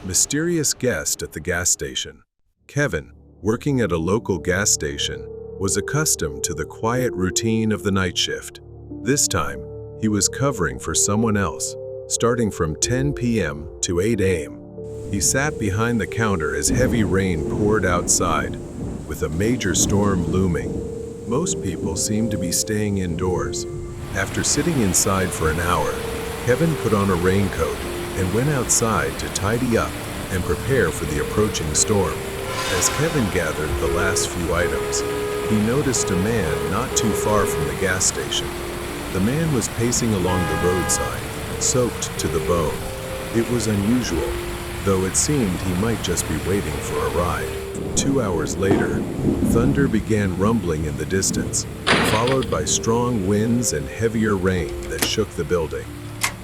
Mysterious guest at the gas station. Kevin, working at a local gas station, was accustomed to the quiet routine of the night shift. This time, he was covering for someone else, starting from 10 p.m. to 8 a.m. He sat behind the counter as heavy rain poured outside, with a major storm looming. Most people seemed to be staying indoors. After sitting inside for an hour, Kevin put on a raincoat and went outside to tidy up and prepare for the approaching storm. As Kevin gathered the last few items, he noticed a man not too far from the gas station. The man was pacing along the roadside, soaked to the bone. It was unusual, though it seemed he might just be waiting for a ride. 2 hours later, thunder began rumbling in the distance, followed by strong winds and heavier rain that shook the building.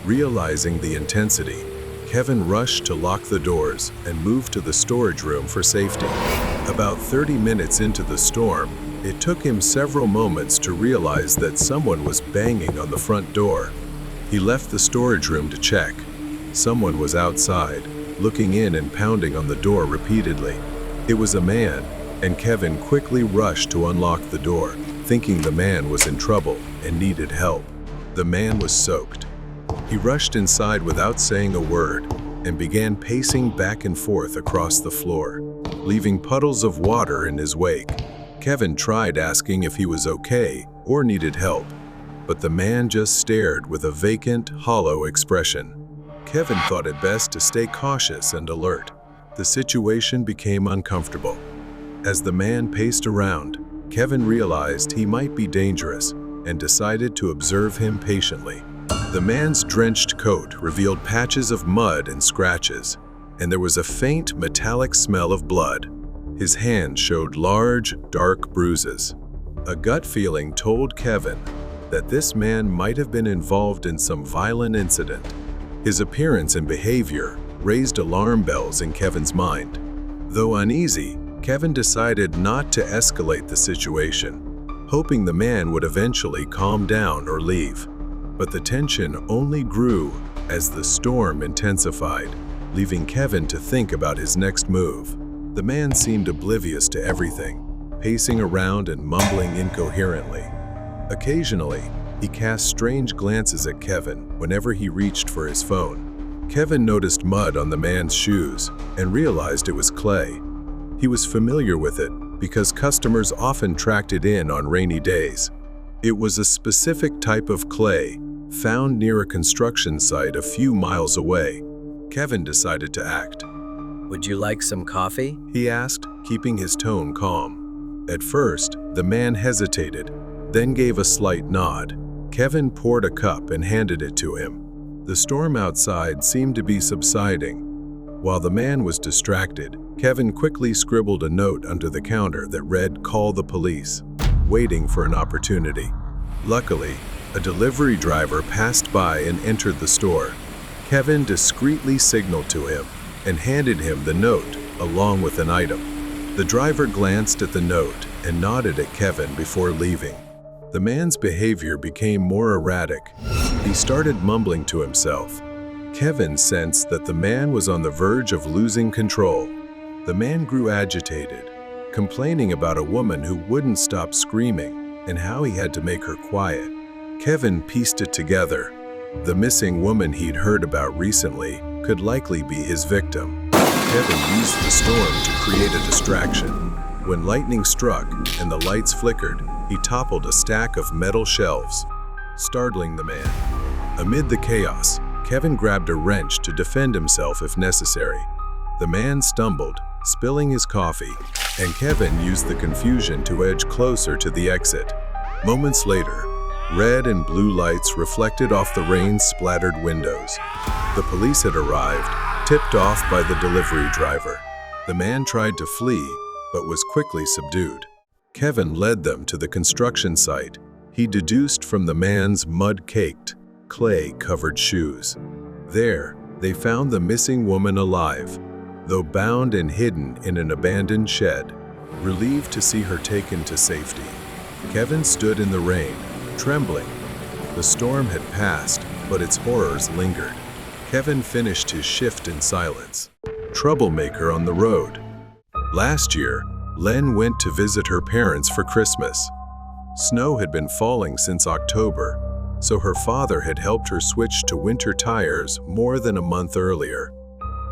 Realizing the intensity, Kevin rushed to lock the doors and moved to the storage room for safety. About 30 minutes into the storm, it took him several moments to realize that someone was banging on the front door. He left the storage room to check. Someone was outside, looking in and pounding on the door repeatedly. It was a man, and Kevin quickly rushed to unlock the door, thinking the man was in trouble and needed help. The man was soaked. He rushed inside without saying a word and began pacing back and forth across the floor, leaving puddles of water in his wake. Kevin tried asking if he was okay or needed help, but the man just stared with a vacant, hollow expression. Kevin thought it best to stay cautious and alert. The situation became uncomfortable. As the man paced around, Kevin realized he might be dangerous and decided to observe him patiently. The man's drenched coat revealed patches of mud and scratches, and there was a faint metallic smell of blood. His hand showed large, dark bruises. A gut feeling told Kevin that this man might have been involved in some violent incident. His appearance and behavior raised alarm bells in Kevin's mind. Though uneasy, Kevin decided not to escalate the situation, hoping the man would eventually calm down or leave. But the tension only grew as the storm intensified, leaving Kevin to think about his next move. The man seemed oblivious to everything, pacing around and mumbling incoherently. Occasionally, he cast strange glances at Kevin whenever he reached for his phone. Kevin noticed mud on the man's shoes and realized it was clay. He was familiar with it because customers often tracked it in on rainy days. It was a specific type of clay found near a construction site a few miles away. Kevin decided to act. Would you like some coffee? He asked, keeping his tone calm. At first, the man hesitated, then gave a slight nod. Kevin poured a cup and handed it to him. The storm outside seemed to be subsiding. While the man was distracted, Kevin quickly scribbled a note under the counter that read, "Call the police," waiting for an opportunity. Luckily, a delivery driver passed by and entered the store. Kevin discreetly signaled to him and handed him the note along with an item. The driver glanced at the note and nodded at Kevin before leaving. The man's behavior became more erratic. He started mumbling to himself. Kevin sensed that the man was on the verge of losing control. The man grew agitated, complaining about a woman who wouldn't stop screaming and how he had to make her quiet. Kevin pieced it together. The missing woman he'd heard about recently could likely be his victim. Kevin used the storm to create a distraction. When lightning struck and the lights flickered, he toppled a stack of metal shelves, startling the man. Amid the chaos, Kevin grabbed a wrench to defend himself if necessary. The man stumbled, spilling his coffee, and Kevin used the confusion to edge closer to the exit. Moments later, red and blue lights reflected off the rain-splattered windows. The police had arrived, tipped off by the delivery driver. The man tried to flee, but was quickly subdued. Kevin led them to the construction site. He deduced from the man's mud-caked, clay-covered shoes. There, they found the missing woman alive, though bound and hidden in an abandoned shed. Relieved to see her taken to safety, Kevin stood in the rain, trembling. The storm had passed, but its horrors lingered. Kevin finished his shift in silence. troublemaker on the road. Last year, Len went to visit her parents for Christmas. Snow had been falling since October, so her father had helped her switch to winter tires more than a month earlier.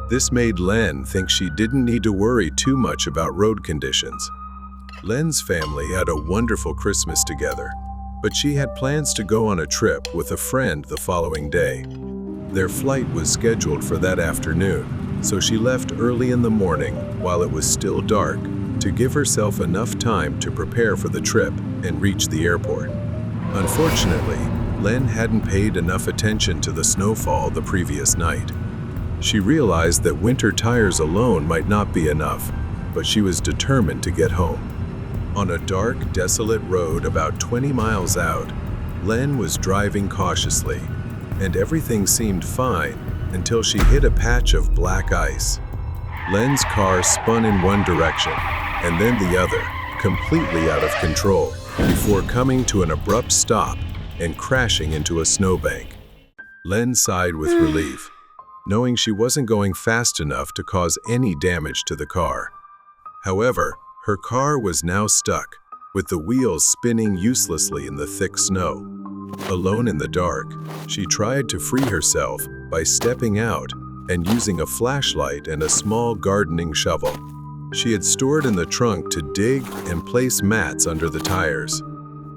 This made Len think she didn't need to worry too much about road conditions. Len's family had a wonderful Christmas together, but she had plans to go on a trip with a friend the following day. Their flight was scheduled for that afternoon, so she left early in the morning while it was still dark to give herself enough time to prepare for the trip and reach the airport. Unfortunately, Len hadn't paid enough attention to the snowfall the previous night. She realized that winter tires alone might not be enough, but she was determined to get home. On a dark, desolate road about 20 miles out, Len was driving cautiously, and everything seemed fine until she hit a patch of black ice. Len's car spun in one direction and then the other, completely out of control, before coming to an abrupt stop and crashing into a snowbank. Len sighed with relief, knowing she wasn't going fast enough to cause any damage to the car. However, her car was now stuck, with the wheels spinning uselessly in the thick snow. Alone in the dark, she tried to free herself by stepping out and using a flashlight and a small gardening shovel. She had stored in the trunk to dig and place mats under the tires.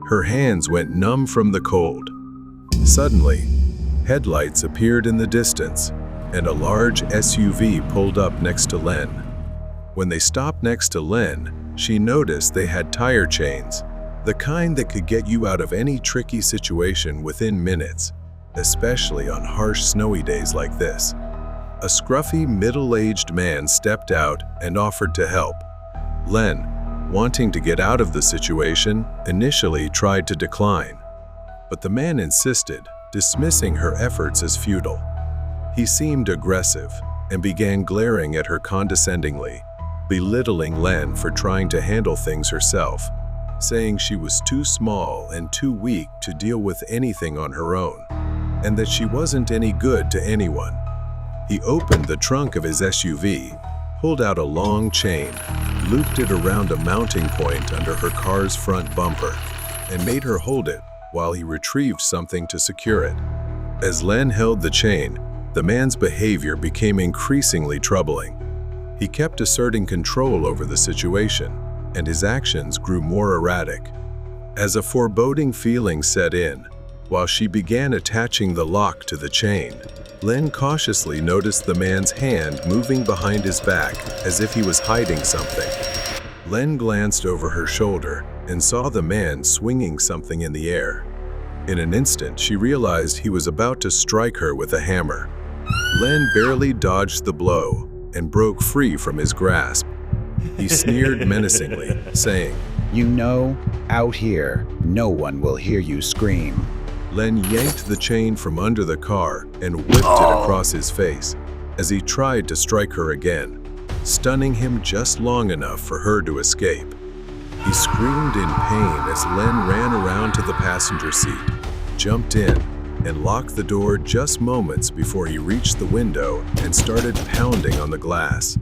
Her hands went numb from the cold. Suddenly, headlights appeared in the distance, and a large SUV pulled up next to Len. When they stopped next to Len, she noticed they had tire chains, the kind that could get you out of any tricky situation within minutes, especially on harsh snowy days like this. A scruffy, middle-aged man stepped out and offered to help. Len, wanting to get out of the situation, initially tried to decline. But the man insisted, dismissing her efforts as futile. He seemed aggressive and began glaring at her condescendingly, belittling Len for trying to handle things herself, saying she was too small and too weak to deal with anything on her own, and that she wasn't any good to anyone. He opened the trunk of his SUV, pulled out a long chain, looped it around a mounting point under her car's front bumper, and made her hold it while he retrieved something to secure it. As Len held the chain, the man's behavior became increasingly troubling. He kept asserting control over the situation, and his actions grew more erratic. As a foreboding feeling set in, while she began attaching the lock to the chain, Len cautiously noticed the man's hand moving behind his back as if he was hiding something. Len glanced over her shoulder and saw the man swinging something in the air. In an instant, she realized he was about to strike her with a hammer. Len barely dodged the blow and broke free from his grasp. He sneered menacingly, saying, "You know, out here, no one will hear you scream." Len yanked the chain from under the car and whipped it across his face as he tried to strike her again, stunning him just long enough for her to escape. He screamed in pain as Len ran around to the passenger seat, jumped in, and locked the door just moments before he reached the window and started pounding on the glass.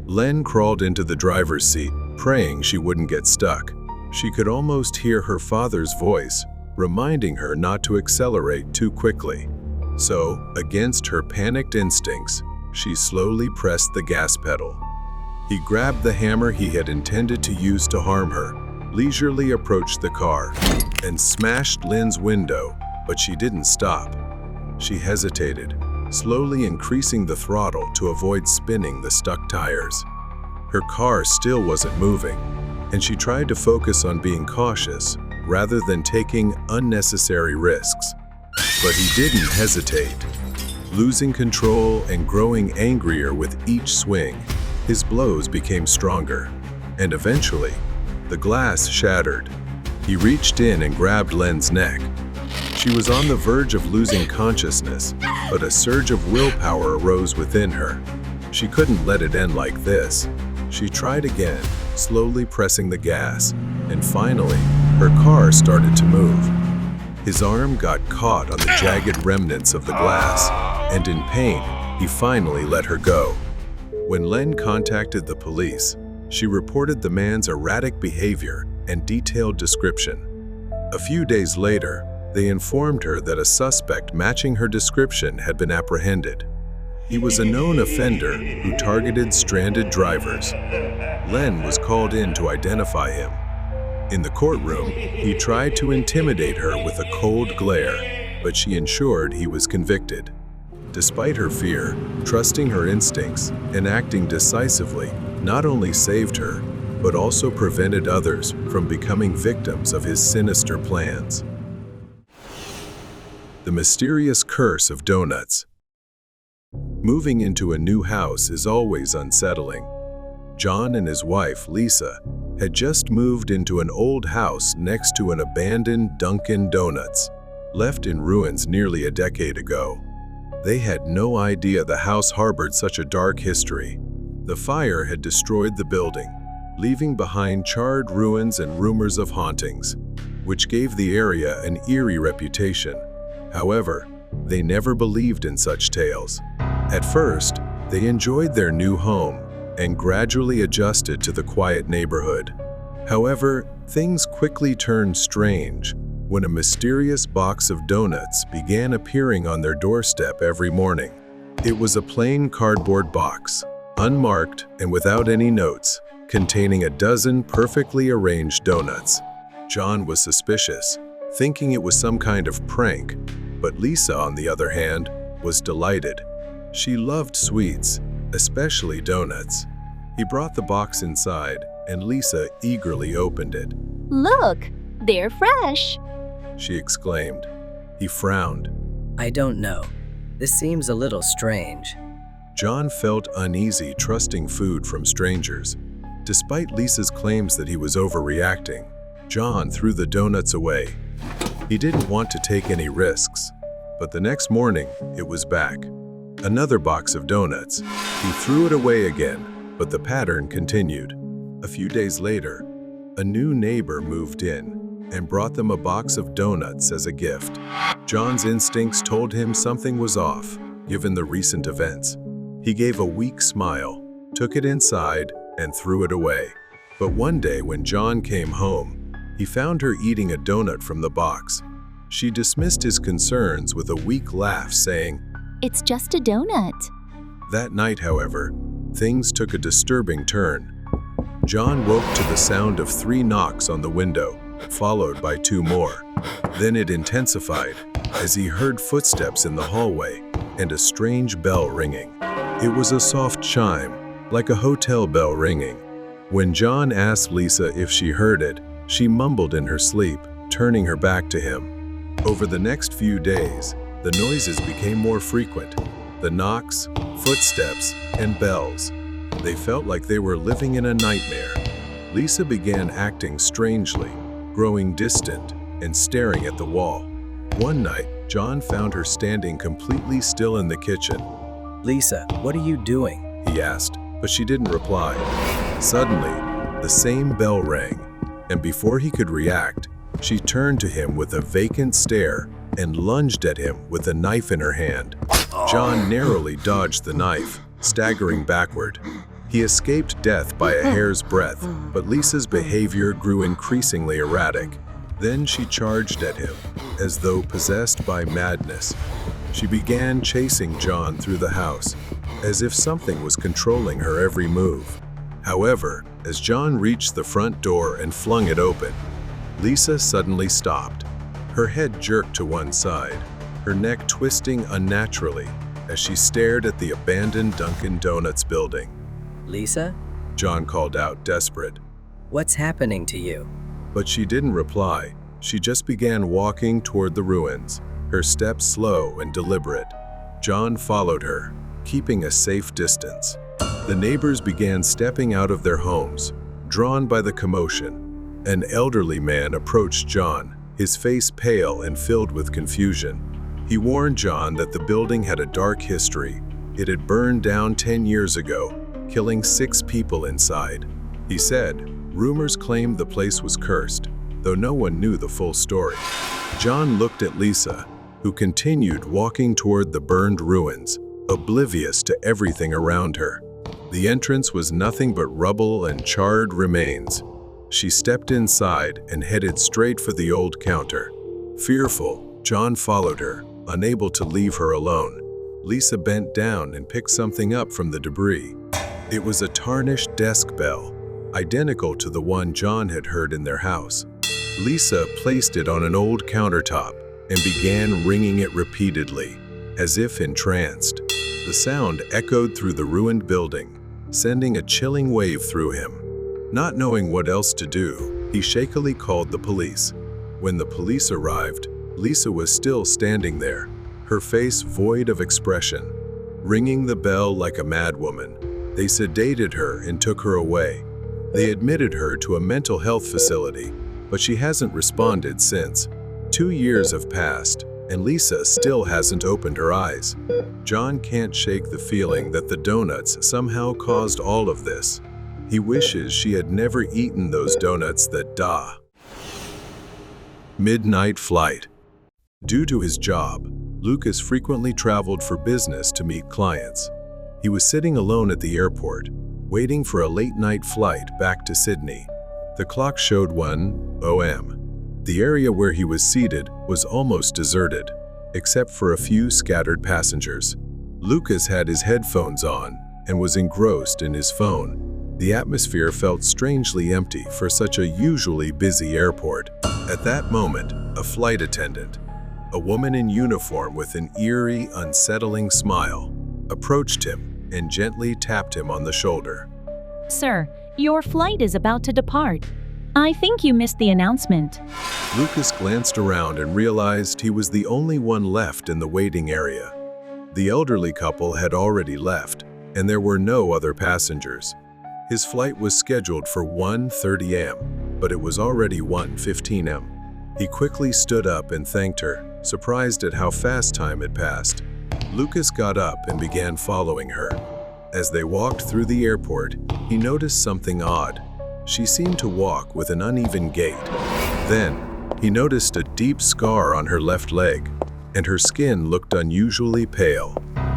Len crawled into the driver's seat, praying she wouldn't get stuck. She could almost hear her father's voice, reminding her not to accelerate too quickly. So, against her panicked instincts, she slowly pressed the gas pedal. He grabbed the hammer he had intended to use to harm her, leisurely approached the car, and smashed Len's window, but she didn't stop. She hesitated, slowly increasing the throttle to avoid spinning the stuck tires. Her car still wasn't moving, and she tried to focus on being cautious rather than taking unnecessary risks. But he didn't hesitate. Losing control and growing angrier with each swing, his blows became stronger, and eventually, the glass shattered. He reached in and grabbed Len's neck. She was on the verge of losing consciousness, but a surge of willpower arose within her. She couldn't let it end like this. She tried again, slowly pressing the gas, and finally, her car started to move. His arm got caught on the jagged remnants of the glass, and in pain, he finally let her go. When Len contacted the police, she reported the man's erratic behavior and detailed description. A few days later, they informed her that a suspect matching her description had been apprehended. He was a known offender who targeted stranded drivers. Len was called in to identify him. In the courtroom, he tried to intimidate her with a cold glare, but she ensured he was convicted. Despite her fear, trusting her instincts and acting decisively not only saved her, but also prevented others from becoming victims of his sinister plans. The mysterious curse of donuts. Moving into a new house is always unsettling. John and his wife, Lisa, had just moved into an old house next to an abandoned Dunkin' Donuts, left in ruins nearly a decade ago. They had no idea the house harbored such a dark history. The fire had destroyed the building, leaving behind charred ruins and rumors of hauntings, which gave the area an eerie reputation. However, they never believed in such tales. At first, they enjoyed their new home and gradually adjusted to the quiet neighborhood. However, things quickly turned strange when a mysterious box of donuts began appearing on their doorstep every morning. It was a plain cardboard box, unmarked and without any notes, containing a dozen perfectly arranged donuts. John was suspicious, thinking it was some kind of prank, but Lisa, on the other hand, was delighted. She loved sweets, especially donuts. He brought the box inside, and Lisa eagerly opened it. Look, they're fresh. She exclaimed. He frowned. I don't know. This seems a little strange. John felt uneasy trusting food from strangers. Despite Lisa's claims that he was overreacting, John threw the donuts away. He didn't want to take any risks, but the next morning, it was back. Another box of donuts. He threw it away again, but the pattern continued. A few days later, a new neighbor moved in and brought them a box of donuts as a gift. John's instincts told him something was off, given the recent events. He gave a weak smile, took it inside, and threw it away. But one day when John came home, he found her eating a donut from the box. She dismissed his concerns with a weak laugh, saying, It's just a donut. That night, however, things took a disturbing turn. John woke to the sound of 3 knocks on the window, followed by 2 more. Then it intensified as he heard footsteps in the hallway and a strange bell ringing. It was a soft chime, like a hotel bell ringing. When John asked Lisa if she heard it, she mumbled in her sleep, turning her back to him. Over the next few days, the noises became more frequent. The knocks, footsteps, and bells. They felt like they were living in a nightmare. Lisa began acting strangely, growing distant and staring at the wall. One night, John found her standing completely still in the kitchen. Lisa, what are you doing? He asked, but she didn't reply. Suddenly, the same bell rang, and before he could react, she turned to him with a vacant stare and lunged at him with a knife in her hand. John narrowly dodged the knife, staggering backward. He escaped death by a hair's breadth, but Lisa's behavior grew increasingly erratic. Then she charged at him, as though possessed by madness. She began chasing John through the house, as if something was controlling her every move. However, as John reached the front door and flung it open, Lisa suddenly stopped. Her head jerked to one side, her neck twisting unnaturally as she stared at the abandoned Dunkin' Donuts building. Lisa? John called out, desperate. What's happening to you? But she didn't reply. She just began walking toward the ruins, her steps slow and deliberate. John followed her, keeping a safe distance. The neighbors began stepping out of their homes, drawn by the commotion. An elderly man approached John, his face pale and filled with confusion. He warned John that the building had a dark history. It had burned down 10 years ago, killing 6 people inside. He said, rumors claimed the place was cursed, though no one knew the full story. John looked at Lisa, who continued walking toward the burned ruins, oblivious to everything around her. The entrance was nothing but rubble and charred remains. She stepped inside and headed straight for the old counter. Fearful, John followed her, unable to leave her alone. Lisa bent down and picked something up from the debris. It was a tarnished desk bell, identical to the one John had heard in their house. Lisa placed it on an old countertop and began ringing it repeatedly, as if entranced. The sound echoed through the ruined building, sending a chilling wave through him. Not knowing what else to do, he shakily called the police. When the police arrived, Lisa was still standing there, her face void of expression, ringing the bell like a madwoman. They sedated her and took her away. They admitted her to a mental health facility, but she hasn't responded since. 2 years have passed, and Lisa still hasn't opened her eyes. John can't shake the feeling that the donuts somehow caused all of this. He wishes she had never eaten those donuts that Midnight flight. Due to his job, Lucas frequently traveled for business to meet clients. He was sitting alone at the airport, waiting for a late-night flight back to Sydney. The clock showed 1 a.m. The area where he was seated was almost deserted, except for a few scattered passengers. Lucas had his headphones on and was engrossed in his phone. The atmosphere felt strangely empty for such a usually busy airport. At that moment, a flight attendant, a woman in uniform with an eerie, unsettling smile, approached him and gently tapped him on the shoulder. Sir, your flight is about to depart. I think you missed the announcement. Lucas glanced around and realized he was the only one left in the waiting area. The elderly couple had already left, and there were no other passengers. His flight was scheduled for 1:30 a.m., but it was already 1:15 a.m. He quickly stood up and thanked her, surprised at how fast time had passed. Lucas got up and began following her. As they walked through the airport, he noticed something odd. She seemed to walk with an uneven gait. Then, he noticed a deep scar on her left leg, and her skin looked unusually pale.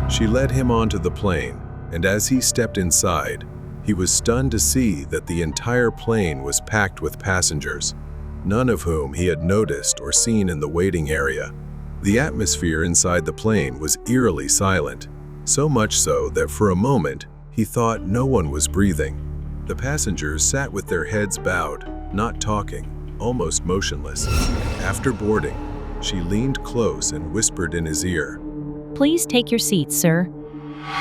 She led him onto the plane, and as he stepped inside, he was stunned to see that the entire plane was packed with passengers, none of whom he had noticed or seen in the waiting area. The atmosphere inside the plane was eerily silent, so much so that for a moment he thought no one was breathing. The passengers sat with their heads bowed, not talking, almost motionless. After boarding, she leaned close and whispered in his ear. Please take your seat, sir.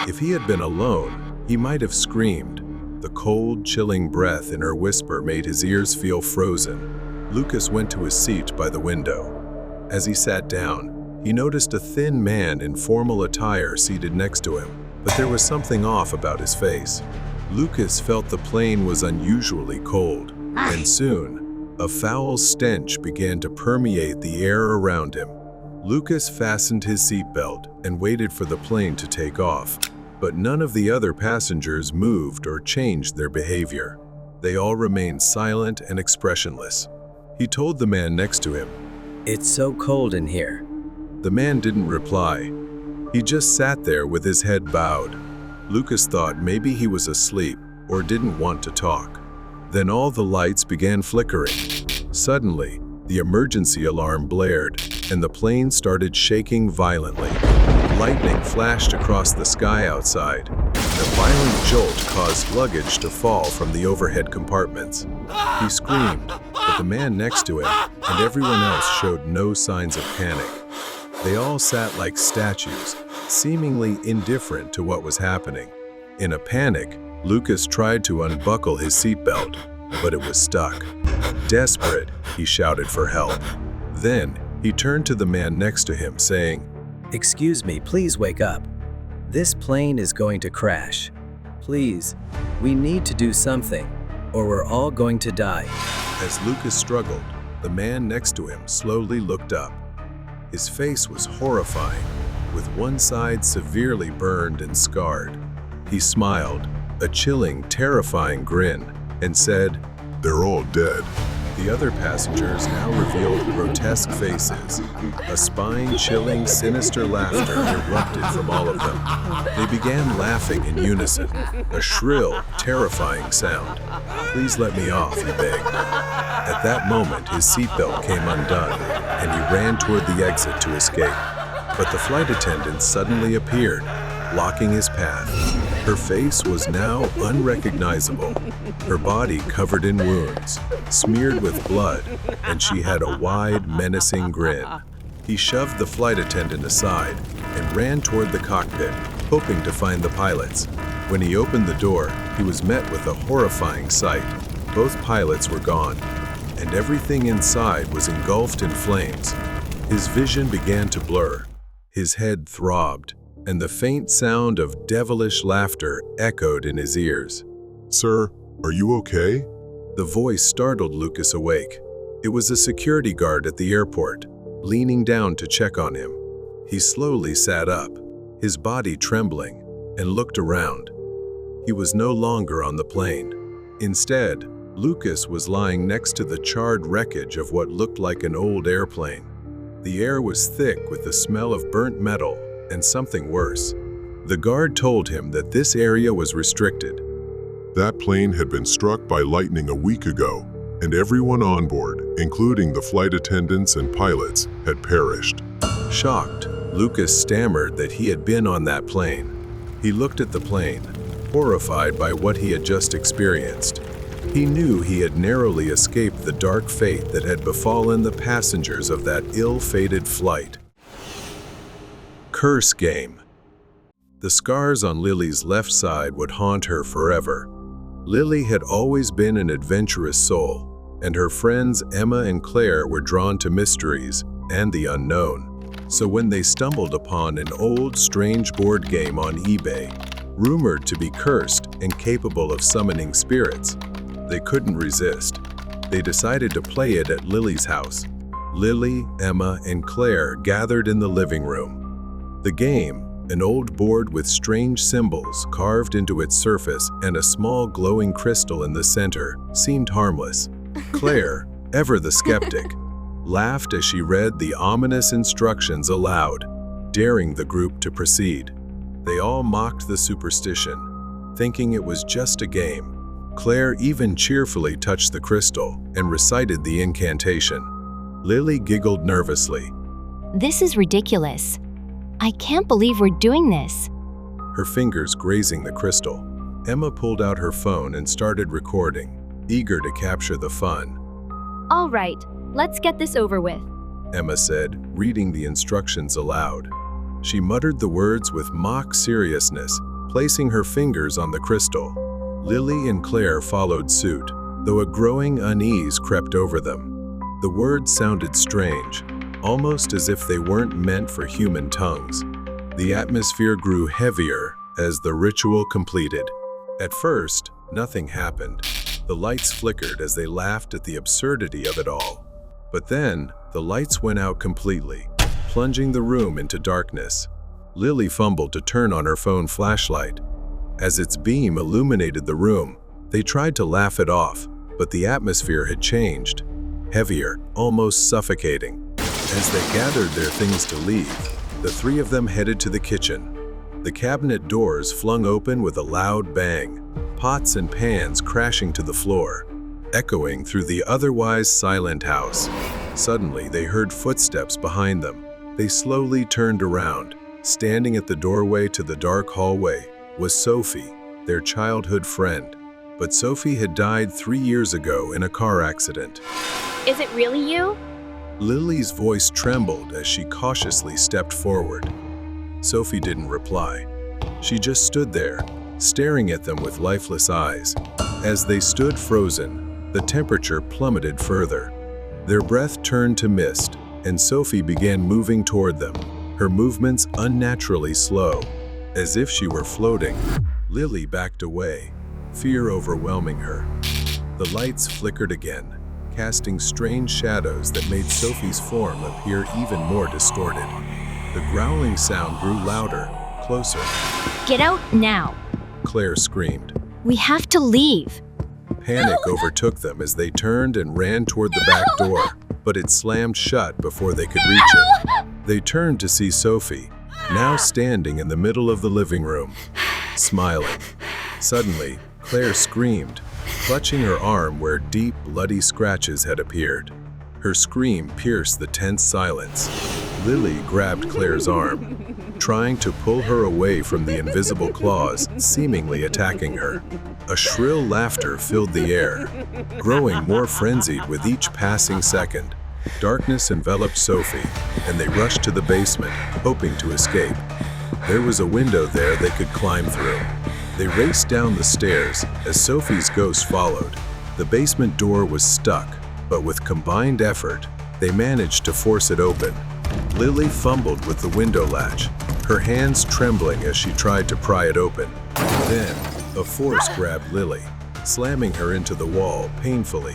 If he had been alone, he might have screamed. The cold, chilling breath in her whisper made his ears feel frozen. Lucas went to his seat by the window. As he sat down, he noticed a thin man in formal attire seated next to him, but there was something off about his face. Lucas felt the plane was unusually cold, and soon, a foul stench began to permeate the air around him. Lucas fastened his seatbelt and waited for the plane to take off, but none of the other passengers moved or changed their behavior. They all remained silent and expressionless. He told the man next to him, It's so cold in here. The man didn't reply. He just sat there with his head bowed. Lucas thought maybe he was asleep or didn't want to talk. Then all the lights began flickering. Suddenly, the emergency alarm blared, and the plane started shaking violently. Lightning flashed across the sky outside, and a violent jolt caused luggage to fall from the overhead compartments. He screamed, but the man next to him and everyone else showed no signs of panic. They all sat like statues, seemingly indifferent to what was happening. In a panic, Lucas tried to unbuckle his seatbelt, but it was stuck. Desperate, he shouted for help. Then, he turned to the man next to him, saying, Excuse me, please wake up. This plane is going to crash. Please, we need to do something, or we're all going to die. As Lucas struggled, the man next to him slowly looked up. His face was horrifying, with one side severely burned and scarred. He smiled, a chilling, terrifying grin, and said, They're all dead. The other passengers now revealed grotesque faces. A spine-chilling, sinister laughter erupted from all of them. They began laughing in unison, a shrill, terrifying sound. "Please let me off," he begged. At that moment, his seatbelt came undone, and he ran toward the exit to escape. But the flight attendant suddenly appeared, blocking his path. Her face was now unrecognizable, her body covered in wounds, smeared with blood, and she had a wide, menacing grin. He shoved the flight attendant aside and ran toward the cockpit, hoping to find the pilots. When he opened the door, he was met with a horrifying sight. Both pilots were gone, and everything inside was engulfed in flames. His vision began to blur. His head throbbed, and the faint sound of devilish laughter echoed in his ears. "Sir, are you okay?" The voice startled Lucas awake. It was a security guard at the airport, leaning down to check on him. He slowly sat up, his body trembling, and looked around. He was no longer on the plane. Instead, Lucas was lying next to the charred wreckage of what looked like an old airplane. The air was thick with the smell of burnt metal and something worse. The guard told him that this area was restricted. That plane had been struck by lightning a week ago, and everyone on board, including the flight attendants and pilots, had perished. Shocked, Lucas stammered that he had been on that plane. He looked at the plane, horrified by what he had just experienced. He knew he had narrowly escaped the dark fate that had befallen the passengers of that ill-fated flight. Curse game. The scars on Lily's left side would haunt her forever. Lily had always been an adventurous soul, and her friends Emma and Claire were drawn to mysteries and the unknown. So when they stumbled upon an old, strange board game on eBay, rumored to be cursed and capable of summoning spirits, they couldn't resist. They decided to play it at Lily's house. Lily, Emma, and Claire gathered in the living room. The game, an old board with strange symbols carved into its surface and a small glowing crystal in the center, seemed harmless. Claire, ever the skeptic, laughed as she read the ominous instructions aloud, daring the group to proceed. They all mocked the superstition, thinking it was just a game. Claire even cheerfully touched the crystal and recited the incantation. Lily giggled nervously. This is ridiculous. I can't believe we're doing this. Her fingers grazing the crystal. Emma pulled out her phone and started recording, eager to capture the fun. All right, let's get this over with. Emma said, reading the instructions aloud. She muttered the words with mock seriousness, placing her fingers on the crystal. Lily and Claire followed suit, though a growing unease crept over them. The words sounded strange, almost as if they weren't meant for human tongues. The atmosphere grew heavier as the ritual completed. At first, nothing happened. The lights flickered as they laughed at the absurdity of it all. But then, the lights went out completely, plunging the room into darkness. Lily fumbled to turn on her phone flashlight. As its beam illuminated the room, they tried to laugh it off, but the atmosphere had changed. Heavier, almost suffocating. As they gathered their things to leave, the three of them headed to the kitchen. The cabinet doors flung open with a loud bang, pots and pans crashing to the floor, echoing through the otherwise silent house. Suddenly, they heard footsteps behind them. They slowly turned around. Standing at the doorway to the dark hallway was Sophie, their childhood friend. But Sophie had died 3 years ago in a car accident. Is it really you? Lily's voice trembled as she cautiously stepped forward. Sophie didn't reply. She just stood there, staring at them with lifeless eyes. As they stood frozen, the temperature plummeted further. Their breath turned to mist, and Sophie began moving toward them, her movements unnaturally slow, as if she were floating. Lily backed away, fear overwhelming her. The lights flickered again, casting strange shadows that made Sophie's form appear even more distorted. The growling sound grew louder, closer. Get out now. Claire screamed. We have to leave. Panic overtook them as they turned and ran toward the back door, but it slammed shut before they could reach it. They turned to see Sophie, now standing in the middle of the living room, smiling. Suddenly, Claire screamed, clutching her arm where deep, bloody scratches had appeared. Her scream pierced the tense silence. Lily grabbed Claire's arm, trying to pull her away from the invisible claws seemingly attacking her. A shrill laughter filled the air, growing more frenzied with each passing second. Darkness enveloped Sophie, and they rushed to the basement, hoping to escape. There was a window there they could climb through. They raced down the stairs as Sophie's ghost followed. The basement door was stuck, but with combined effort, they managed to force it open. Lily fumbled with the window latch, her hands trembling as she tried to pry it open. Then, a force grabbed Lily, slamming her into the wall painfully.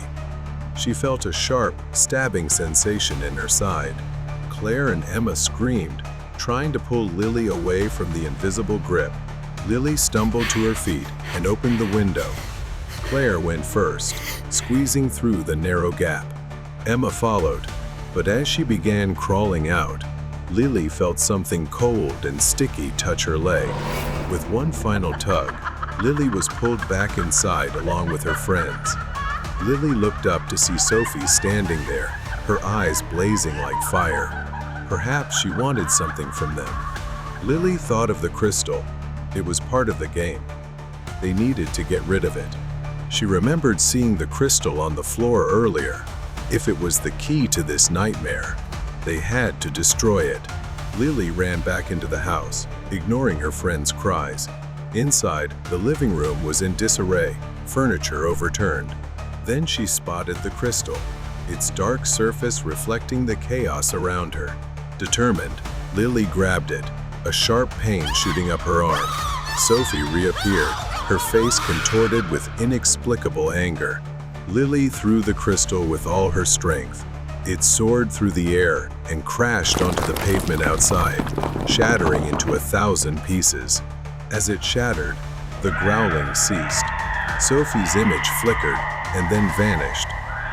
She felt a sharp, stabbing sensation in her side. Claire and Emma screamed, trying to pull Lily away from the invisible grip. Lily stumbled to her feet and opened the window. Claire went first, squeezing through the narrow gap. Emma followed, but as she began crawling out, Lily felt something cold and sticky touch her leg. With one final tug, Lily was pulled back inside along with her friends. Lily looked up to see Sophie standing there, her eyes blazing like fire. Perhaps she wanted something from them. Lily thought of the crystal. It was part of the game. They needed to get rid of it. She remembered seeing the crystal on the floor earlier. If it was the key to this nightmare, they had to destroy it. Lily ran back into the house, ignoring her friends' cries. Inside, the living room was in disarray, furniture overturned. Then she spotted the crystal, its dark surface reflecting the chaos around her. Determined, Lily grabbed it, a sharp pain shooting up her arm. Sophie reappeared, her face contorted with inexplicable anger. Lily threw the crystal with all her strength. It soared through the air and crashed onto the pavement outside, shattering into 1,000 pieces. As it shattered, the growling ceased. Sophie's image flickered and then vanished,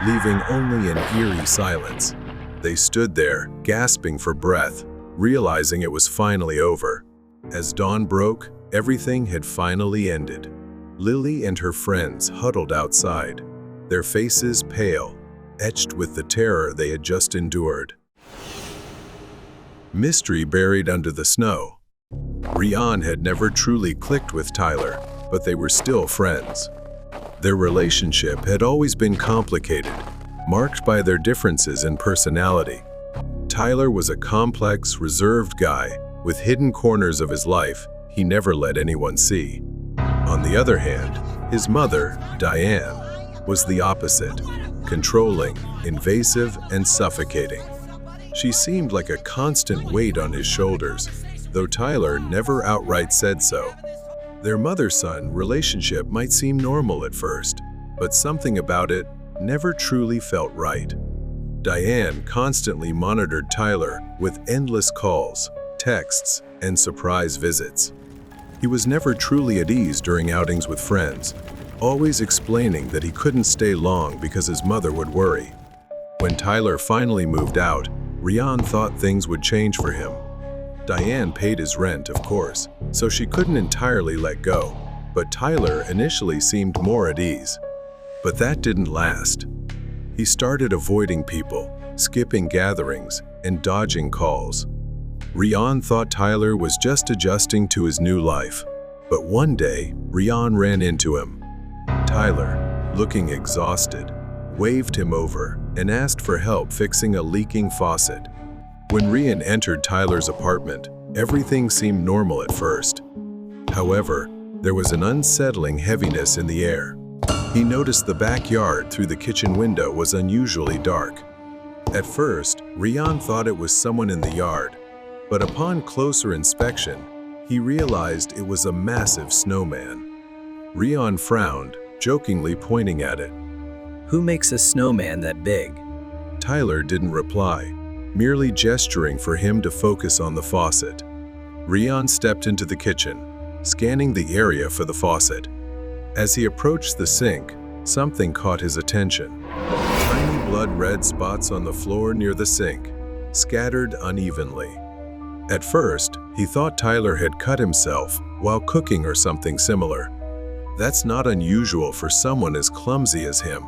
leaving only an eerie silence. They stood there, gasping for breath, realizing it was finally over. As dawn broke, everything had finally ended. Lily and her friends huddled outside, their faces pale, etched with the terror they had just endured. Mystery buried under the snow. Rian had never truly clicked with Tyler, but they were still friends. Their relationship had always been complicated, marked by their differences in personality. Tyler was a complex, reserved guy with hidden corners of his life he never let anyone see. On the other hand, his mother, Diane, was the opposite, controlling, invasive, and suffocating. She seemed like a constant weight on his shoulders, though Tyler never outright said so. Their mother-son relationship might seem normal at first, but something about it never truly felt right. Diane constantly monitored Tyler with endless calls, texts, and surprise visits. He was never truly at ease during outings with friends, always explaining that he couldn't stay long because his mother would worry. When Tyler finally moved out, Rian thought things would change for him. Diane paid his rent, of course, so she couldn't entirely let go, but Tyler initially seemed more at ease. But that didn't last. He started avoiding people, skipping gatherings, and dodging calls. Rian thought Tyler was just adjusting to his new life, but one day, Rian ran into him. Tyler, looking exhausted, waved him over and asked for help fixing a leaking faucet. When Rian entered Tyler's apartment, everything seemed normal at first. However, there was an unsettling heaviness in the air. He noticed the backyard through the kitchen window was unusually dark. At first, Rian thought it was someone in the yard, but upon closer inspection, he realized it was a massive snowman. Rian frowned, jokingly pointing at it. Who makes a snowman that big? Tyler didn't reply, merely gesturing for him to focus on the faucet. Rian stepped into the kitchen, scanning the area for the faucet. As he approached the sink, something caught his attention. Tiny blood-red spots on the floor near the sink, scattered unevenly. At first, he thought Tyler had cut himself while cooking or something similar. That's not unusual for someone as clumsy as him.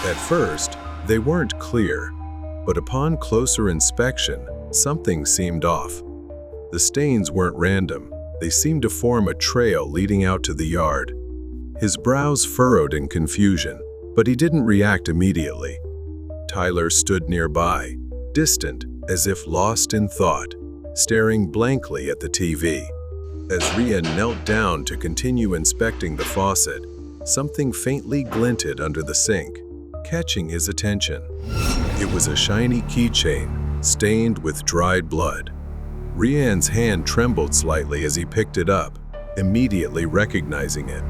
At first, they weren't clear, but upon closer inspection, something seemed off. The stains weren't random. They seemed to form a trail leading out to the yard. His brows furrowed in confusion, but he didn't react immediately. Tyler stood nearby, distant, as if lost in thought, staring blankly at the TV. As Rian knelt down to continue inspecting the faucet, something faintly glinted under the sink, catching his attention. It was a shiny keychain, stained with dried blood. Rian's hand trembled slightly as he picked it up, immediately recognizing it.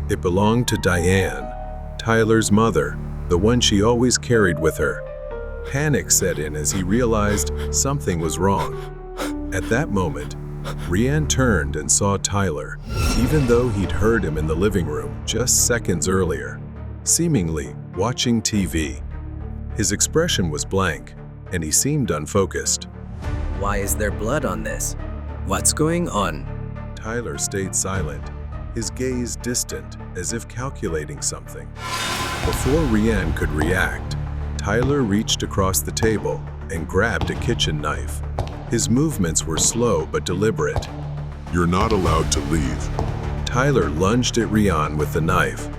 It belonged to Diane, Tyler's mother, the one she always carried with her. Panic set in as he realized something was wrong. At that moment, Rian turned and saw Tyler, even though he'd heard him in the living room just seconds earlier, seemingly watching TV. His expression was blank, and he seemed unfocused. Why is there blood on this? What's going on? Tyler stayed silent, his gaze distant, as if calculating something. Before Rian could react, Tyler reached across the table and grabbed a kitchen knife. His movements were slow but deliberate. You're not allowed to leave. Tyler lunged at Rian with the knife.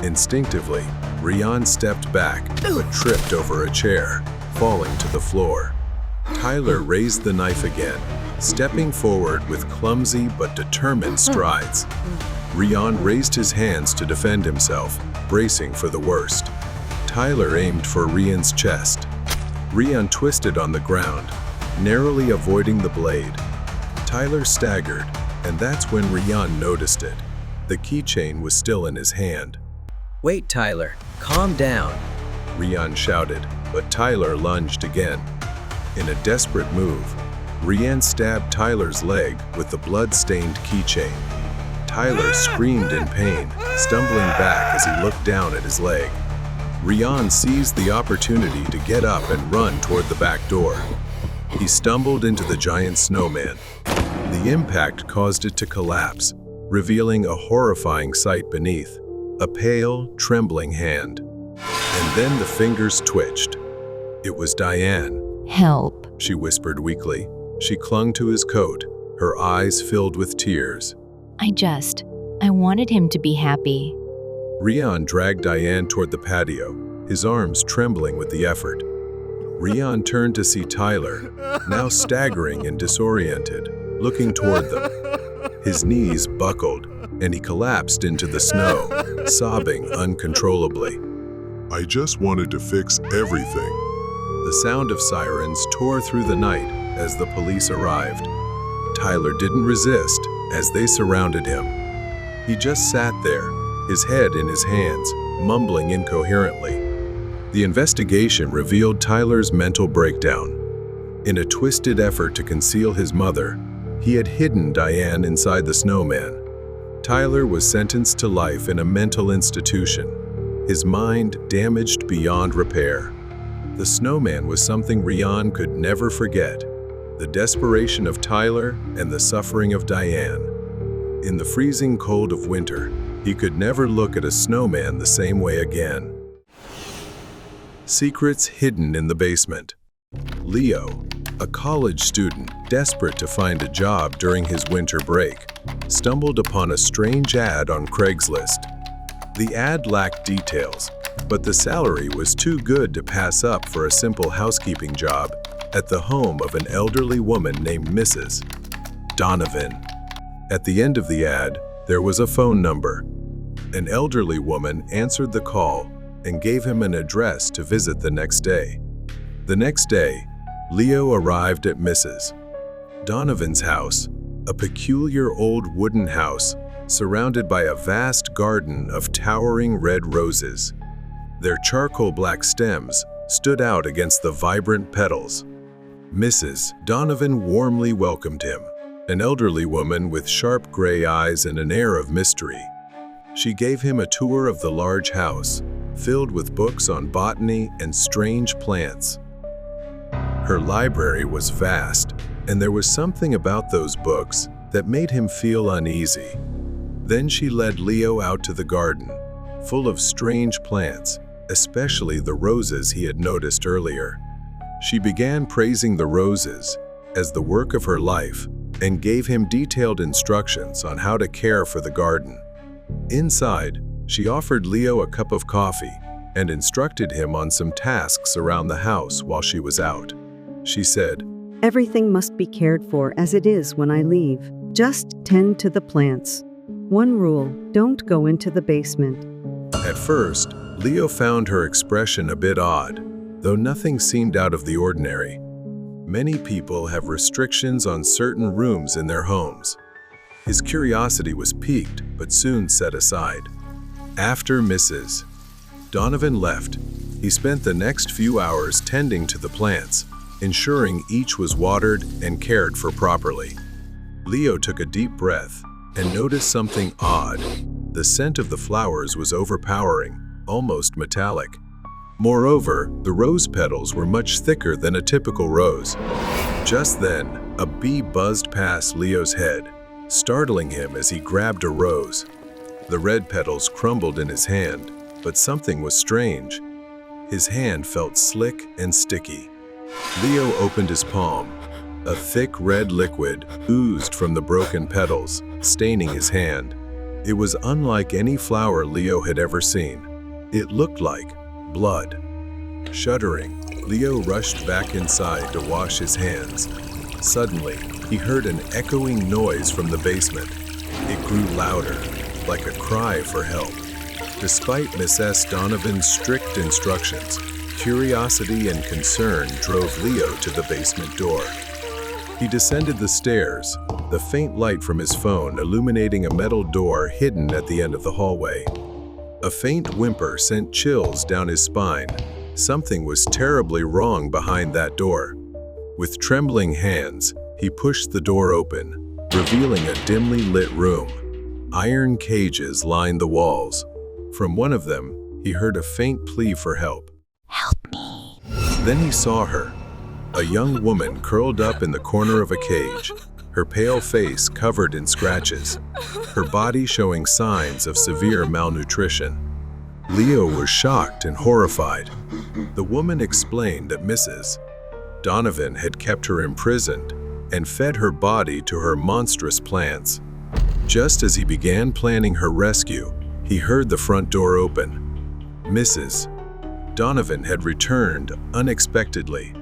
Instinctively, Rian stepped back but tripped over a chair, falling to the floor. Tyler raised the knife again, stepping forward with clumsy but determined strides. Rian raised his hands to defend himself, bracing for the worst. Tyler aimed for Rian's chest. Rian twisted on the ground, narrowly avoiding the blade. Tyler staggered, and that's when Rian noticed it. The keychain was still in his hand. Wait, Tyler, calm down. Rian shouted, but Tyler lunged again. In a desperate move, Rian stabbed Tyler's leg with the blood-stained keychain. Tyler screamed in pain, stumbling back as he looked down at his leg. Rian seized the opportunity to get up and run toward the back door. He stumbled into the giant snowman. The impact caused it to collapse, revealing a horrifying sight beneath, a pale, trembling hand. And then the fingers twitched. It was Diane. Help. She whispered weakly. She clung to his coat, her eyes filled with tears. I wanted him to be happy. Rian dragged Diane toward the patio, his arms trembling with the effort. Rian turned to see Tyler, now staggering and disoriented, looking toward them. His knees buckled, and he collapsed into the snow, sobbing uncontrollably. I just wanted to fix everything. The sound of sirens tore through the night as the police arrived. Tyler didn't resist as they surrounded him. He just sat there, his head in his hands, mumbling incoherently. The investigation revealed Tyler's mental breakdown. In a twisted effort to conceal his mother, he had hidden Diane inside the snowman. Tyler was sentenced to life in a mental institution, his mind damaged beyond repair. The snowman was something Rian could never forget, the desperation of Tyler and the suffering of Diane. In the freezing cold of winter, he could never look at a snowman the same way again. Secrets hidden in the basement. Leo, a college student desperate to find a job during his winter break, stumbled upon a strange ad on Craigslist. The ad lacked details, but the salary was too good to pass up for a simple housekeeping job at the home of an elderly woman named Mrs. Donovan. At the end of the ad, there was a phone number. An elderly woman answered the call and gave him an address to visit the next day. The next day, Leo arrived at Mrs. Donovan's house, a peculiar old wooden house surrounded by a vast garden of towering red roses. Their charcoal black stems stood out against the vibrant petals. Mrs. Donovan warmly welcomed him, an elderly woman with sharp gray eyes and an air of mystery. She gave him a tour of the large house, filled with books on botany and strange plants. Her library was vast, and there was something about those books that made him feel uneasy. Then she led Leo out to the garden, full of strange plants, especially the roses he had noticed earlier. She began praising the roses as the work of her life and gave him detailed instructions on how to care for the garden. Inside, she offered Leo a cup of coffee and instructed him on some tasks around the house while she was out. She said, "Everything must be cared for as it is when I leave. Just tend to the plants. One rule, don't go into the basement." At first, Leo found her expression a bit odd, though nothing seemed out of the ordinary. Many people have restrictions on certain rooms in their homes. His curiosity was piqued, but soon set aside. After Mrs. Donovan left, he spent the next few hours tending to the plants, ensuring each was watered and cared for properly. Leo took a deep breath and noticed something odd. The scent of the flowers was overpowering, almost metallic. Moreover, the rose petals were much thicker than a typical rose. Just then, a bee buzzed past Leo's head, startling him as he grabbed a rose. The red petals crumbled in his hand, but something was strange. His hand felt slick and sticky. Leo opened his palm. A thick red liquid oozed from the broken petals, staining his hand. It was unlike any flower Leo had ever seen. It looked like blood. Shuddering, Leo rushed back inside to wash his hands. Suddenly, he heard an echoing noise from the basement. It grew louder, like a cry for help. Despite Mrs. Donovan's strict instructions, curiosity and concern drove Leo to the basement door. He descended the stairs, the faint light from his phone illuminating a metal door hidden at the end of the hallway. A faint whimper sent chills down his spine. Something was terribly wrong behind that door. With trembling hands, he pushed the door open, revealing a dimly lit room. Iron cages lined the walls. From one of them, he heard a faint plea for help. Help me. Then he saw her, a young woman curled up in the corner of a cage, her pale face covered in scratches, her body showing signs of severe malnutrition. Leo was shocked and horrified. The woman explained that Mrs. Donovan had kept her imprisoned and fed her body to her monstrous plants. Just as he began planning her rescue, he heard the front door open. Mrs. Donovan had returned unexpectedly.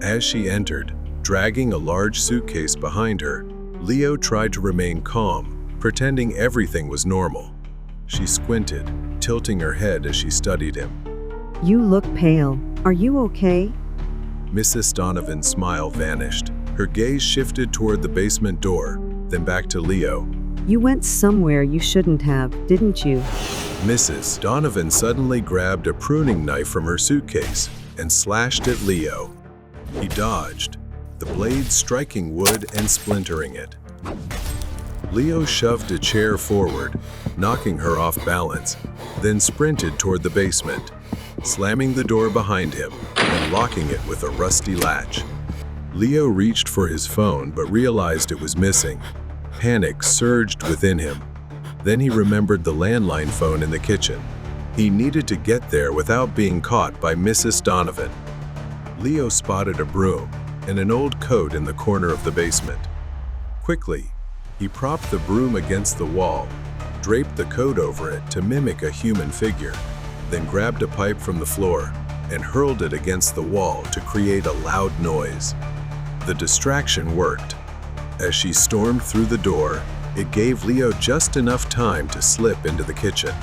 As she entered, dragging a large suitcase behind her, Leo tried to remain calm, pretending everything was normal. She squinted, tilting her head as she studied him. "You look pale. Are you okay?" Mrs. Donovan's smile vanished. Her gaze shifted toward the basement door, then back to Leo. "You went somewhere you shouldn't have, didn't you?" Mrs. Donovan suddenly grabbed a pruning knife from her suitcase and slashed at Leo. He dodged, the blade striking wood and splintering it. Leo shoved a chair forward, knocking her off balance, then sprinted toward the basement, slamming the door behind him and locking it with a rusty latch. Leo reached for his phone but realized it was missing. Panic surged within him. Then he remembered the landline phone in the kitchen. He needed to get there without being caught by Mrs. Donovan. Leo spotted a broom and an old coat in the corner of the basement. Quickly, he propped the broom against the wall, draped the coat over it to mimic a human figure, then grabbed a pipe from the floor and hurled it against the wall to create a loud noise. The distraction worked. As she stormed through the door, it gave Leo just enough time to slip into the kitchen.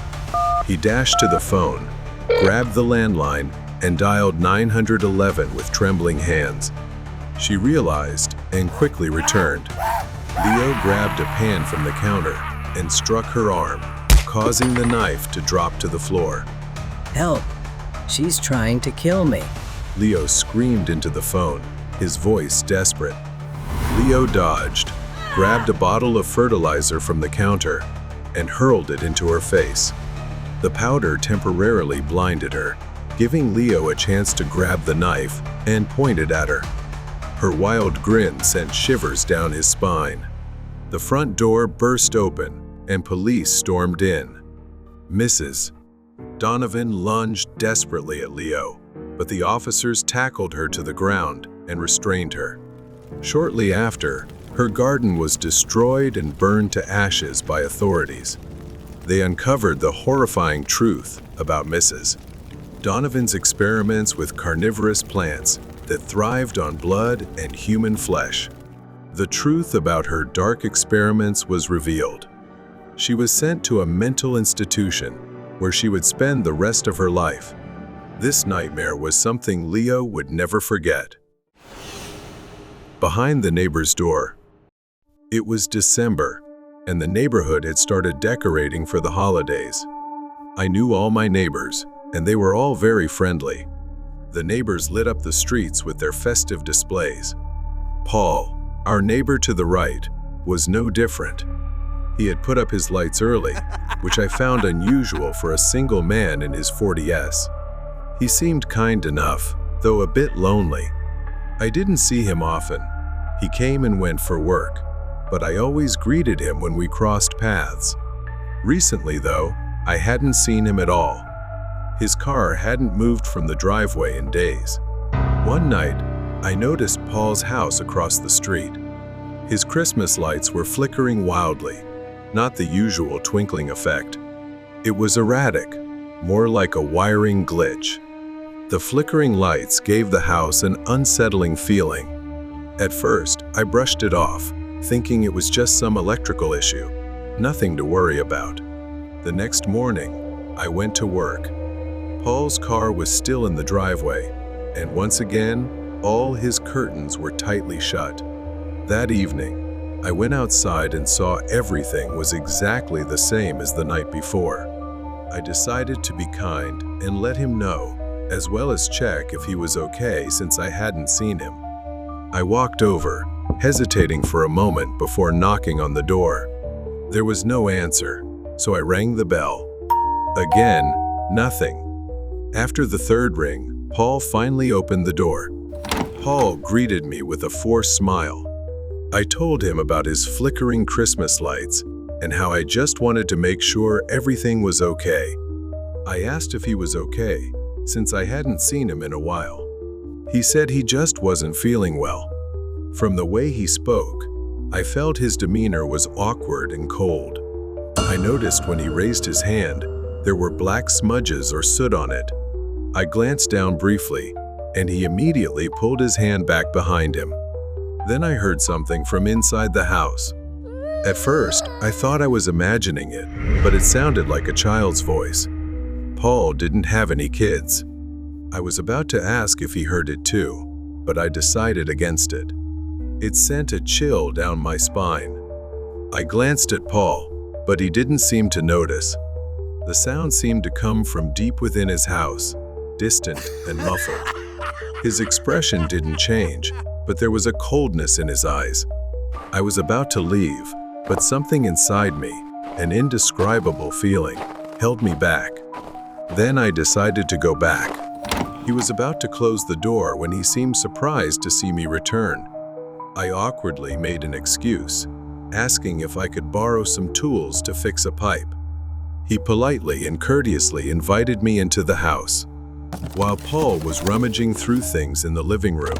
He dashed to the phone, grabbed the landline, and dialed 911 with trembling hands. She realized and quickly returned. Leo grabbed a pan from the counter and struck her arm, causing the knife to drop to the floor. Help! She's trying to kill me. Leo screamed into the phone, his voice desperate. Leo dodged, grabbed a bottle of fertilizer from the counter, and hurled it into her face. The powder temporarily blinded her, giving Leo a chance to grab the knife and point it at her. Her wild grin sent shivers down his spine. The front door burst open, and police stormed in. Mrs. Donovan lunged desperately at Leo, but the officers tackled her to the ground and restrained her. Shortly after, her garden was destroyed and burned to ashes by authorities. They uncovered the horrifying truth about Mrs. Donovan's experiments with carnivorous plants that thrived on blood and human flesh. The truth about her dark experiments was revealed. She was sent to a mental institution where she would spend the rest of her life. This nightmare was something Leo would never forget. Behind the neighbor's door. It was December, and the neighborhood had started decorating for the holidays. I knew all my neighbors, and they were all very friendly. The neighbors lit up the streets with their festive displays. Paul, our neighbor to the right, was no different. He had put up his lights early, which I found unusual for a single man in his 40s. He seemed kind enough, though a bit lonely. I didn't see him often. He came and went for work, but I always greeted him when we crossed paths. Recently, though, I hadn't seen him at all. His car hadn't moved from the driveway in days. One night, I noticed Paul's house across the street. His Christmas lights were flickering wildly, not the usual twinkling effect. It was erratic, more like a wiring glitch. The flickering lights gave the house an unsettling feeling. At first, I brushed it off, thinking it was just some electrical issue, nothing to worry about. The next morning, I went to work. Paul's car was still in the driveway, and once again, all his curtains were tightly shut. That evening, I went outside and saw everything was exactly the same as the night before. I decided to be kind and let him know, as well as check if he was okay since I hadn't seen him. I walked over, hesitating for a moment before knocking on the door. There was no answer, so I rang the bell. Again, nothing. After the third ring, Paul finally opened the door. Paul greeted me with a forced smile. I told him about his flickering Christmas lights and how I just wanted to make sure everything was okay. I asked if he was okay, since I hadn't seen him in a while. He said he just wasn't feeling well. From the way he spoke, I felt his demeanor was awkward and cold. I noticed when he raised his hand, there were black smudges or soot on it. I glanced down briefly, and he immediately pulled his hand back behind him. Then I heard something from inside the house. At first, I thought I was imagining it, but it sounded like a child's voice. Paul didn't have any kids. I was about to ask if he heard it too, but I decided against it. It sent a chill down my spine. I glanced at Paul, but he didn't seem to notice. The sound seemed to come from deep within his house, distant and muffled. His expression didn't change, but there was a coldness in his eyes. I was about to leave, but something inside me, an indescribable feeling, held me back. Then I decided to go back. He was about to close the door when he seemed surprised to see me return. I awkwardly made an excuse, asking if I could borrow some tools to fix a pipe. He politely and courteously invited me into the house. While Paul was rummaging through things in the living room,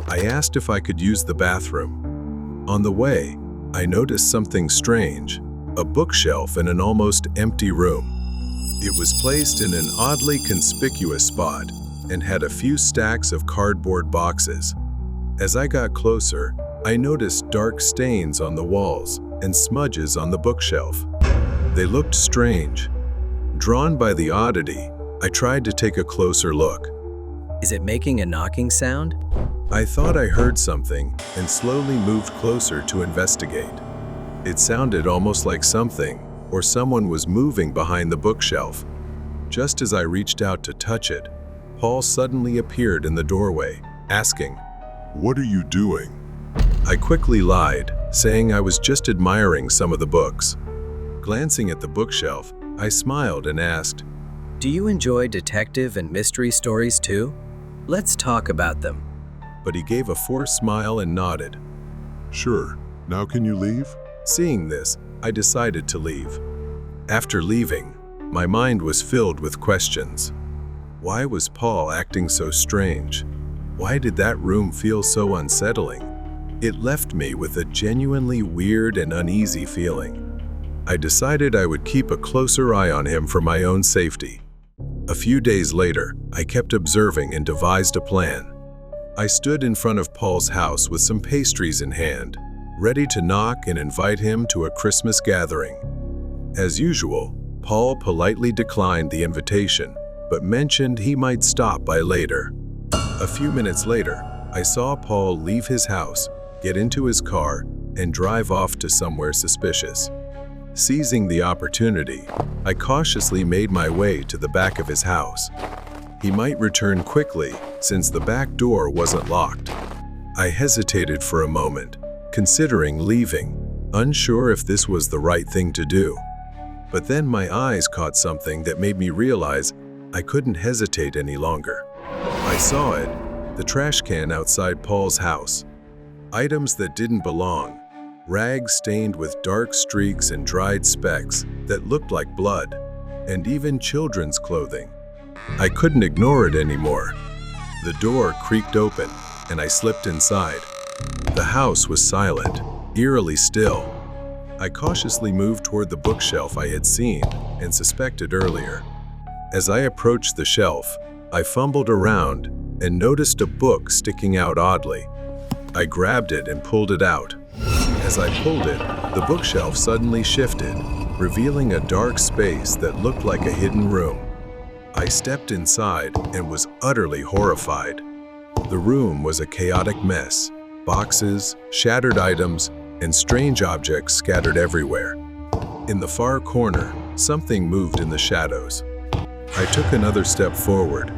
I asked if I could use the bathroom. On the way, I noticed something strange, a bookshelf in an almost empty room. It was placed in an oddly conspicuous spot and had a few stacks of cardboard boxes. As I got closer, I noticed dark stains on the walls and smudges on the bookshelf. They looked strange. Drawn by the oddity, I tried to take a closer look. Is it making a knocking sound? I thought I heard something and slowly moved closer to investigate. It sounded almost like something or someone was moving behind the bookshelf. Just as I reached out to touch it, Paul suddenly appeared in the doorway, asking, "What are you doing?" I quickly lied, saying I was just admiring some of the books. Glancing at the bookshelf, I smiled and asked, Do you enjoy detective and mystery stories too? Let's talk about them. but he gave a forced smile and nodded. Sure. Now can you leave? Seeing this, I decided to leave. After leaving, my mind was filled with questions. Why was Paul acting so strange? Why did that room feel so unsettling? It left me with a genuinely weird and uneasy feeling. I decided I would keep a closer eye on him for my own safety. A few days later, I kept observing and devised a plan. I stood in front of Paul's house with some pastries in hand, ready to knock and invite him to a Christmas gathering. As usual, Paul politely declined the invitation, but mentioned he might stop by later. A few minutes later, I saw Paul leave his house, get into his car, and drive off to somewhere suspicious. Seizing the opportunity, I cautiously made my way to the back of his house. He might return quickly, since the back door wasn't locked. I hesitated for a moment, considering leaving, unsure if this was the right thing to do. But then my eyes caught something that made me realize I couldn't hesitate any longer. I saw it, the trash can outside Paul's house. Items that didn't belong, rags stained with dark streaks and dried specks that looked like blood, and even children's clothing. I couldn't ignore it anymore. The door creaked open, and I slipped inside. The house was silent, eerily still. I cautiously moved toward the bookshelf I had seen and suspected earlier. As I approached the shelf, I fumbled around and noticed a book sticking out oddly. I grabbed it and pulled it out. As I pulled it, the bookshelf suddenly shifted, revealing a dark space that looked like a hidden room. I stepped inside and was utterly horrified. The room was a chaotic mess, boxes, shattered items, and strange objects scattered everywhere. In the far corner, something moved in the shadows. I took another step forward,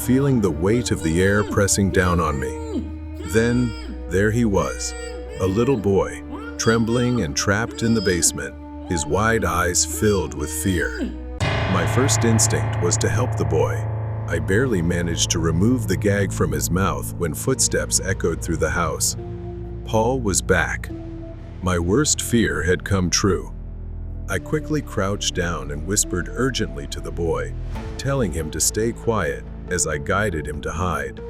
feeling the weight of the air pressing down on me. Then, there he was, a little boy, trembling and trapped in the basement, his wide eyes filled with fear. My first instinct was to help the boy. I barely managed to remove the gag from his mouth when footsteps echoed through the house. Paul was back. My worst fear had come true. I quickly crouched down and whispered urgently to the boy, telling him to stay quiet as I guided him to hide.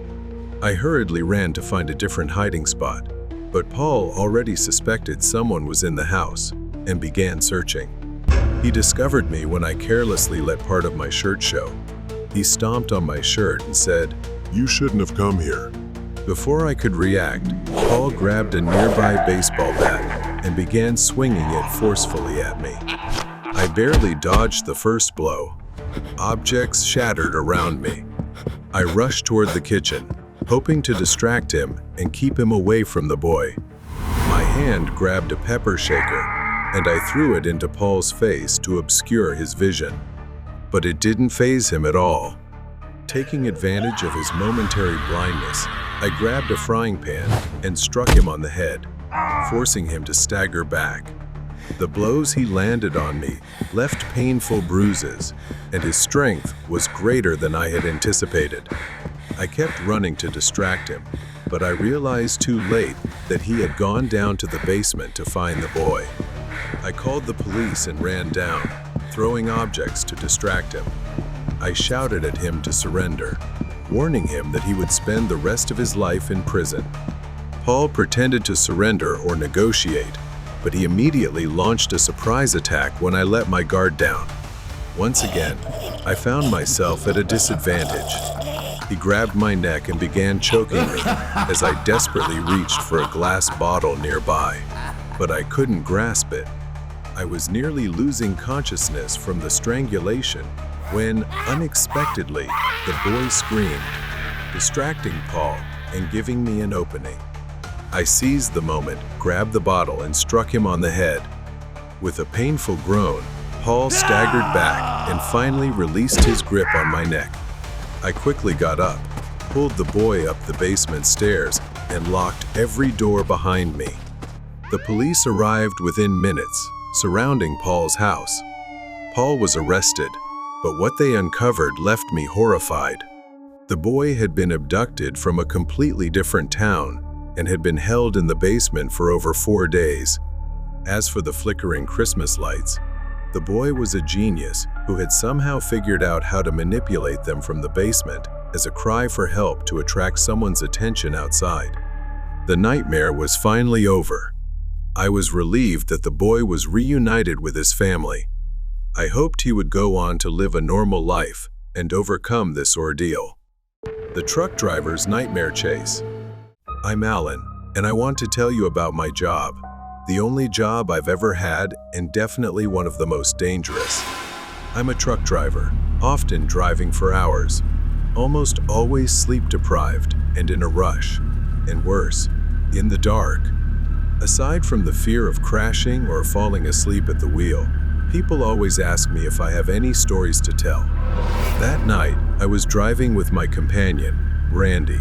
I hurriedly ran to find a different hiding spot, but Paul already suspected someone was in the house and began searching. He discovered me when I carelessly let part of my shirt show. He stomped on my shirt and said, You shouldn't have come here. Before I could react, Paul grabbed a nearby baseball bat and began swinging it forcefully at me. I barely dodged the first blow. Objects shattered around me. I rushed toward the kitchen, hoping to distract him and keep him away from the boy. My hand grabbed a pepper shaker, and I threw it into Paul's face to obscure his vision. But it didn't faze him at all. Taking advantage of his momentary blindness, I grabbed a frying pan and struck him on the head, forcing him to stagger back. The blows he landed on me left painful bruises, and his strength was greater than I had anticipated. I kept running to distract him, but I realized too late that he had gone down to the basement to find the boy. I called the police and ran down, throwing objects to distract him. I shouted at him to surrender, warning him that he would spend the rest of his life in prison. Paul pretended to surrender or negotiate, but he immediately launched a surprise attack when I let my guard down. Once again, I found myself at a disadvantage. He grabbed my neck and began choking me as I desperately reached for a glass bottle nearby, but I couldn't grasp it. I was nearly losing consciousness from the strangulation when, unexpectedly, the boy screamed, distracting Paul and giving me an opening. I seized the moment, grabbed the bottle, and struck him on the head. With a painful groan, Paul staggered back and finally released his grip on my neck. I quickly got up, pulled the boy up the basement stairs, and locked every door behind me. The police arrived within minutes, surrounding Paul's house. Paul was arrested, but what they uncovered left me horrified. The boy had been abducted from a completely different town and had been held in the basement for over 4 days. As for the flickering Christmas lights, the boy was a genius who had somehow figured out how to manipulate them from the basement as a cry for help to attract someone's attention outside. The nightmare was finally over. I was relieved that the boy was reunited with his family. I hoped he would go on to live a normal life and overcome this ordeal. The truck driver's nightmare chase. I'm Alan, and I want to tell you about my job. The only job I've ever had, and definitely one of the most dangerous. I'm a truck driver, often driving for hours, almost always sleep-deprived and in a rush, and worse, in the dark. Aside from the fear of crashing or falling asleep at the wheel, people always ask me if I have any stories to tell. That night, I was driving with my companion, Randy.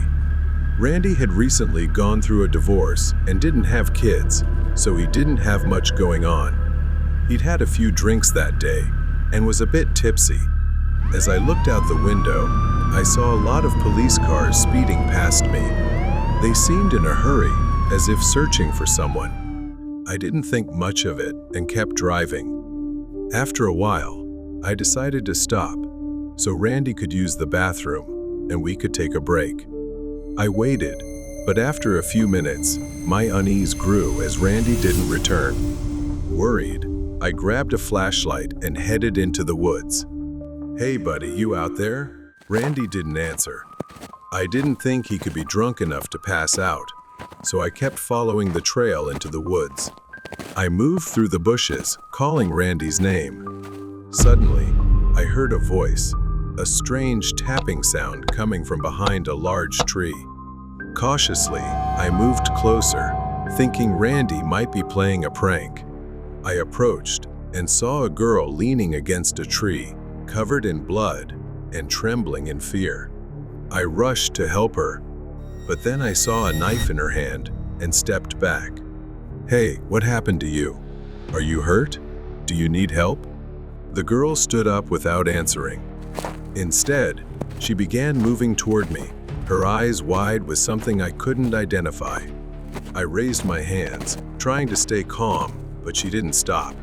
Randy had recently gone through a divorce and didn't have kids, so he didn't have much going on. He'd had a few drinks that day and was a bit tipsy. As I looked out the window, I saw a lot of police cars speeding past me. They seemed in a hurry, as if searching for someone. I didn't think much of it and kept driving. After a while, I decided to stop so Randy could use the bathroom and we could take a break. I waited, but after a few minutes, my unease grew as Randy didn't return. Worried, I grabbed a flashlight and headed into the woods. "Hey buddy, you out there?" Randy didn't answer. I didn't think he could be drunk enough to pass out, so I kept following the trail into the woods. I moved through the bushes, calling Randy's name. Suddenly, I heard a voice, a strange tapping sound coming from behind a large tree. Cautiously, I moved closer, thinking Randy might be playing a prank. I approached and saw a girl leaning against a tree, covered in blood and trembling in fear. I rushed to help her, but then I saw a knife in her hand and stepped back. "Hey, what happened to you? Are you hurt? Do you need help?" The girl stood up without answering. Instead, she began moving toward me, her eyes wide with something I couldn't identify. I raised my hands, trying to stay calm, but she didn't stop.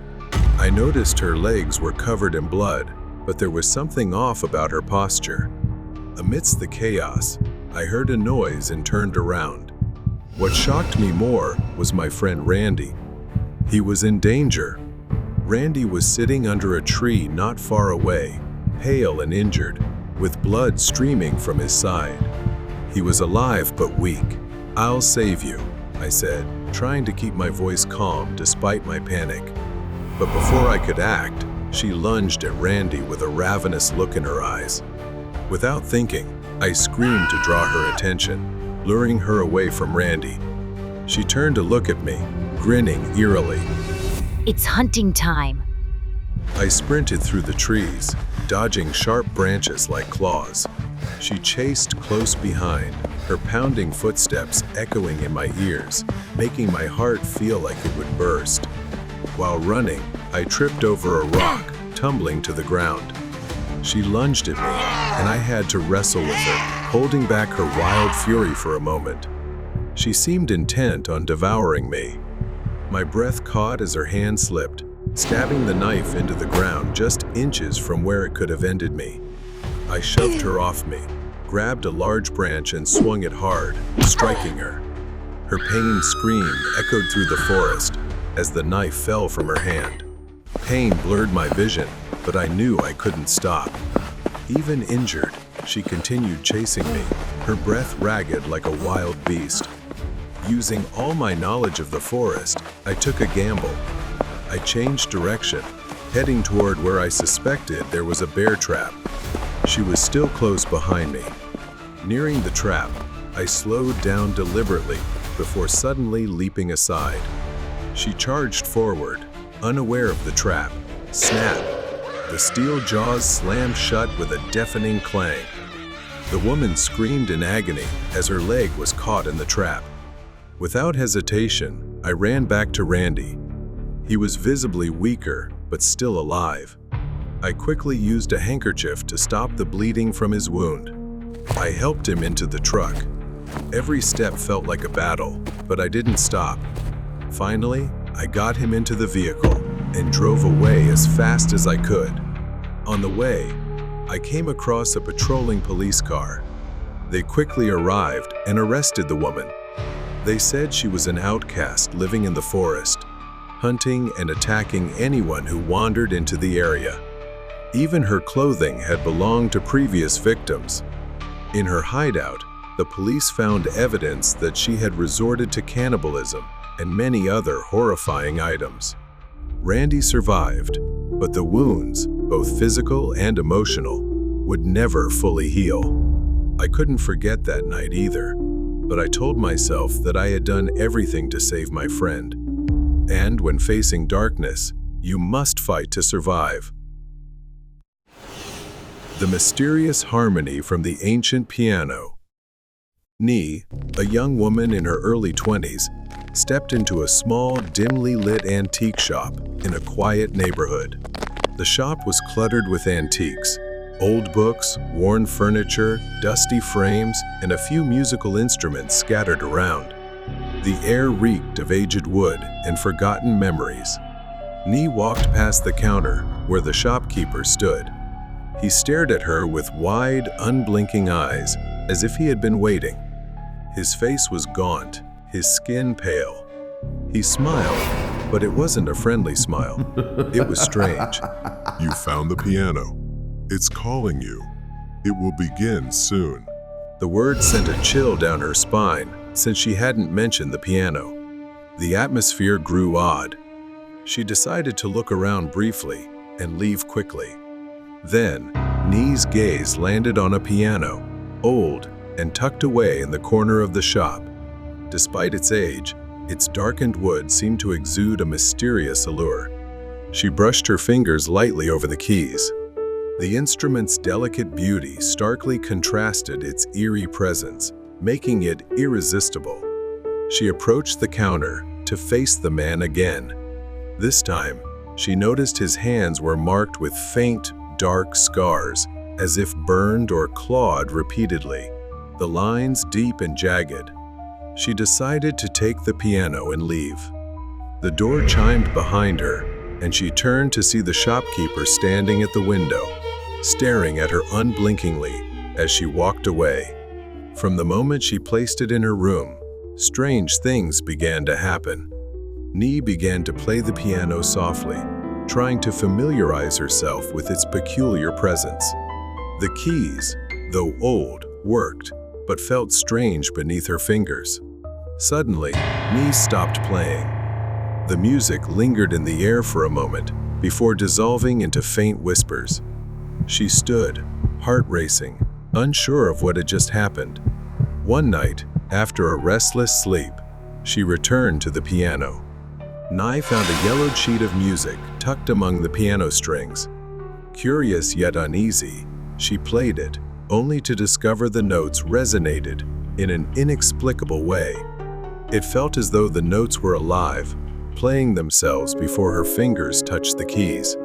I noticed her legs were covered in blood, but there was something off about her posture. Amidst the chaos, I heard a noise and turned around. What shocked me more was my friend Randy. He was in danger. Randy was sitting under a tree not far away, pale and injured, with blood streaming from his side. He was alive but weak. "I'll save you," I said, trying to keep my voice calm despite my panic. But before I could act, she lunged at Randy with a ravenous look in her eyes. Without thinking, I screamed to draw her attention, luring her away from Randy. She turned to look at me, grinning eerily. It's hunting time. I sprinted through the trees, dodging sharp branches like claws. She chased close behind, her pounding footsteps echoing in my ears, making my heart feel like it would burst. While running, I tripped over a rock, tumbling to the ground. She lunged at me, and I had to wrestle with her, holding back her wild fury for a moment. She seemed intent on devouring me. My breath caught as her hand slipped, stabbing the knife into the ground just inches from where it could have ended me. I shoved her off me, grabbed a large branch and swung it hard, striking her. Her pained scream echoed through the forest as the knife fell from her hand. Pain blurred my vision, but I knew I couldn't stop. Even injured, she continued chasing me, her breath ragged like a wild beast. Using all my knowledge of the forest, I took a gamble. I changed direction, heading toward where I suspected there was a bear trap. She was still close behind me. Nearing the trap, I slowed down deliberately before suddenly leaping aside. She charged forward, unaware of the trap. Snap! The steel jaws slammed shut with a deafening clang. The woman screamed in agony as her leg was caught in the trap. Without hesitation, I ran back to Randy. He was visibly weaker, but still alive. I quickly used a handkerchief to stop the bleeding from his wound. I helped him into the truck. Every step felt like a battle, but I didn't stop. Finally, I got him into the vehicle and drove away as fast as I could. On the way, I came across a patrolling police car. They quickly arrived and arrested the woman. They said she was an outcast living in the forest, hunting and attacking anyone who wandered into the area. Even her clothing had belonged to previous victims. In her hideout, the police found evidence that she had resorted to cannibalism and many other horrifying items. Randy survived, but the wounds, both physical and emotional, would never fully heal. I couldn't forget that night either, but I told myself that I had done everything to save my friend. And when facing darkness, you must fight to survive. The mysterious harmony from the ancient piano. Nee, a young woman in her early 20s, stepped into a small, dimly lit antique shop in a quiet neighborhood. The shop was cluttered with antiques, old books, worn furniture, dusty frames, and a few musical instruments scattered around. The air reeked of aged wood and forgotten memories. Nee walked past the counter where the shopkeeper stood. He stared at her with wide, unblinking eyes, as if he had been waiting. His face was gaunt, his skin pale. He smiled, but it wasn't a friendly smile. It was strange. You found the piano. It's calling you. It will begin soon. The word sent a chill down her spine, since she hadn't mentioned the piano. The atmosphere grew odd. She decided to look around briefly and leave quickly. Then, Nee's gaze landed on a piano, old and tucked away in the corner of the shop. Despite its age, its darkened wood seemed to exude a mysterious allure. She brushed her fingers lightly over the keys. The instrument's delicate beauty starkly contrasted its eerie presence, making it irresistible. She approached the counter to face the man again. This time, she noticed his hands were marked with faint, dark scars, as if burned or clawed repeatedly, the lines deep and jagged. She decided to take the piano and leave. The door chimed behind her, and she turned to see the shopkeeper standing at the window, staring at her unblinkingly as she walked away. From the moment she placed it in her room, strange things began to happen. Nee began to play the piano softly, trying to familiarize herself with its peculiar presence. The keys, though old, worked, but felt strange beneath her fingers. Suddenly, Nee stopped playing. The music lingered in the air for a moment before dissolving into faint whispers. She stood, heart racing, unsure of what had just happened. One night, after a restless sleep, she returned to the piano. Nye found a yellowed sheet of music tucked among the piano strings. Curious yet uneasy, she played it, only to discover the notes resonated in an inexplicable way. It felt as though the notes were alive, playing themselves before her fingers touched the keys.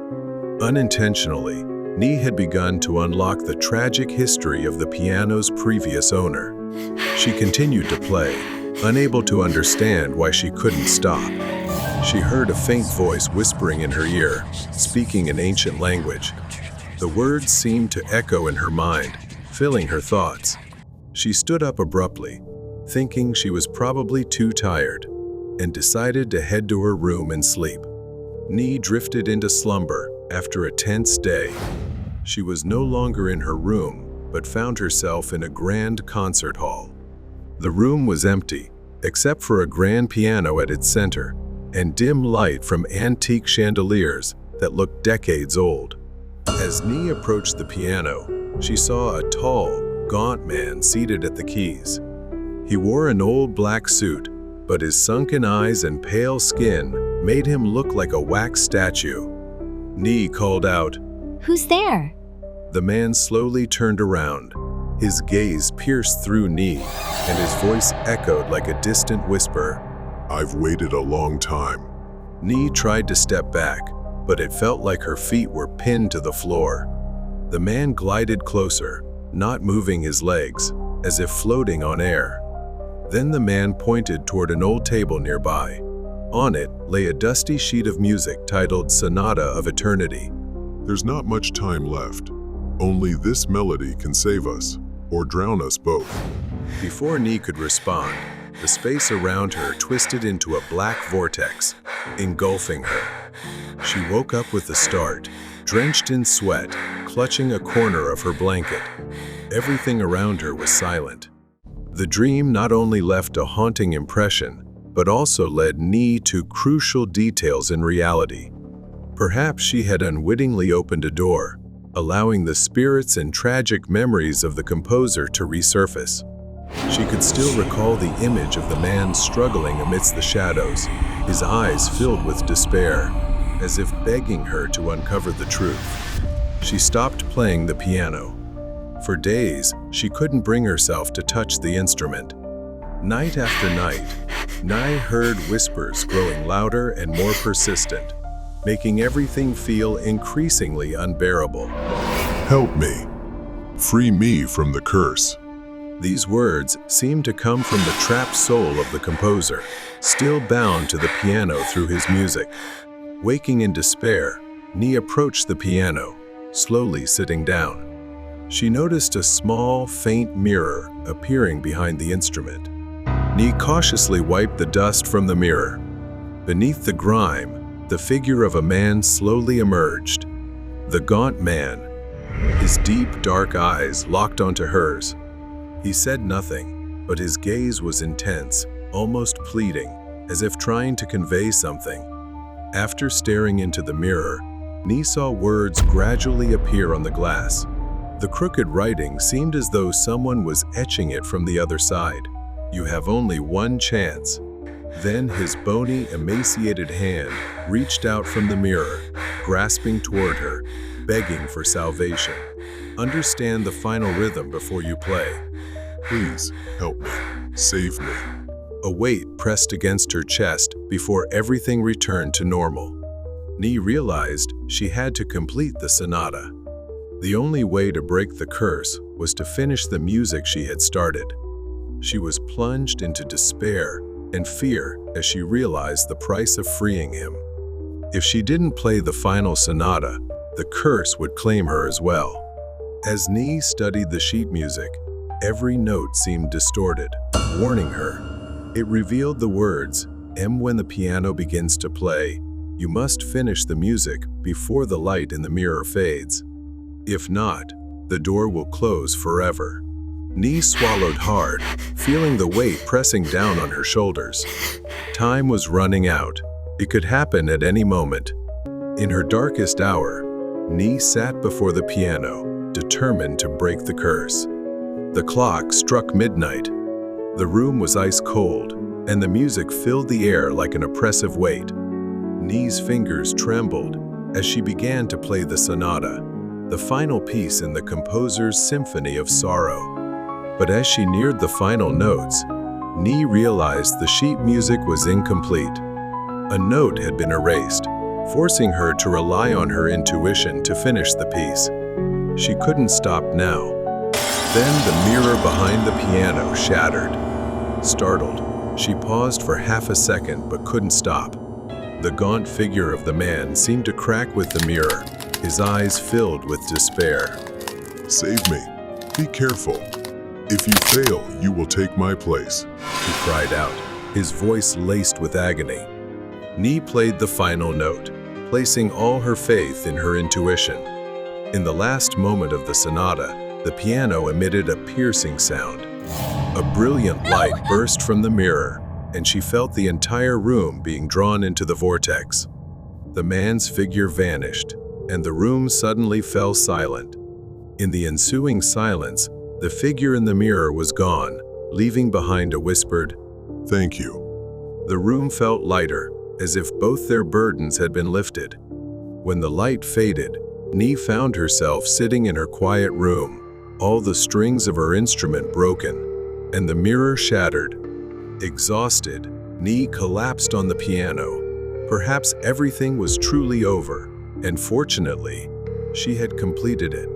Unintentionally, Nee had begun to unlock the tragic history of the piano's previous owner. She continued to play, unable to understand why she couldn't stop. She heard a faint voice whispering in her ear, speaking an ancient language. The words seemed to echo in her mind, filling her thoughts. She stood up abruptly, thinking she was probably too tired, and decided to head to her room and sleep. Nee drifted into slumber after a tense day. She was no longer in her room, but found herself in a grand concert hall. The room was empty, except for a grand piano at its center, and dim light from antique chandeliers that looked decades old. As Nee approached the piano, she saw a tall, gaunt man seated at the keys. He wore an old black suit, but his sunken eyes and pale skin made him look like a wax statue. Nee called out, Who's there? The man slowly turned around. His gaze pierced through Nee, and his voice echoed like a distant whisper. I've waited a long time. Nee tried to step back, but it felt like her feet were pinned to the floor. The man glided closer, not moving his legs, as if floating on air. Then the man pointed toward an old table nearby. On it lay a dusty sheet of music titled Sonata of Eternity. There's not much time left. Only this melody can save us, or drown us both. Before Nee could respond, the space around her twisted into a black vortex, engulfing her. She woke up with a start, drenched in sweat, clutching a corner of her blanket. Everything around her was silent. The dream not only left a haunting impression, but also led Nee to crucial details in reality. Perhaps she had unwittingly opened a door, allowing the spirits and tragic memories of the composer to resurface. She could still recall the image of the man struggling amidst the shadows, his eyes filled with despair, as if begging her to uncover the truth. She stopped playing the piano. For days, she couldn't bring herself to touch the instrument. Night after night, Nee heard whispers growing louder and more persistent, making everything feel increasingly unbearable. Help me. Free me from the curse. These words seemed to come from the trapped soul of the composer, still bound to the piano through his music. Waking in despair, Nee approached the piano, slowly sitting down. She noticed a small, faint mirror appearing behind the instrument. Nee cautiously wiped the dust from the mirror. Beneath the grime, the figure of a man slowly emerged. The gaunt man, his deep, dark eyes locked onto hers. He said nothing, but his gaze was intense, almost pleading, as if trying to convey something. After staring into the mirror, Nee saw words gradually appear on the glass. The crooked writing seemed as though someone was etching it from the other side. You have only one chance. Then his bony, emaciated hand reached out from the mirror, grasping toward her, begging for salvation. Understand the final rhythm before you play. Please, help me. Save me. A weight pressed against her chest before everything returned to normal. Nee realized she had to complete the sonata. The only way to break the curse was to finish the music she had started. She was plunged into despair and fear as she realized the price of freeing him. If she didn't play the final sonata, the curse would claim her as well. As Nee studied the sheet music, every note seemed distorted, warning her. It revealed the words, when the piano begins to play, you must finish the music before the light in the mirror fades. If not, the door will close forever. Nee swallowed hard, feeling the weight pressing down on her shoulders. Time was running out. It could happen at any moment. In her darkest hour, Nee sat before the piano, determined to break the curse. The clock struck midnight. The room was ice cold, and the music filled the air like an oppressive weight. Nee's fingers trembled as she began to play the sonata, the final piece in the composer's symphony of sorrow. But as she neared the final notes, Nee realized the sheet music was incomplete. A note had been erased, forcing her to rely on her intuition to finish the piece. She couldn't stop now. Then the mirror behind the piano shattered. Startled, she paused for half a second but couldn't stop. The gaunt figure of the man seemed to crack with the mirror, his eyes filled with despair. Save me. Be careful. If you fail, you will take my place, he cried out, his voice laced with agony. Nee played the final note, placing all her faith in her intuition. In the last moment of the sonata, the piano emitted a piercing sound. A brilliant light burst from the mirror, and she felt the entire room being drawn into the vortex. The man's figure vanished, and the room suddenly fell silent. In the ensuing silence, the figure in the mirror was gone, leaving behind a whispered, "Thank you." The room felt lighter, as if both their burdens had been lifted. When the light faded, Nee found herself sitting in her quiet room, all the strings of her instrument broken, and the mirror shattered. Exhausted, Nee collapsed on the piano. Perhaps everything was truly over, and fortunately, she had completed it.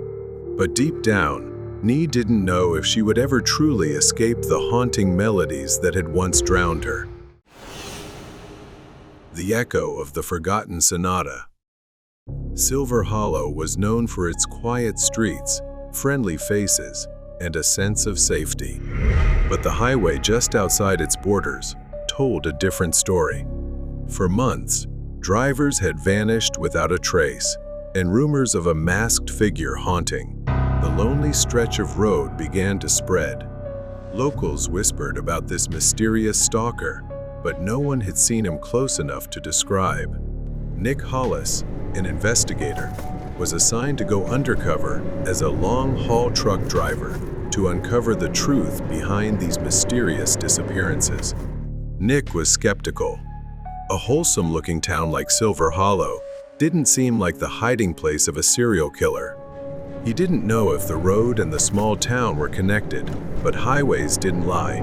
But deep down, Nee didn't know if she would ever truly escape the haunting melodies that had once drowned her. The echo of the forgotten sonata. Silver Hollow was known for its quiet streets, friendly faces, and a sense of safety. But the highway just outside its borders told a different story. For months, drivers had vanished without a trace, and rumors of a masked figure haunting the lonely stretch of road began to spread. Locals whispered about this mysterious stalker, but no one had seen him close enough to describe. Nick Hollis, an investigator, was assigned to go undercover as a long-haul truck driver to uncover the truth behind these mysterious disappearances. Nick was skeptical. A wholesome-looking town like Silver Hollow didn't seem like the hiding place of a serial killer. He didn't know if the road and the small town were connected, but highways didn't lie,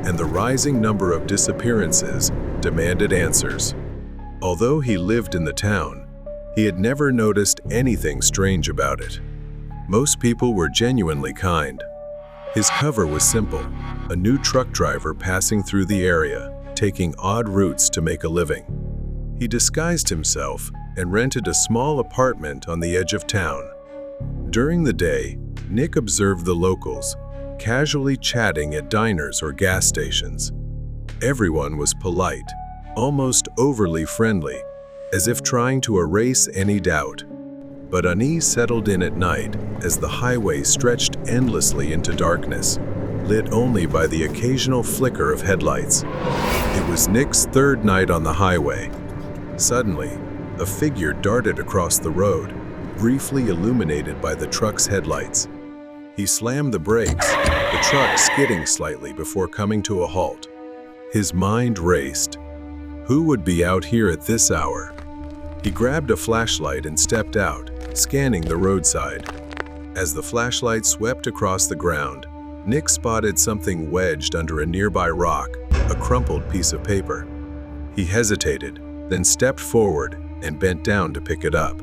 and the rising number of disappearances demanded answers. Although he lived in the town, he had never noticed anything strange about it. Most people were genuinely kind. His cover was simple: a new truck driver passing through the area, taking odd routes to make a living. He disguised himself and rented a small apartment on the edge of town. During the day, Nick observed the locals, casually chatting at diners or gas stations. Everyone was polite, almost overly friendly, as if trying to erase any doubt. But unease settled in at night as the highway stretched endlessly into darkness, lit only by the occasional flicker of headlights. It was Nick's third night on the highway. Suddenly, a figure darted across the road, briefly illuminated by the truck's headlights. He slammed the brakes, the truck skidding slightly before coming to a halt. His mind raced. Who would be out here at this hour? He grabbed a flashlight and stepped out, scanning the roadside. As the flashlight swept across the ground, Nick spotted something wedged under a nearby rock, a crumpled piece of paper. He hesitated, then stepped forward and bent down to pick it up.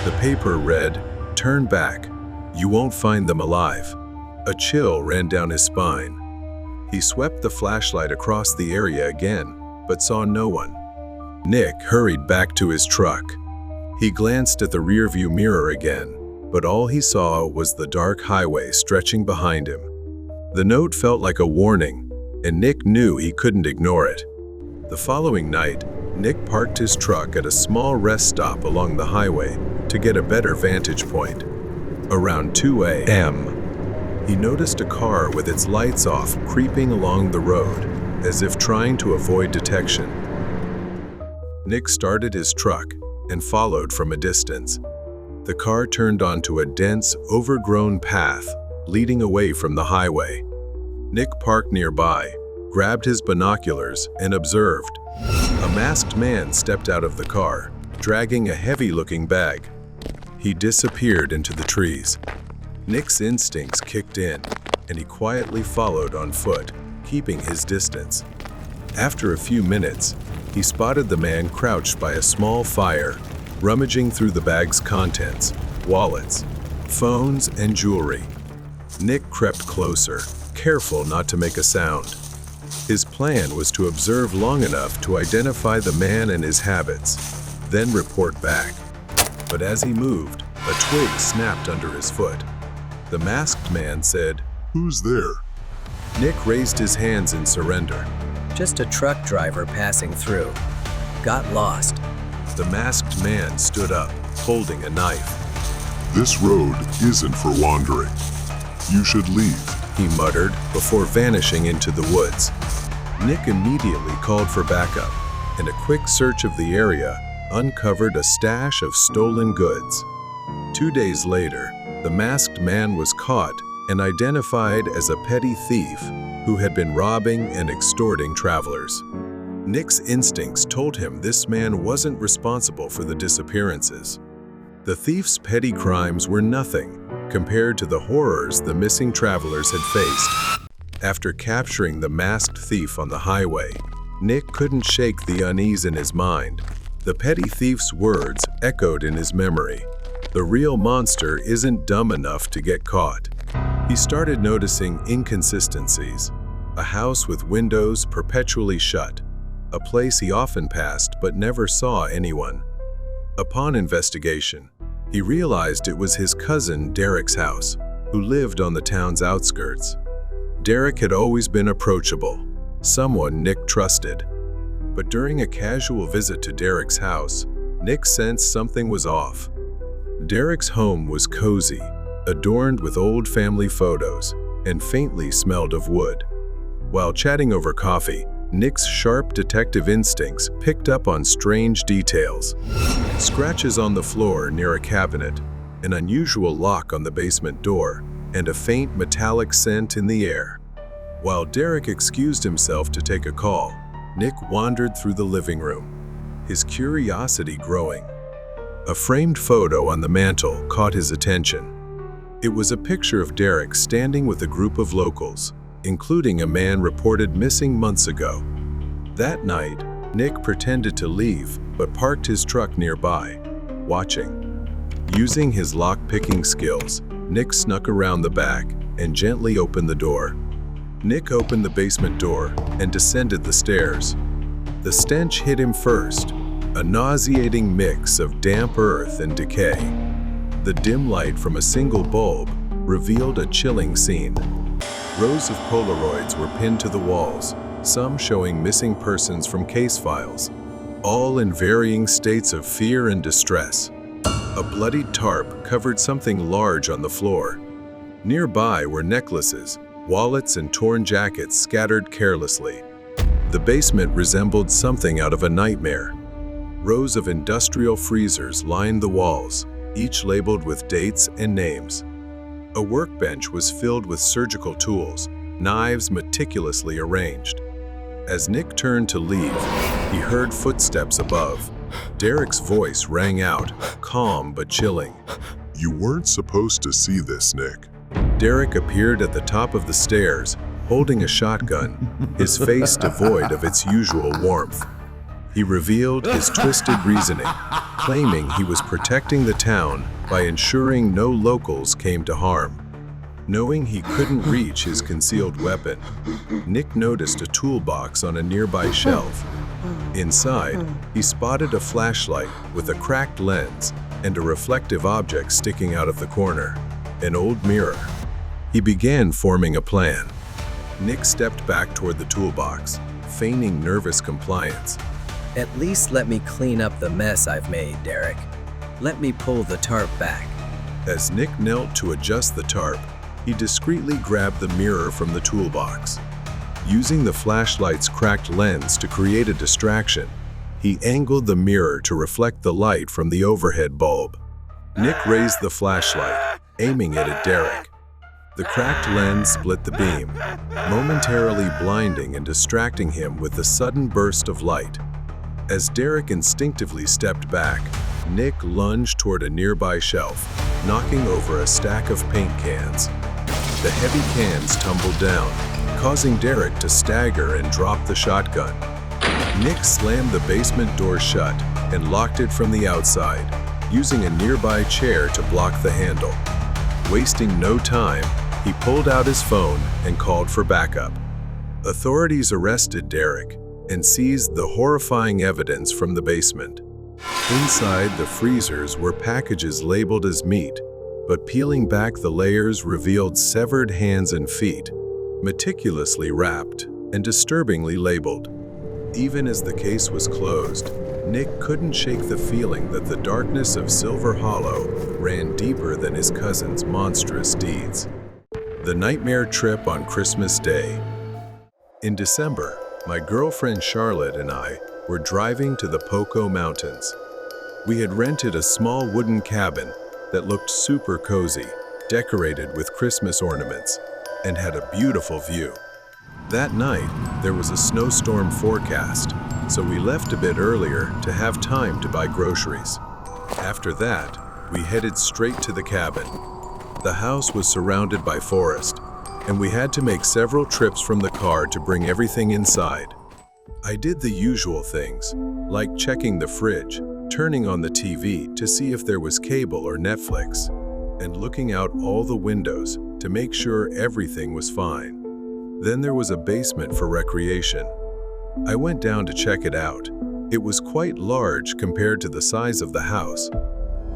The paper read, "Turn back. You won't find them alive." A chill ran down his spine. He swept the flashlight across the area again, but saw no one. Nick hurried back to his truck. He glanced at the rearview mirror again, but all he saw was the dark highway stretching behind him. The note felt like a warning, and Nick knew he couldn't ignore it. The following night, Nick parked his truck at a small rest stop along the highway to get a better vantage point. Around 2 a.m., he noticed a car with its lights off creeping along the road, as if trying to avoid detection. Nick started his truck and followed from a distance. The car turned onto a dense, overgrown path leading away from the highway. Nick parked nearby, grabbed his binoculars, and observed. A masked man stepped out of the car, dragging a heavy-looking bag. He disappeared into the trees. Nick's instincts kicked in, and he quietly followed on foot, keeping his distance. After a few minutes, he spotted the man crouched by a small fire, rummaging through the bag's contents, wallets, phones, and jewelry. Nick crept closer, careful not to make a sound. His plan was to observe long enough to identify the man and his habits, then report back. But as he moved, a twig snapped under his foot. The masked man said, "Who's there?" Nick raised his hands in surrender. Just a truck driver passing through. Got lost. The masked man stood up, holding a knife. "This road isn't for wandering. You should leave," he muttered before vanishing into the woods. Nick immediately called for backup, and a quick search of the area uncovered a stash of stolen goods. 2 days later, the masked man was caught and identified as a petty thief who had been robbing and extorting travelers. Nick's instincts told him this man wasn't responsible for the disappearances. The thief's petty crimes were nothing compared to the horrors the missing travelers had faced. After capturing the masked thief on the highway, Nick couldn't shake the unease in his mind. The petty thief's words echoed in his memory. The real monster isn't dumb enough to get caught. He started noticing inconsistencies. A house with windows perpetually shut. A place he often passed but never saw anyone. Upon investigation, he realized it was his cousin Derek's house, who lived on the town's outskirts. Derek had always been approachable, someone Nick trusted. But during a casual visit to Derek's house, Nick sensed something was off. Derek's home was cozy, adorned with old family photos, and faintly smelled of wood. While chatting over coffee, Nick's sharp detective instincts picked up on strange details. Scratches on the floor near a cabinet, an unusual lock on the basement door, and a faint metallic scent in the air. While Derek excused himself to take a call, Nick wandered through the living room, his curiosity growing. A framed photo on the mantel caught his attention. It was a picture of Derek standing with a group of locals, including a man reported missing months ago. That night, Nick pretended to leave but parked his truck nearby, watching. Using his lock-picking skills, Nick snuck around the back and gently opened the door. Nick opened the basement door and descended the stairs. The stench hit him first, a nauseating mix of damp earth and decay. The dim light from a single bulb revealed a chilling scene. Rows of Polaroids were pinned to the walls, some showing missing persons from case files, all in varying states of fear and distress. A bloodied tarp covered something large on the floor. Nearby were necklaces, wallets, and torn jackets scattered carelessly. The basement resembled something out of a nightmare. Rows of industrial freezers lined the walls, each labeled with dates and names. A workbench was filled with surgical tools, knives meticulously arranged. As Nick turned to leave, he heard footsteps above. Derek's voice rang out, calm but chilling. You weren't supposed to see this, Nick. Derek appeared at the top of the stairs, holding a shotgun, his face devoid of its usual warmth. He revealed his twisted reasoning, claiming he was protecting the town by ensuring no locals came to harm. Knowing he couldn't reach his concealed weapon, Nick noticed a toolbox on a nearby shelf. Inside, he spotted a flashlight with a cracked lens and a reflective object sticking out of the corner, an old mirror. He began forming a plan. Nick stepped back toward the toolbox, feigning nervous compliance. At least let me clean up the mess I've made, Derek. Let me pull the tarp back. As Nick knelt to adjust the tarp, he discreetly grabbed the mirror from the toolbox. Using the flashlight's cracked lens to create a distraction, he angled the mirror to reflect the light from the overhead bulb. Nick raised the flashlight, aiming it at Derek. The cracked lens split the beam, momentarily blinding and distracting him with a sudden burst of light. As Derek instinctively stepped back, Nick lunged toward a nearby shelf, knocking over a stack of paint cans. The heavy cans tumbled down, causing Derek to stagger and drop the shotgun. Nick slammed the basement door shut and locked it from the outside, using a nearby chair to block the handle. Wasting no time, he pulled out his phone and called for backup. Authorities arrested Derek and seized the horrifying evidence from the basement. Inside the freezers were packages labeled as meat, but peeling back the layers revealed severed hands and feet, meticulously wrapped and disturbingly labeled. Even as the case was closed, Nick couldn't shake the feeling that the darkness of Silver Hollow ran deeper than his cousin's monstrous deeds. The nightmare trip on Christmas Day. In December, my girlfriend Charlotte and I were driving to the Poco Mountains. We had rented a small wooden cabin that looked super cozy, decorated with Christmas ornaments, and had a beautiful view. That night, there was a snowstorm forecast, so we left a bit earlier to have time to buy groceries. After that, we headed straight to the cabin. The house was surrounded by forest, and we had to make several trips from the car to bring everything inside. I did the usual things, like checking the fridge, turning on the TV to see if there was cable or Netflix, and looking out all the windows to make sure everything was fine. Then there was a basement for recreation. I went down to check it out. It was quite large compared to the size of the house.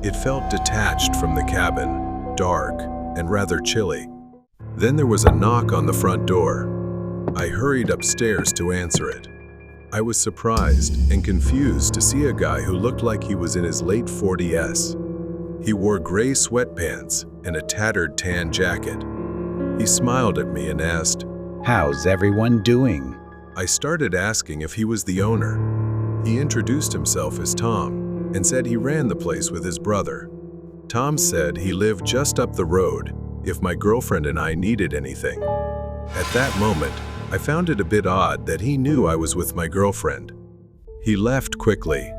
It felt detached from the cabin, dark, and rather chilly. Then there was a knock on the front door. I hurried upstairs to answer it. I was surprised and confused to see a guy who looked like he was in his late 40s. He wore gray sweatpants and a tattered tan jacket. He smiled at me and asked, How's everyone doing? I started asking if he was the owner. He introduced himself as Tom and said he ran the place with his brother. Tom said he lived just up the road if my girlfriend and I needed anything. At that moment, I found it a bit odd that he knew I was with my girlfriend. He left quickly.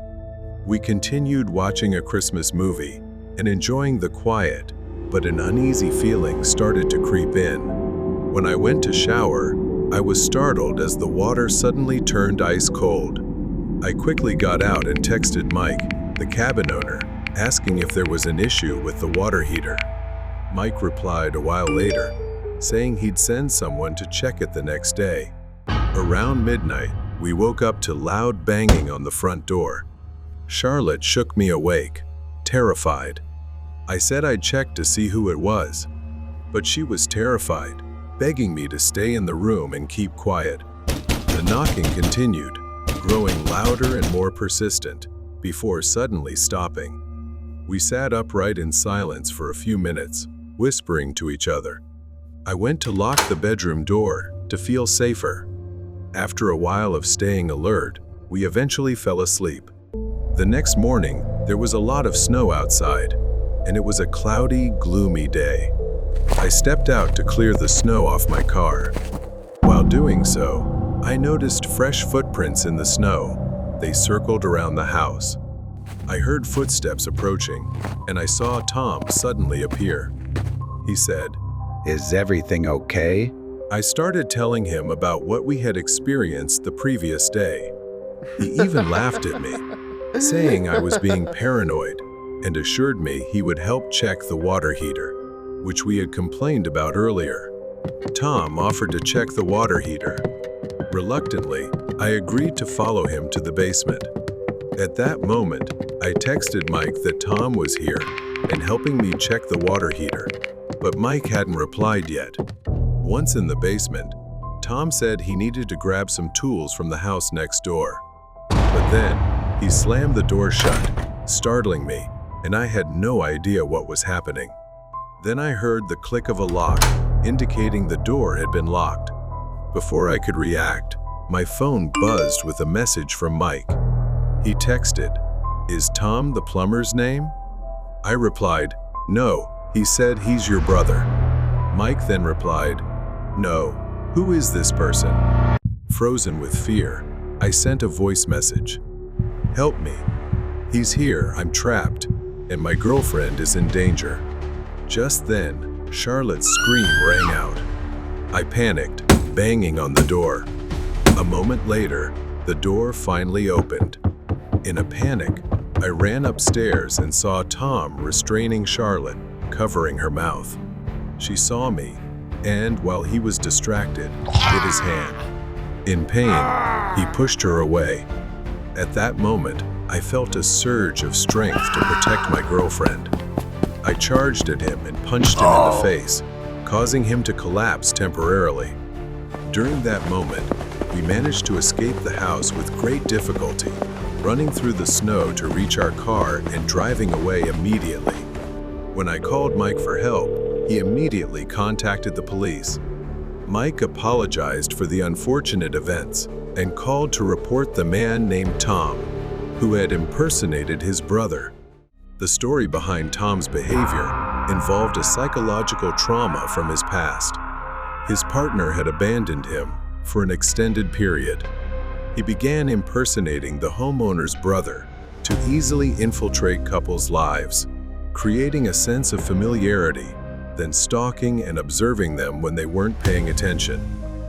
We continued watching a Christmas movie and enjoying the quiet, but an uneasy feeling started to creep in. When I went to shower, I was startled as the water suddenly turned ice cold. I quickly got out and texted Mike, the cabin owner, asking if there was an issue with the water heater. Mike replied a while later, saying he'd send someone to check it the next day. Around midnight, we woke up to loud banging on the front door. Charlotte shook me awake, terrified. I said I'd check to see who it was, but she was terrified, begging me to stay in the room and keep quiet. The knocking continued, growing louder and more persistent, before suddenly stopping. We sat upright in silence for a few minutes, whispering to each other. I went to lock the bedroom door to feel safer. After a while of staying alert, we eventually fell asleep. The next morning, there was a lot of snow outside, and it was a cloudy, gloomy day. I stepped out to clear the snow off my car. While doing so, I noticed fresh footprints in the snow. They circled around the house. I heard footsteps approaching, and I saw Tom suddenly appear. He said, Is everything okay? I started telling him about what we had experienced the previous day. He even laughed at me, saying I was being paranoid, and assured me he would help check the water heater, which we had complained about earlier. Tom offered to check the water heater. Reluctantly, I agreed to follow him to the basement. At that moment, I texted Mike that Tom was here and helping me check the water heater, but Mike hadn't replied yet. Once in the basement, Tom said he needed to grab some tools from the house next door. But then, he slammed the door shut, startling me, and I had no idea what was happening. Then I heard the click of a lock, indicating the door had been locked. Before I could react, my phone buzzed with a message from Mike. He texted, "Is Tom the plumber's name?" I replied, "No, he said he's your brother." Mike then replied, "No, who is this person?" Frozen with fear, I sent a voice message. "Help me. He's here, I'm trapped, and my girlfriend is in danger." Just then, Charlotte's scream rang out. I panicked, banging on the door. A moment later, the door finally opened. In a panic, I ran upstairs and saw Tom restraining Charlotte, covering her mouth. She saw me, and while he was distracted, hit his hand. In pain, he pushed her away. At that moment, I felt a surge of strength to protect my girlfriend. I charged at him and punched him in the face, causing him to collapse temporarily. During that moment, we managed to escape the house with great difficulty, running through the snow to reach our car and driving away immediately. When I called Mike for help, he immediately contacted the police. Mike apologized for the unfortunate events and called to report the man named Tom, who had impersonated his brother. The story behind Tom's behavior involved a psychological trauma from his past. His partner had abandoned him for an extended period. He began impersonating the homeowner's brother to easily infiltrate couples' lives, creating a sense of familiarity, then stalking and observing them when they weren't paying attention,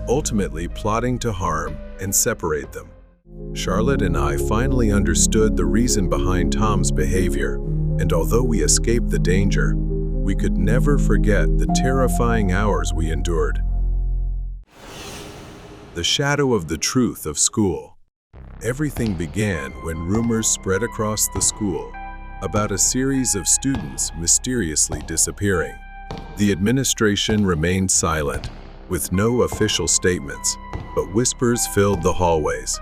ultimately plotting to harm and separate them. Charlotte and I finally understood the reason behind Tom's behavior, and although we escaped the danger, we could never forget the terrifying hours we endured. The shadow of the truth of school. Everything began when rumors spread across the school about a series of students mysteriously disappearing. The administration remained silent, with no official statements, but whispers filled the hallways.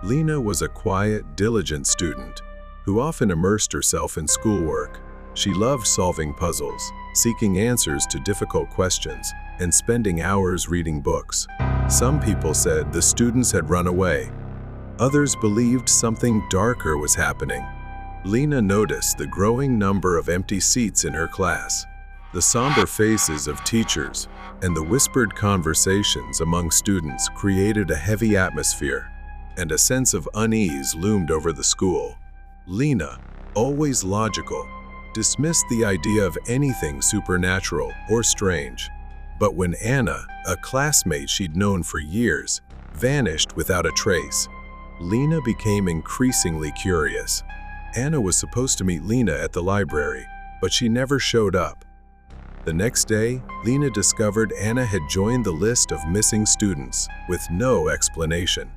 Lena was a quiet, diligent student who often immersed herself in schoolwork. She loved solving puzzles, seeking answers to difficult questions, and spending hours reading books. Some people said the students had run away. Others believed something darker was happening. Lena noticed the growing number of empty seats in her class, the somber faces of teachers, and the whispered conversations among students created a heavy atmosphere, and a sense of unease loomed over the school. Lena, always logical, dismissed the idea of anything supernatural or strange. But when Anna, a classmate she'd known for years, vanished without a trace, Lena became increasingly curious. Anna was supposed to meet Lena at the library, but she never showed up. The next day, Lena discovered Anna had joined the list of missing students with no explanation.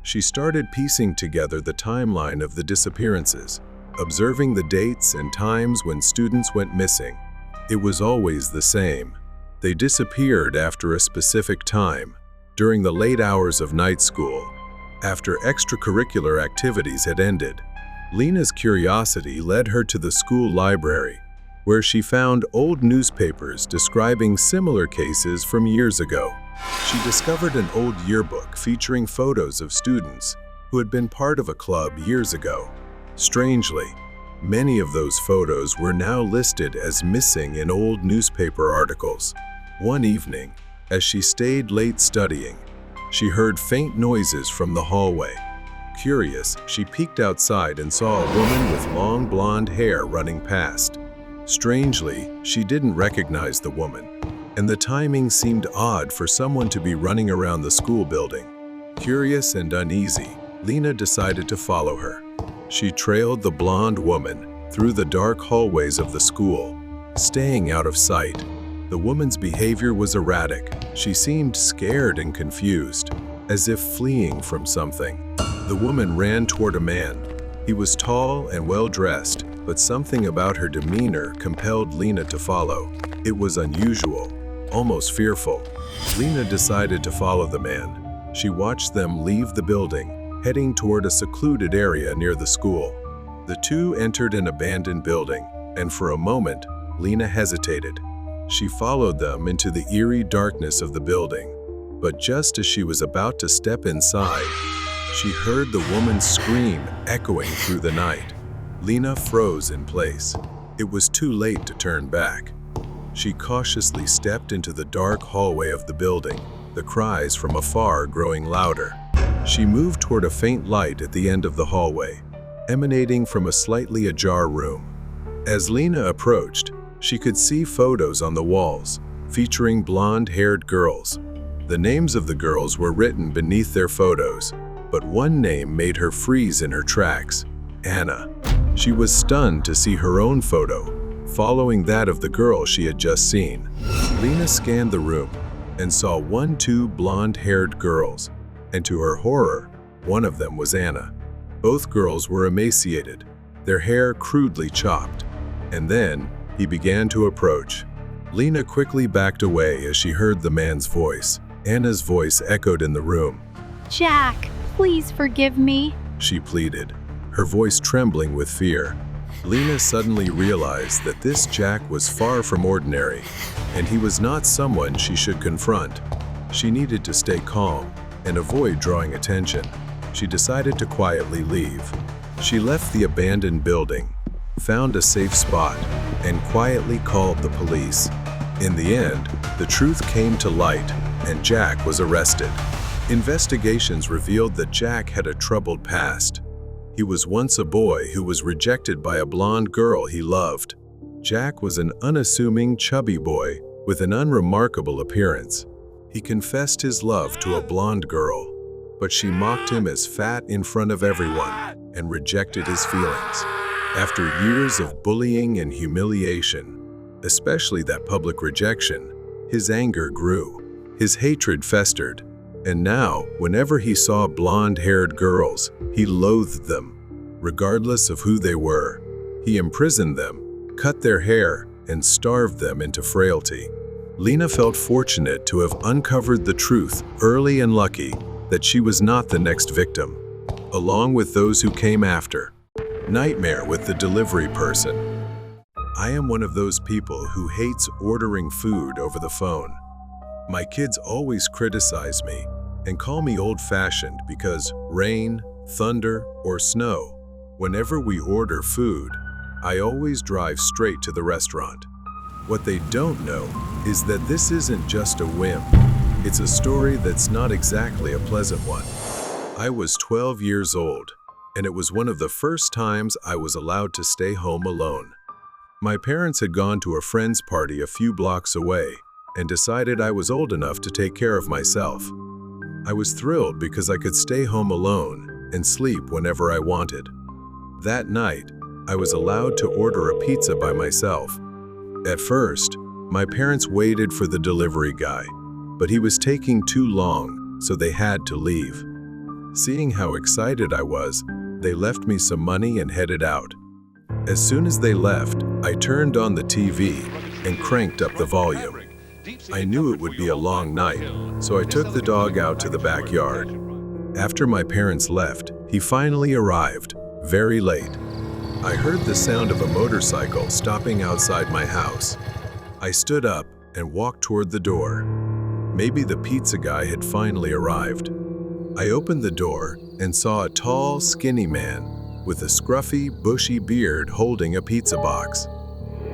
She started piecing together the timeline of the disappearances, observing the dates and times when students went missing. It was always the same. They disappeared after a specific time, during the late hours of night school, after extracurricular activities had ended. Lena's curiosity led her to the school library, where she found old newspapers describing similar cases from years ago. She discovered an old yearbook featuring photos of students who had been part of a club years ago. Strangely, many of those photos were now listed as missing in old newspaper articles. One evening, as she stayed late studying, she heard faint noises from the hallway. Curious, she peeked outside and saw a woman with long blonde hair running past. Strangely, she didn't recognize the woman, and the timing seemed odd for someone to be running around the school building. Curious and uneasy, Lena decided to follow her. She trailed the blonde woman through the dark hallways of the school, staying out of sight. The woman's behavior was erratic. She seemed scared and confused, as if fleeing from something. The woman ran toward a man. He was tall and well-dressed, but something about her demeanor compelled Lena to follow. It was unusual, almost fearful. Lena decided to follow the man. She watched them leave the building, heading toward a secluded area near the school. The two entered an abandoned building, and for a moment, Lena hesitated. She followed them into the eerie darkness of the building, but just as she was about to step inside, she heard the woman's scream echoing through the night. Lena froze in place. It was too late to turn back. She cautiously stepped into the dark hallway of the building, the cries from afar growing louder. She moved toward a faint light at the end of the hallway, emanating from a slightly ajar room. As Lena approached, she could see photos on the walls, featuring blonde-haired girls. The names of the girls were written beneath their photos, but one name made her freeze in her tracks: Anna. She was stunned to see her own photo, following that of the girl she had just seen. Lena scanned the room and saw two blonde-haired girls, and to her horror, one of them was Anna. Both girls were emaciated, their hair crudely chopped. And then, he began to approach. Lena quickly backed away as she heard the man's voice. Anna's voice echoed in the room. Jack, please forgive me. She pleaded, her voice trembling with fear. Lena suddenly realized that this Jack was far from ordinary, and he was not someone she should confront. She needed to stay calm and avoid drawing attention. She decided to quietly leave. She left the abandoned building, found a safe spot, and quietly called the police. In the end, the truth came to light, and Jack was arrested. Investigations revealed that Jack had a troubled past. He was once a boy who was rejected by a blonde girl he loved. Jack was an unassuming, chubby boy with an unremarkable appearance. He confessed his love to a blonde girl, but she mocked him as fat in front of everyone and rejected his feelings. After years of bullying and humiliation, especially that public rejection, his anger grew. His hatred festered, and now, whenever he saw blonde-haired girls, he loathed them, regardless of who they were. He imprisoned them, cut their hair, and starved them into frailty. Lena felt fortunate to have uncovered the truth early and lucky that she was not the next victim, along with those who came after. Nightmare with the delivery person. I am one of those people who hates ordering food over the phone. My kids always criticize me and call me old-fashioned because rain, thunder, or snow, whenever we order food, I always drive straight to the restaurant. What they don't know is that this isn't just a whim. It's a story that's not exactly a pleasant one. I was 12 years old, and it was one of the first times I was allowed to stay home alone. My parents had gone to a friend's party a few blocks away and decided I was old enough to take care of myself. I was thrilled because I could stay home alone and sleep whenever I wanted. That night, I was allowed to order a pizza by myself. At first, my parents waited for the delivery guy, but he was taking too long, so they had to leave. Seeing how excited I was, they left me some money and headed out. As soon as they left, I turned on the TV and cranked up the volume. I knew it would be a long night, so I took the dog out to the backyard. After my parents left, he finally arrived, very late. I heard the sound of a motorcycle stopping outside my house. I stood up and walked toward the door. Maybe the pizza guy had finally arrived. I opened the door and saw a tall, skinny man with a scruffy, bushy beard holding a pizza box.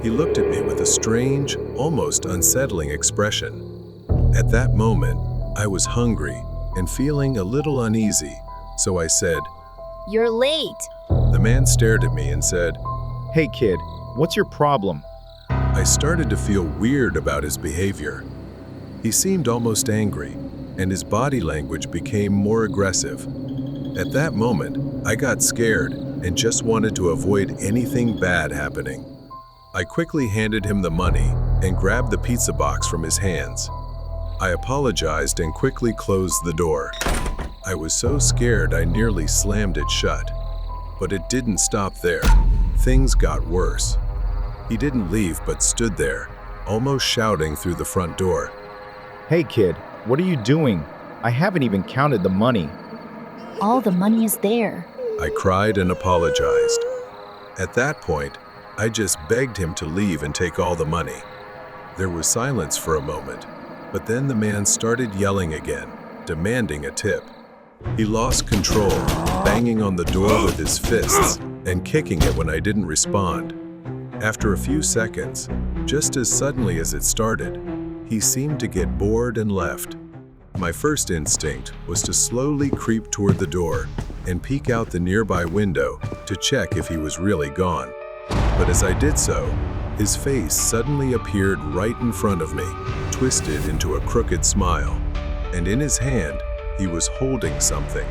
He looked at me with a strange, almost unsettling expression. At that moment, I was hungry and feeling a little uneasy, so I said, You're late. The man stared at me and said, Hey kid, what's your problem? I started to feel weird about his behavior. He seemed almost angry, and his body language became more aggressive. At that moment, I got scared and just wanted to avoid anything bad happening. I quickly handed him the money and grabbed the pizza box from his hands. I apologized and quickly closed the door. I was so scared I nearly slammed it shut. But it didn't stop there. Things got worse. He didn't leave but stood there, almost shouting through the front door. Hey kid, what are you doing? I haven't even counted the money. All the money is there. I cried and apologized. At that point, I just begged him to leave and take all the money. There was silence for a moment, but then the man started yelling again, demanding a tip. He lost control, banging on the door with his fists and kicking it when I didn't respond. After a few seconds, just as suddenly as it started, he seemed to get bored and left. My first instinct was to slowly creep toward the door and peek out the nearby window to check if he was really gone. But as I did so, his face suddenly appeared right in front of me, twisted into a crooked smile, and in his hand, he was holding something.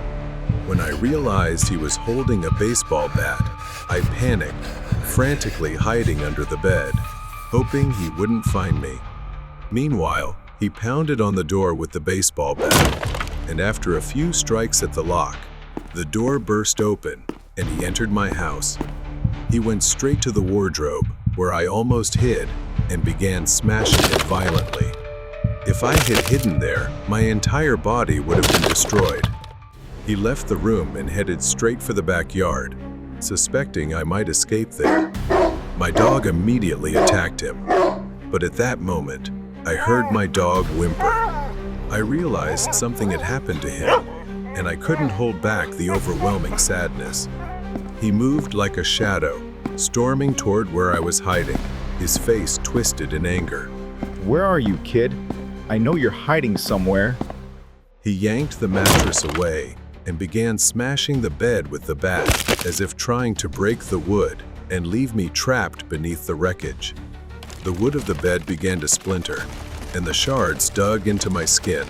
When I realized he was holding a baseball bat, I panicked, frantically hiding under the bed, hoping he wouldn't find me. Meanwhile, he pounded on the door with the baseball bat, and after a few strikes at the lock, the door burst open and he entered my house. He went straight to the wardrobe, where I almost hid, and began smashing it violently. If I had hidden there, my entire body would have been destroyed. He left the room and headed straight for the backyard, suspecting I might escape there. My dog immediately attacked him, but at that moment, I heard my dog whimper. I realized something had happened to him, and I couldn't hold back the overwhelming sadness. He moved like a shadow, storming toward where I was hiding, his face twisted in anger. Where are you, kid? I know you're hiding somewhere. He yanked the mattress away and began smashing the bed with the bat, as if trying to break the wood and leave me trapped beneath the wreckage. The wood of the bed began to splinter, and the shards dug into my skin.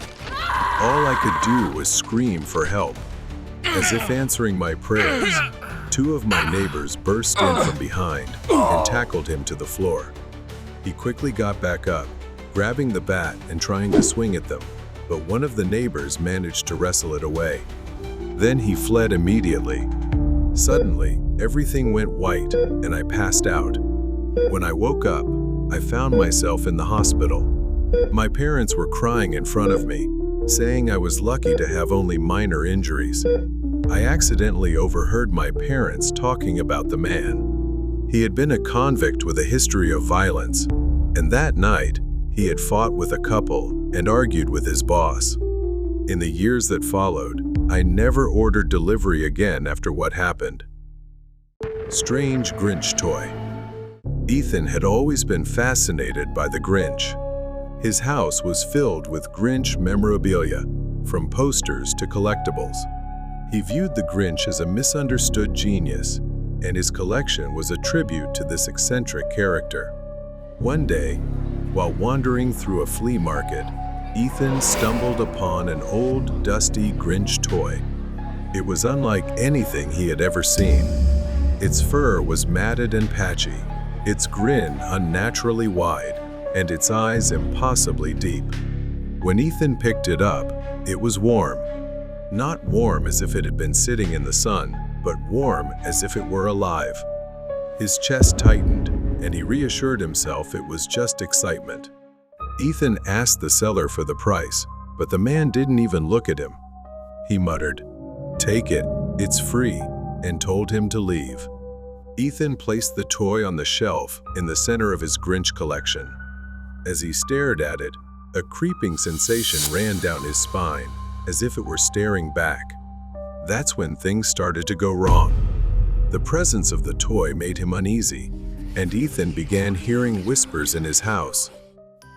All I could do was scream for help. As if answering my prayers, two of my neighbors burst in from behind and tackled him to the floor. He quickly got back up, grabbing the bat and trying to swing at them, but one of the neighbors managed to wrestle it away. Then he fled immediately. Suddenly, everything went white and I passed out. When I woke up, I found myself in the hospital. My parents were crying in front of me, saying I was lucky to have only minor injuries. I accidentally overheard my parents talking about the man. He had been a convict with a history of violence, and that night, he had fought with a couple and argued with his boss. In the years that followed, I never ordered delivery again after what happened. Strange Grinch toy. Ethan had always been fascinated by the Grinch. His house was filled with Grinch memorabilia, from posters to collectibles. He viewed the Grinch as a misunderstood genius, and his collection was a tribute to this eccentric character. One day, while wandering through a flea market, Ethan stumbled upon an old, dusty Grinch toy. It was unlike anything he had ever seen. Its fur was matted and patchy, its grin unnaturally wide, and its eyes impossibly deep. When Ethan picked it up, it was warm. Not warm as if it had been sitting in the sun, but warm as if it were alive. His chest tightened, and he reassured himself it was just excitement. Ethan asked the seller for the price, but the man didn't even look at him. He muttered, "Take it, it's free," and told him to leave. Ethan placed the toy on the shelf in the center of his Grinch collection. As he stared at it, a creeping sensation ran down his spine, as if it were staring back. That's when things started to go wrong. The presence of the toy made him uneasy, and Ethan began hearing whispers in his house.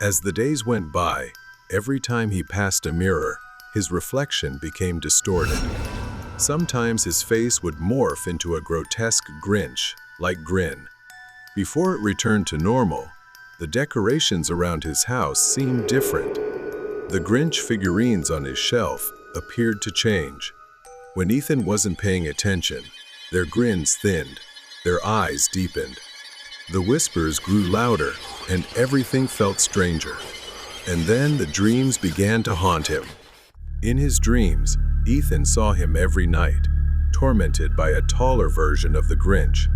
As the days went by, every time he passed a mirror, his reflection became distorted. Sometimes his face would morph into a grotesque Grinch-like grin. Before it returned to normal, the decorations around his house seemed different. The Grinch figurines on his shelf appeared to change. When Ethan wasn't paying attention, their grins thinned, their eyes deepened. The whispers grew louder, and everything felt stranger. And then the dreams began to haunt him. In his dreams, Ethan saw him every night, tormented by a taller version of the Grinch.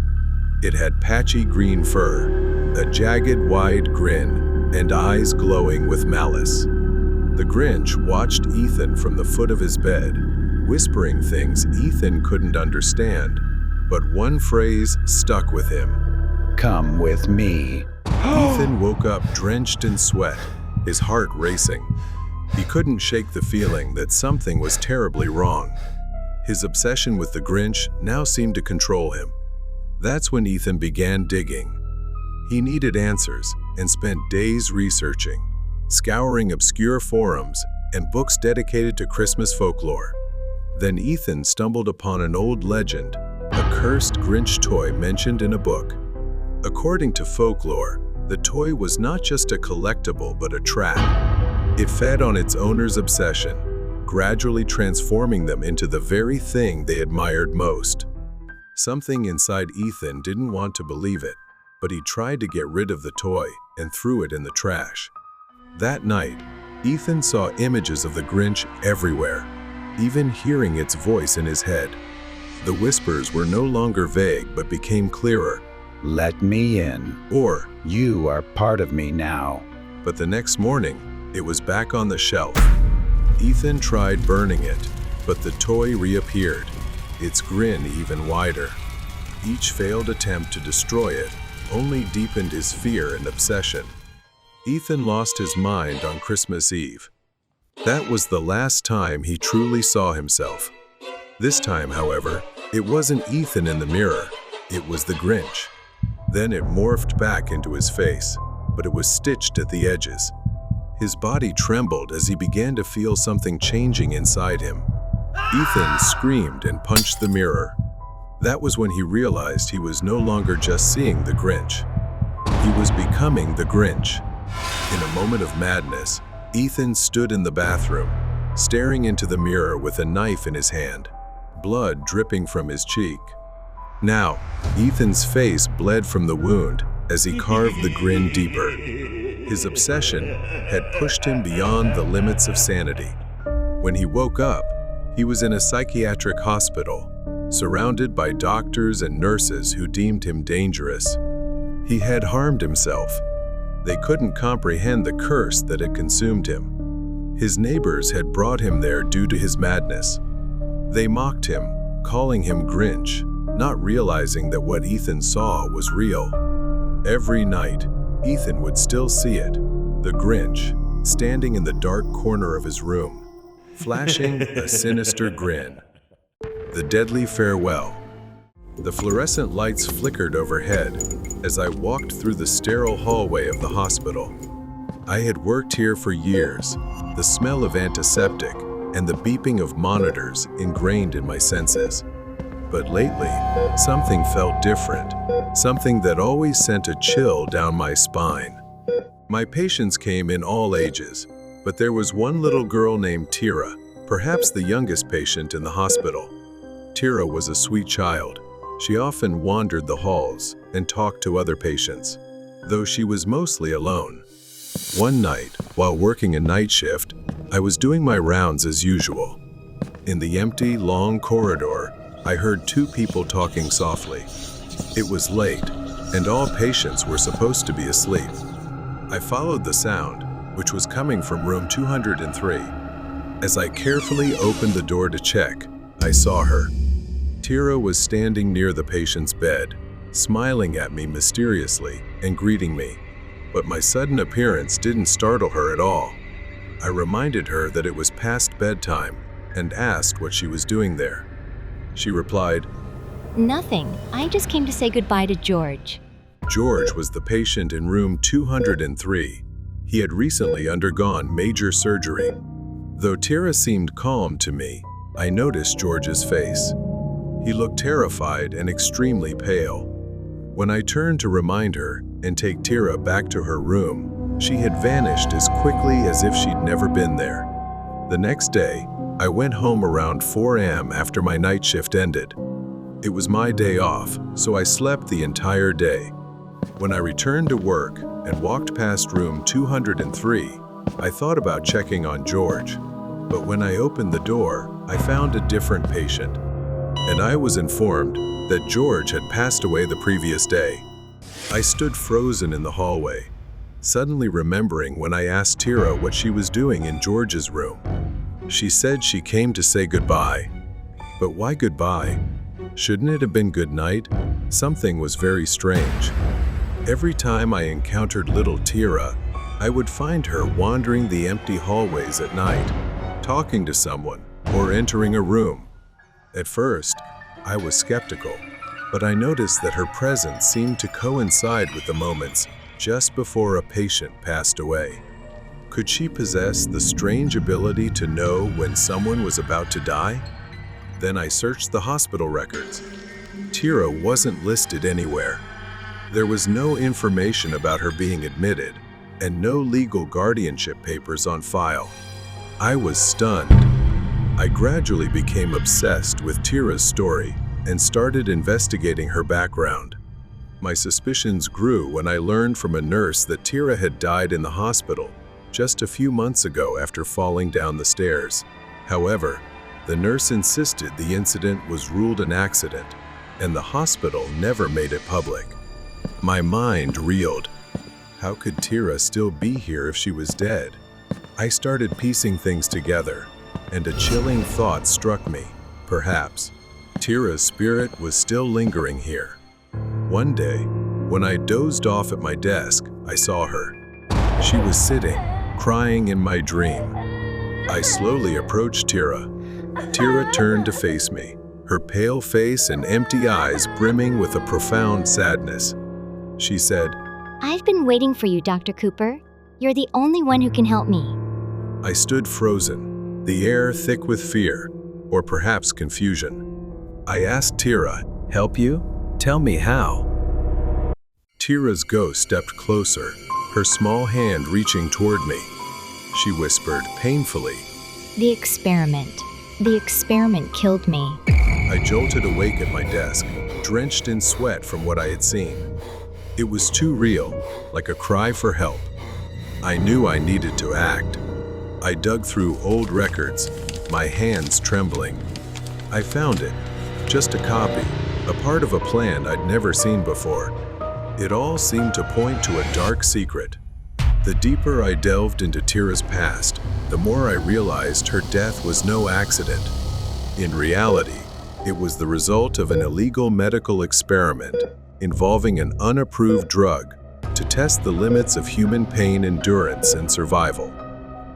It had patchy green fur, a jagged, wide grin, and eyes glowing with malice. The Grinch watched Ethan from the foot of his bed, whispering things Ethan couldn't understand, but one phrase stuck with him. Come with me. Ethan woke up drenched in sweat, his heart racing. He couldn't shake the feeling that something was terribly wrong. His obsession with the Grinch now seemed to control him. That's when Ethan began digging. He needed answers and spent days researching, scouring obscure forums and books dedicated to Christmas folklore. Then Ethan stumbled upon an old legend, a cursed Grinch toy mentioned in a book. According to folklore, the toy was not just a collectible but a trap. It fed on its owner's obsession, gradually transforming them into the very thing they admired most. Something inside Ethan didn't want to believe it, but he tried to get rid of the toy and threw it in the trash. That night, Ethan saw images of the Grinch everywhere, even hearing its voice in his head. The whispers were no longer vague but became clearer. Let me in. Or, You are part of me now. but the next morning, it was back on the shelf. Ethan tried burning it, but the toy reappeared, its grin even wider. Each failed attempt to destroy it only deepened his fear and obsession. Ethan lost his mind on Christmas Eve. That was the last time he truly saw himself. This time, however, it wasn't Ethan in the mirror, it was the Grinch. Then it morphed back into his face, but it was stitched at the edges. His body trembled as he began to feel something changing inside him. Ethan screamed and punched the mirror. That was when he realized he was no longer just seeing the Grinch. He was becoming the Grinch, In a moment of madness, Ethan stood in the bathroom, staring into the mirror with a knife in his hand, blood dripping from his cheek. Now, Ethan's face bled from the wound as he carved the grin deeper. His obsession had pushed him beyond the limits of sanity. When he woke up, he was in a psychiatric hospital, surrounded by doctors and nurses who deemed him dangerous. He had harmed himself. They couldn't comprehend the curse that had consumed him. His neighbors had brought him there due to his madness. They mocked him, calling him Grinch, not realizing that what Ethan saw was real. Every night, Ethan would still see it, the Grinch, standing in the dark corner of his room, flashing a sinister grin. The deadly farewell. The fluorescent lights flickered overhead as I walked through the sterile hallway of the hospital. I had worked here for years, the smell of antiseptic and the beeping of monitors ingrained in my senses. But lately, something felt different, something that always sent a chill down my spine. My patients came in all ages, but there was one little girl named Tira, perhaps the youngest patient in the hospital. Tira was a sweet child. She often wandered the halls and talked to other patients, though she was mostly alone. One night, while working a night shift, I was doing my rounds as usual. In the empty, long corridor, I heard two people talking softly. It was late, and all patients were supposed to be asleep. I followed the sound, which was coming from room 203. As I carefully opened the door to check, I saw her. Tira was standing near the patient's bed, smiling at me mysteriously and greeting me. But my sudden appearance didn't startle her at all. I reminded her that it was past bedtime and asked what she was doing there. She replied, Nothing. I just came to say goodbye to George. George was the patient in room 203. He had recently undergone major surgery. Though Tira seemed calm to me, I noticed George's face. He looked terrified and extremely pale. When I turned to remind her and take Tira back to her room, she had vanished as quickly as if she'd never been there. The next day, I went home around 4 a.m. after my night shift ended. It was my day off, so I slept the entire day. When I returned to work and walked past room 203, I thought about checking on George. But when I opened the door, I found a different patient. And I was informed that George had passed away the previous day. I stood frozen in the hallway, suddenly remembering when I asked Tira what she was doing in George's room. She said she came to say goodbye. But why goodbye? Shouldn't it have been good night? Something was very strange. Every time I encountered little Tira, I would find her wandering the empty hallways at night, talking to someone or entering a room. At first, I was skeptical, but I noticed that her presence seemed to coincide with the moments just before a patient passed away. Could she possess the strange ability to know when someone was about to die? Then I searched the hospital records. Tira wasn't listed anywhere. There was no information about her being admitted, and no legal guardianship papers on file. I was stunned. I gradually became obsessed with Tira's story and started investigating her background. My suspicions grew when I learned from a nurse that Tira had died in the hospital just a few months ago after falling down the stairs. However, the nurse insisted the incident was ruled an accident, and the hospital never made it public. My mind reeled. How could Tira still be here if she was dead? I started piecing things together, and a chilling thought struck me. Perhaps Tira's spirit was still lingering here. One day, when I dozed off at my desk, I saw her. She was sitting, crying in my dream. I slowly approached Tira. Tira turned to face me, her pale face and empty eyes brimming with a profound sadness. She said, I've been waiting for you, Dr. Cooper. You're the only one who can help me. I stood frozen, the air thick with fear, or perhaps confusion. I asked Tira, Help you? Tell me how. Tira's ghost stepped closer, her small hand reaching toward me. She whispered painfully. The experiment. The experiment killed me. I jolted awake at my desk, drenched in sweat from what I had seen. It was too real, like a cry for help. I knew I needed to act. I dug through old records, my hands trembling. I found it, just a copy, a part of a plan I'd never seen before. It all seemed to point to a dark secret. The deeper I delved into Tira's past, the more I realized her death was no accident. In reality, it was the result of an illegal medical experiment involving an unapproved drug to test the limits of human pain endurance and survival.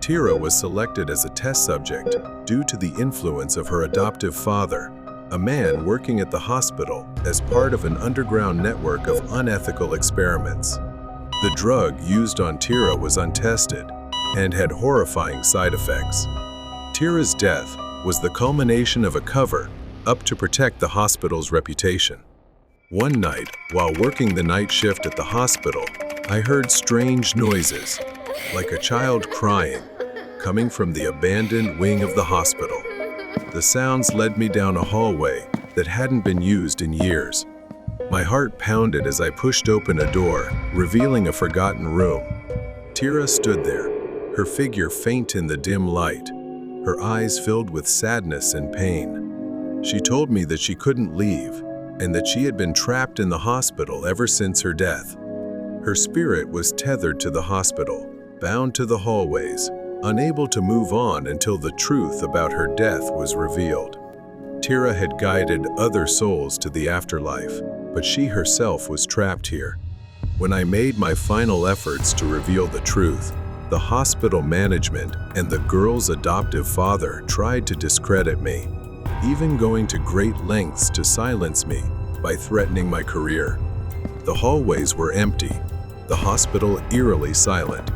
Tira was selected as a test subject due to the influence of her adoptive father, a man working at the hospital as part of an underground network of unethical experiments. The drug used on Tira was untested and had horrifying side effects. Tira's death was the culmination of a cover-up to protect the hospital's reputation. One night, while working the night shift at the hospital, I heard strange noises, like a child crying, coming from the abandoned wing of the hospital. The sounds led me down a hallway that hadn't been used in years. My heart pounded as I pushed open a door, revealing a forgotten room. Tira stood there, her figure faint in the dim light, her eyes filled with sadness and pain. She told me that she couldn't leave, and that she had been trapped in the hospital ever since her death. Her spirit was tethered to the hospital, bound to the hallways, unable to move on until the truth about her death was revealed. Tira had guided other souls to the afterlife, but she herself was trapped here. When I made my final efforts to reveal the truth, the hospital management and the girl's adoptive father tried to discredit me, even going to great lengths to silence me by threatening my career. The hallways were empty, the hospital eerily silent.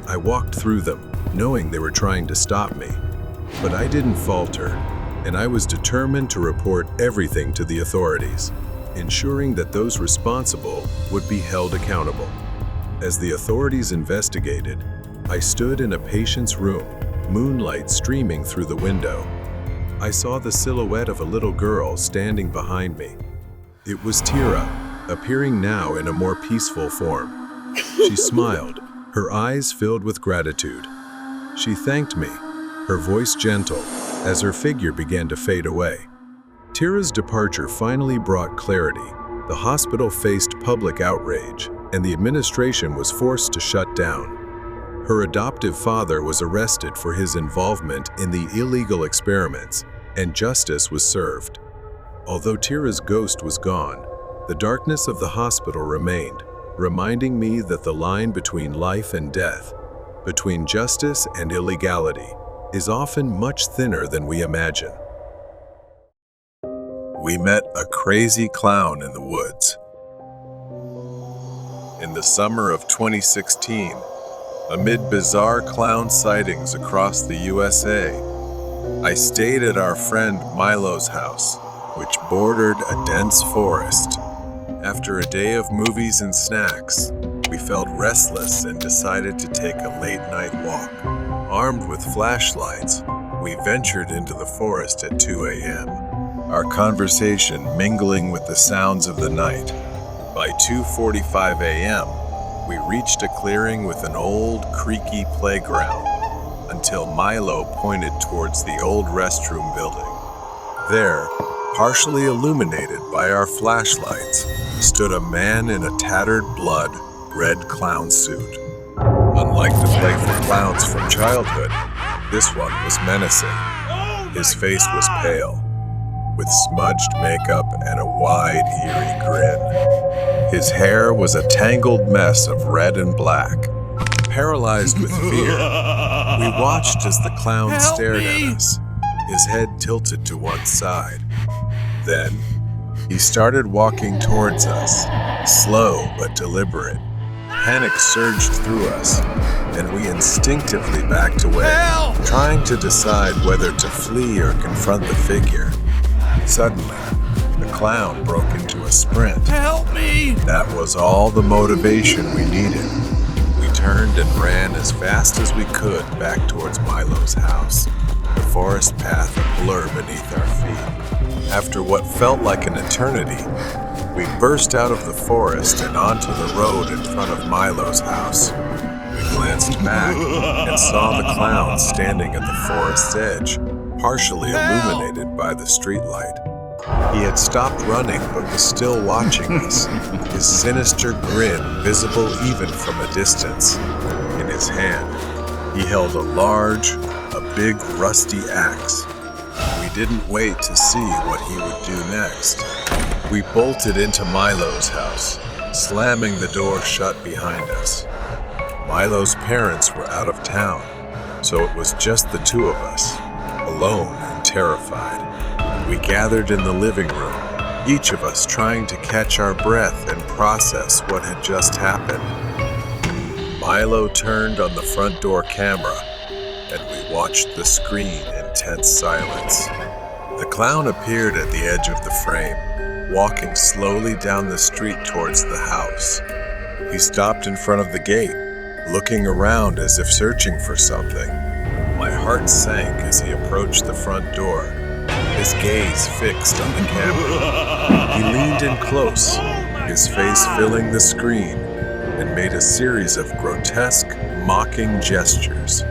I walked through them, knowing they were trying to stop me. But I didn't falter, and I was determined to report everything to the authorities, ensuring that those responsible would be held accountable. As the authorities investigated, I stood in a patient's room, moonlight streaming through the window. I saw the silhouette of a little girl standing behind me. It was Tira, appearing now in a more peaceful form. She smiled, her eyes filled with gratitude. She thanked me, her voice gentle, as her figure began to fade away. Tira's departure finally brought clarity. The hospital faced public outrage, and the administration was forced to shut down. Her adoptive father was arrested for his involvement in the illegal experiments, and justice was served. Although Tira's ghost was gone, the darkness of the hospital remained, reminding me that the line between life and death, between justice and illegality, is often much thinner than we imagine. We met a crazy clown in the woods. In the summer of 2016, amid bizarre clown sightings across the USA, I stayed at our friend Milo's house, which bordered a dense forest. After a day of movies and snacks, we felt restless and decided to take a late-night walk. Armed with flashlights, we ventured into the forest at 2 a.m., our conversation mingling with the sounds of the night. By 2:45 a.m., we reached a clearing with an old, creaky playground, until Milo pointed towards the old restroom building. There, partially illuminated by our flashlights, stood a man in a tattered blood red clown suit. Unlike the playful clowns from childhood, this one was menacing. His face was pale, with smudged makeup and a wide, eerie grin. His hair was a tangled mess of red and black. Paralyzed with fear, we watched as the clown stared at us, his head tilted to one side. Then, he started walking towards us, slow but deliberate. Panic surged through us, and we instinctively backed away, trying to decide whether to flee or confront the figure. Suddenly, the clown broke into a sprint. Help me! That was all the motivation we needed. We turned and ran as fast as we could back towards Milo's house, the forest path a blur beneath our feet. After what felt like an eternity, we burst out of the forest and onto the road in front of Milo's house. We glanced back and saw the clown standing at the forest's edge, partially illuminated by the streetlight. He had stopped running but was still watching us, his sinister grin visible even from a distance. In his hand, he held a big rusty axe. We didn't wait to see what he would do next. We bolted into Milo's house, slamming the door shut behind us. Milo's parents were out of town, so it was just the two of us, alone and terrified. We gathered in the living room, each of us trying to catch our breath and process what had just happened. Milo turned on the front door camera, and we watched the screen in tense silence. The clown appeared at the edge of the frame, walking slowly down the street towards the house. He stopped in front of the gate, looking around as if searching for something. My heart sank as he approached the front door, his gaze fixed on the camera. He leaned in close, his face filling the screen, and made a series of grotesque, mocking gestures.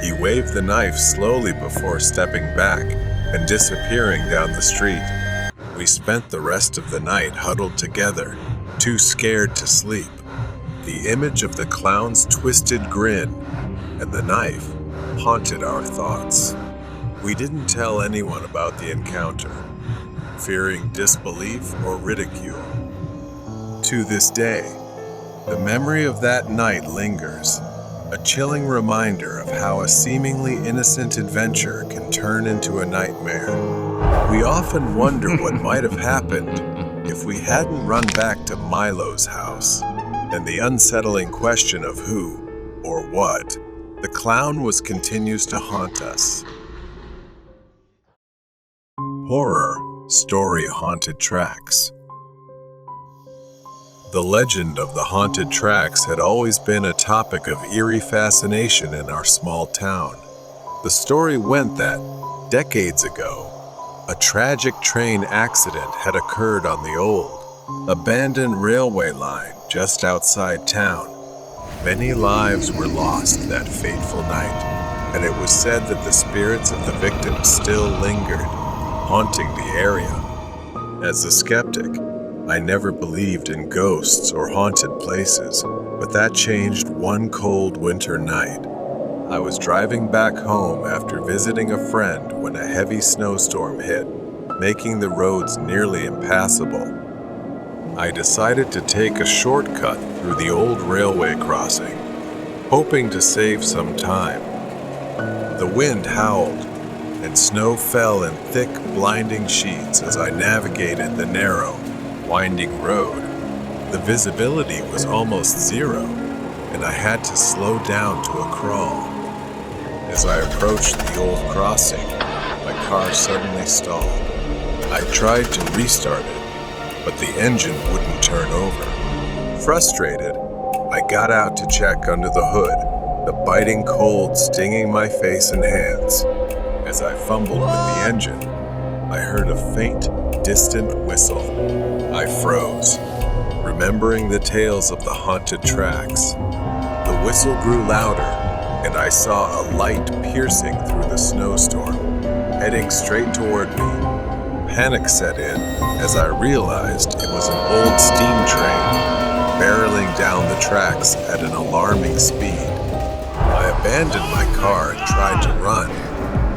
He waved the knife slowly before stepping back and disappearing down the street. We spent the rest of the night huddled together, too scared to sleep. The image of the clown's twisted grin and the knife haunted our thoughts. We didn't tell anyone about the encounter, fearing disbelief or ridicule. To this day, the memory of that night lingers, a chilling reminder of how a seemingly innocent adventure can turn into a nightmare. We often wonder what might have happened if we hadn't run back to Milo's house, and the unsettling question of who or what the clown continues to haunt us. Horror Story Haunted Tracks. The legend of the haunted tracks had always been a topic of eerie fascination in our small town. The story went that, decades ago, a tragic train accident had occurred on the old, abandoned railway line just outside town. Many lives were lost that fateful night, and it was said that the spirits of the victims still lingered, haunting the area. As a skeptic, I never believed in ghosts or haunted places, but that changed one cold winter night. I was driving back home after visiting a friend when a heavy snowstorm hit, making the roads nearly impassable. I decided to take a shortcut through the old railway crossing, hoping to save some time. The wind howled, and snow fell in thick, blinding sheets as I navigated the narrow, winding road. The visibility was almost zero, and I had to slow down to a crawl. As I approached the old crossing, my car suddenly stalled. I tried to restart it, but the engine wouldn't turn over. Frustrated, I got out to check under the hood, the biting cold stinging my face and hands. As I fumbled with the engine, I heard a faint, distant whistle. I froze, remembering the tales of the haunted tracks. The whistle grew louder, and I saw a light piercing through the snowstorm, heading straight toward me. Panic set in as I realized it was an old steam train, barreling down the tracks at an alarming speed. I abandoned my car and tried to run,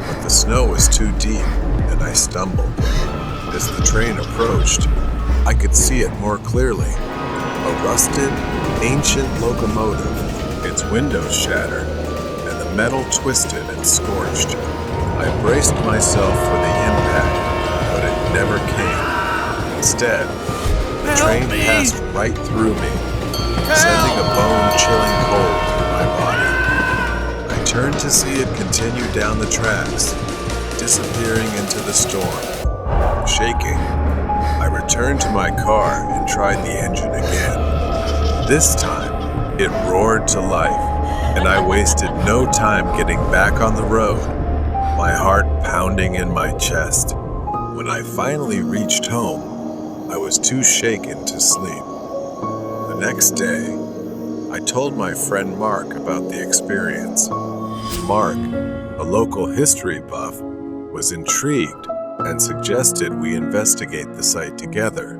but the snow was too deep, and I stumbled. As the train approached, I could see it more clearly. A rusted, ancient locomotive, its windows shattered, and the metal twisted and scorched. I braced myself for the impact, but it never came. Instead, the train passed right through me, sending a bone-chilling cold through my body. I turned to see it continue down the tracks, disappearing into the storm. Shaking, I returned to my car and tried the engine again. This time, It roared to life, and I wasted no time getting back on the road, my heart pounding in my chest. When I finally reached home, I was too shaken to sleep. The next day, I told my friend Mark about the experience. Mark, a local history buff, was intrigued and suggested we investigate the site together.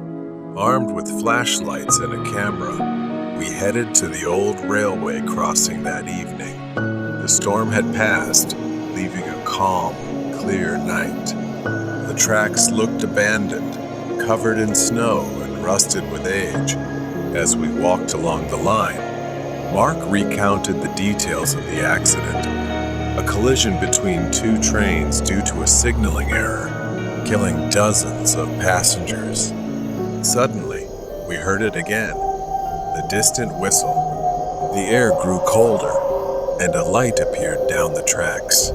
Armed with flashlights and a camera, we headed to the old railway crossing that evening. The storm had passed, leaving a calm, clear night. The tracks looked abandoned, covered in snow and rusted with age. As we walked along the line, Mark recounted the details of the accident. A collision between two trains due to a signaling error, killing dozens of passengers. Suddenly, we heard it again, the distant whistle. The air grew colder, and a light appeared down the tracks.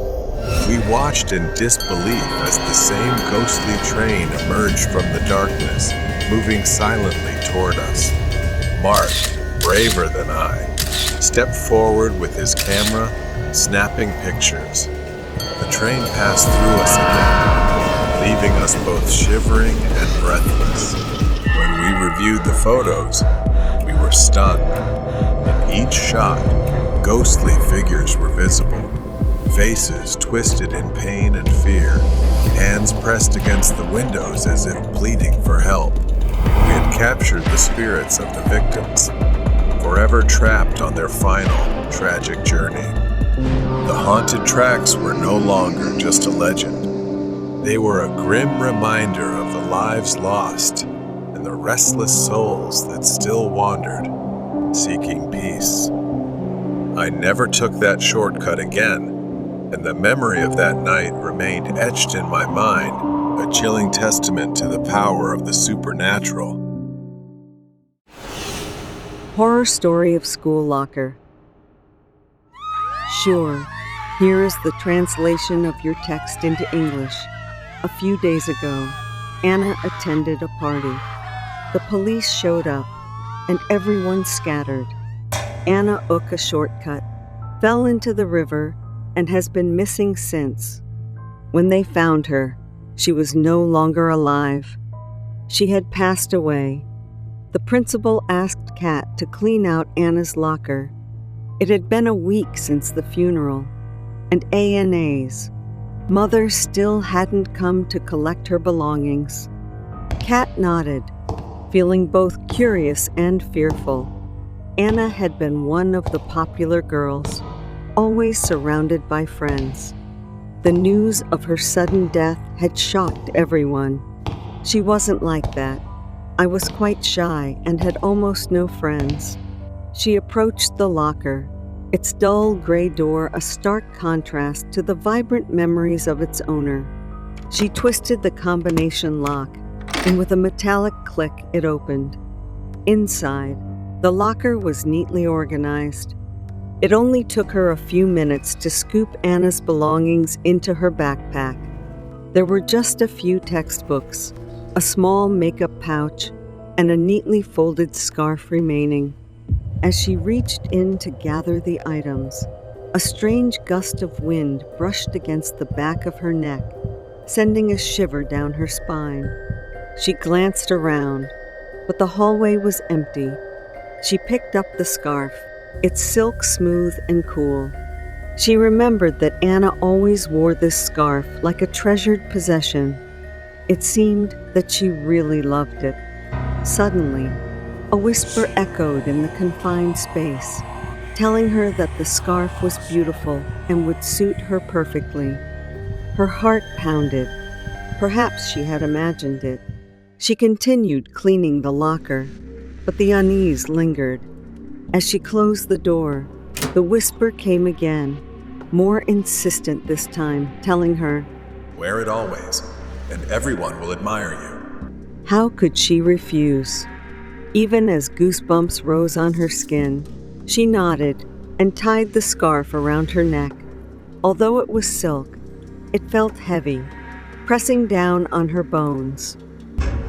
We watched in disbelief as the same ghostly train emerged from the darkness, moving silently toward us. Mark, braver than I, stepped forward with his camera, snapping pictures. The train passed through us again, leaving us both shivering and breathless. When we reviewed the photos, we were stunned. In each shot, ghostly figures were visible, faces twisted in pain and fear, hands pressed against the windows as if pleading for help. We had captured the spirits of the victims, forever trapped on their final, tragic journey. The haunted tracks were no longer just a legend. They were a grim reminder of the lives lost and the restless souls that still wandered, seeking peace. I never took that shortcut again, and the memory of that night remained etched in my mind, a chilling testament to the power of the supernatural. Horror story of school locker. Sure, here is the translation of your text into English. A few days ago, Anna attended a party. The police showed up, and everyone scattered. Anna took a shortcut, fell into the river, and has been missing since. When they found her, she was no longer alive. She had passed away. The principal asked Kat to clean out Anna's locker. It had been a week since the funeral, and ANA's. Mother still hadn't come to collect her belongings. Kat nodded, feeling both curious and fearful. Anna had been one of the popular girls, always surrounded by friends. The news of her sudden death had shocked everyone. She wasn't like that. I was quite shy and had almost no friends. She approached the locker, its dull gray door a stark contrast to the vibrant memories of its owner. She twisted the combination lock, and with a metallic click, it opened. Inside, the locker was neatly organized. It only took her a few minutes to scoop Anna's belongings into her backpack. There were just a few textbooks, a small makeup pouch, and a neatly folded scarf remaining. As she reached in to gather the items, a strange gust of wind brushed against the back of her neck, sending a shiver down her spine. She glanced around, but the hallway was empty. She picked up the scarf, its silk smooth and cool. She remembered that Anna always wore this scarf like a treasured possession. It seemed that she really loved it. Suddenly, a whisper echoed in the confined space, telling her that the scarf was beautiful and would suit her perfectly. Her heart pounded. Perhaps she had imagined it. She continued cleaning the locker, but the unease lingered. As she closed the door, the whisper came again, more insistent this time, telling her, "Wear it always, and everyone will admire you." How could she refuse? Even as goosebumps rose on her skin, she nodded and tied the scarf around her neck. Although it was silk, it felt heavy, pressing down on her bones.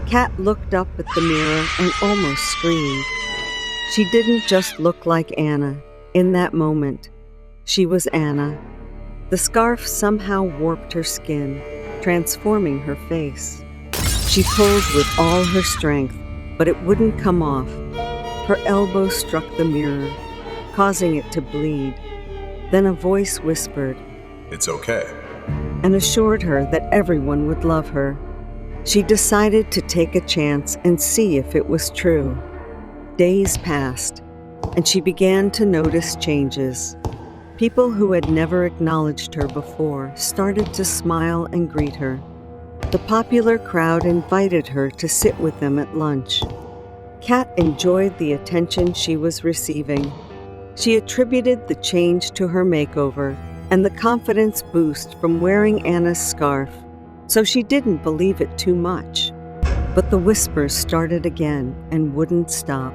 Kat looked up at the mirror and almost screamed. She didn't just look like Anna. In that moment, she was Anna. The scarf somehow warped her skin, transforming her face. She pulled with all her strength, but it wouldn't come off. Her elbow struck the mirror, causing it to bleed. Then a voice whispered, "It's okay." and assured her that everyone would love her. She decided to take a chance and see if it was true. Days passed, and she began to notice changes. People who had never acknowledged her before started to smile and greet her. The popular crowd invited her to sit with them at lunch. Kat enjoyed the attention she was receiving. She attributed the change to her makeover and the confidence boost from wearing Anna's scarf, so she didn't believe it too much. But the whispers started again and wouldn't stop.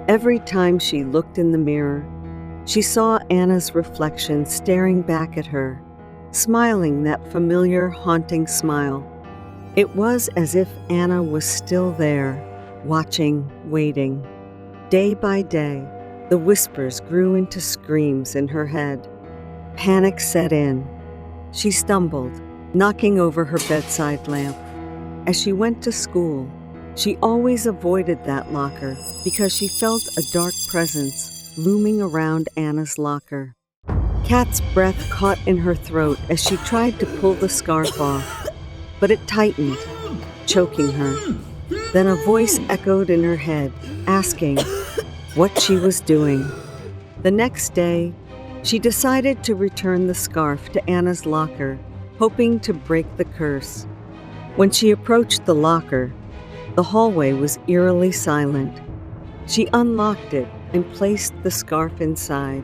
Every time she looked in the mirror, she saw Anna's reflection staring back at her, smiling that familiar, haunting smile. It was as if Anna was still there, watching, waiting. Day by day, the whispers grew into screams in her head. Panic set in. She stumbled, knocking over her bedside lamp. As she went to school, she always avoided that locker because she felt a dark presence looming around Anna's locker. Kat's breath caught in her throat as she tried to pull the scarf off, but it tightened, choking her. Then a voice echoed in her head, asking what she was doing. The next day, she decided to return the scarf to Anna's locker, hoping to break the curse. When she approached the locker, the hallway was eerily silent. She unlocked it and placed the scarf inside.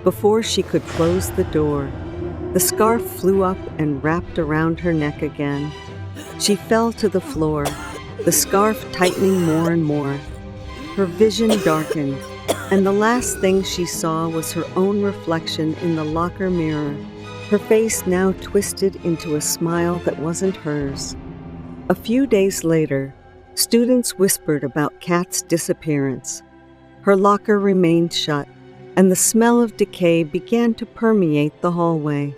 Before she could close the door, the scarf flew up and wrapped around her neck again. She fell to the floor, the scarf tightening more and more. Her vision darkened, and the last thing she saw was her own reflection in the locker mirror, her face now twisted into a smile that wasn't hers. A few days later, students whispered about Kat's disappearance. Her locker remained shut, and the smell of decay began to permeate the hallway.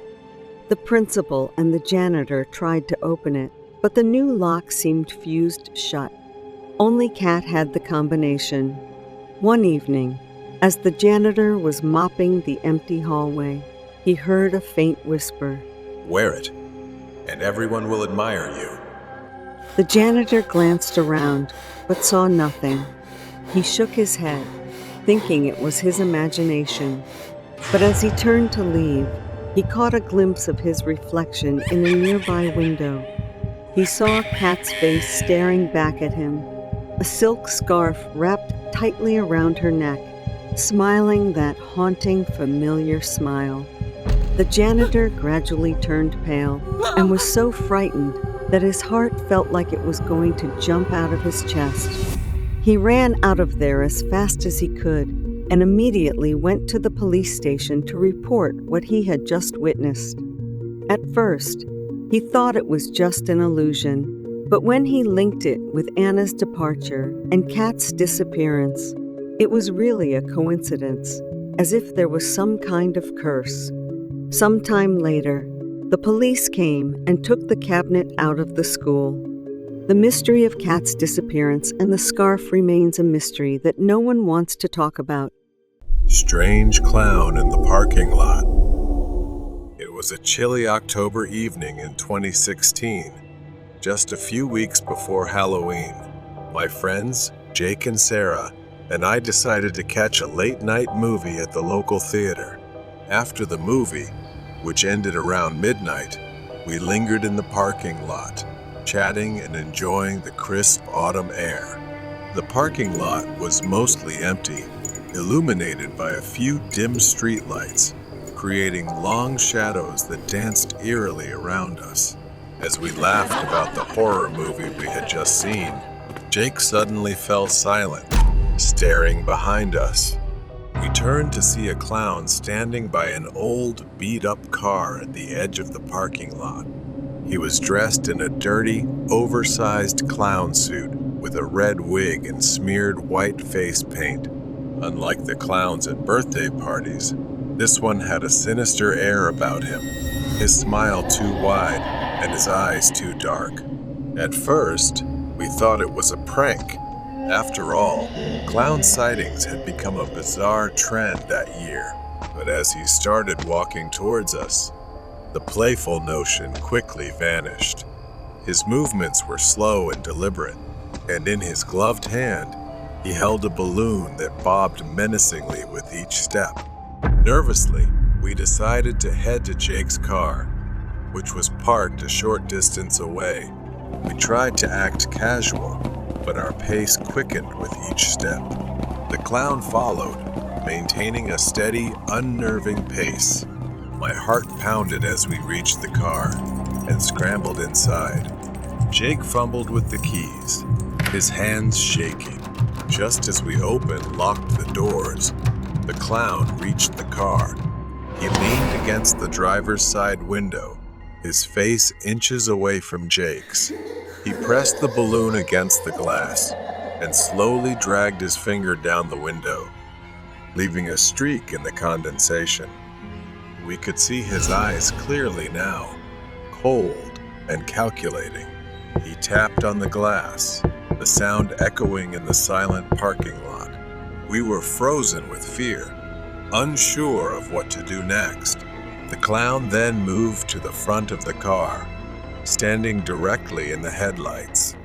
The principal and the janitor tried to open it, but the new lock seemed fused shut. Only Kat had the combination. One evening, as the janitor was mopping the empty hallway, he heard a faint whisper. "Wear it, and everyone will admire you." The janitor glanced around, but saw nothing. He shook his head, thinking it was his imagination. But as he turned to leave, he caught a glimpse of his reflection in a nearby window. He saw Kat's face staring back at him, a silk scarf wrapped tightly around her neck, smiling that haunting, familiar smile. The janitor gradually turned pale and was so frightened that his heart felt like it was going to jump out of his chest. He ran out of there as fast as he could and immediately went to the police station to report what he had just witnessed. At first, he thought it was just an illusion, but when he linked it with Anna's departure and Kat's disappearance, it was really a coincidence, as if there was some kind of curse. Sometime later, the police came and took the cabinet out of the school. The mystery of Kat's disappearance and the scarf remains a mystery that no one wants to talk about. Strange clown in the parking lot. It was a chilly October evening in 2016, just a few weeks before Halloween. My friends, Jake and Sarah, and I decided to catch a late-night movie at the local theater. After the movie, which ended around midnight, we lingered in the parking lot, chatting and enjoying the crisp autumn air. The parking lot was mostly empty, illuminated by a few dim streetlights, creating long shadows that danced eerily around us. As we laughed about the horror movie we had just seen, Jake suddenly fell silent, staring behind us. We turned to see a clown standing by an old, beat-up car at the edge of the parking lot. He was dressed in a dirty, oversized clown suit with a red wig and smeared white face paint. Unlike the clowns at birthday parties, this one had a sinister air about him, his smile too wide and his eyes too dark. At first, we thought it was a prank. After all, clown sightings had become a bizarre trend that year. But as he started walking towards us, the playful notion quickly vanished. His movements were slow and deliberate, and in his gloved hand, he held a balloon that bobbed menacingly with each step. Nervously, we decided to head to Jake's car, which was parked a short distance away. We tried to act casual, but our pace quickened with each step. The clown followed, maintaining a steady, unnerving pace. My heart pounded as we reached the car and scrambled inside. Jake fumbled with the keys, his hands shaking. Just as we locked the doors, the clown reached the car. He leaned against the driver's side window, his face inches away from Jake's. He pressed the balloon against the glass and slowly dragged his finger down the window, leaving a streak in the condensation. We could see his eyes clearly now, cold and calculating. He tapped on the glass, the sound echoing in the silent parking lot. We were frozen with fear, unsure of what to do next. The clown then moved to the front of the car, standing directly in the headlights.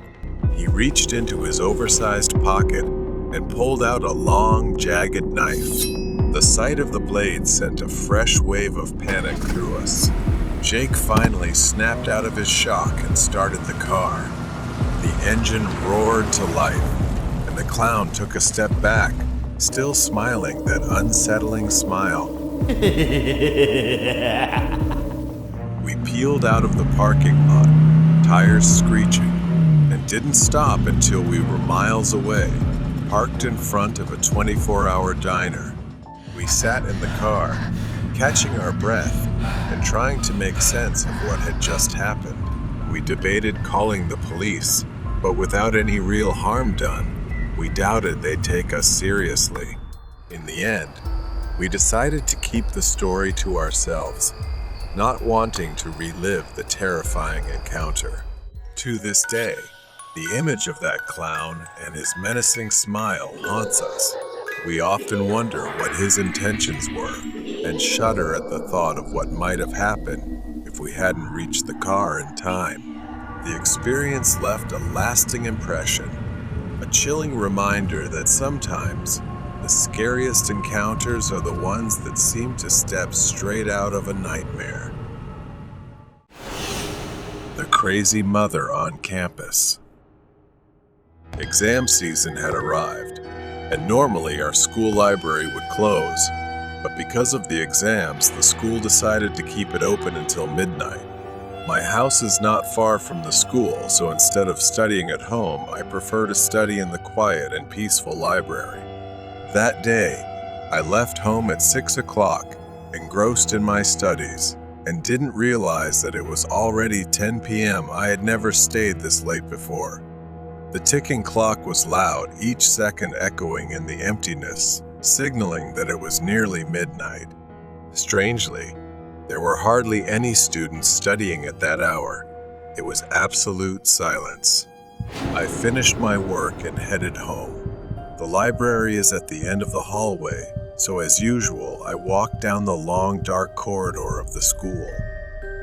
He reached into his oversized pocket and pulled out a long, jagged knife. The sight of the blade sent a fresh wave of panic through us. Jake finally snapped out of his shock and started the car. The engine roared to life, and the clown took a step back, still smiling that unsettling smile. We peeled out of the parking lot, tires screeching, and didn't stop until we were miles away, parked in front of a 24-hour diner. We sat in the car, catching our breath and trying to make sense of what had just happened. We debated calling the police, but without any real harm done, we doubted they'd take us seriously. In the end, we decided to keep the story to ourselves, not wanting to relive the terrifying encounter. To this day, the image of that clown and his menacing smile haunts us. We often wonder what his intentions were and shudder at the thought of what might have happened if we hadn't reached the car in time. The experience left a lasting impression, a chilling reminder that sometimes the scariest encounters are the ones that seem to step straight out of a nightmare. The crazy mother on campus. Exam season had arrived, and normally our school library would close, but because of the exams, the school decided to keep it open until midnight. My house is not far from the school, so instead of studying at home, I prefer to study in the quiet and peaceful library. That day, I left home at 6 o'clock, engrossed in my studies, and didn't realize that it was already 10 p.m. I had never stayed this late before. The ticking clock was loud, each second echoing in the emptiness, signaling that it was nearly midnight. Strangely, there were hardly any students studying at that hour. It was absolute silence. I finished my work and headed home. The library is at the end of the hallway, so as usual, I walked down the long, dark corridor of the school.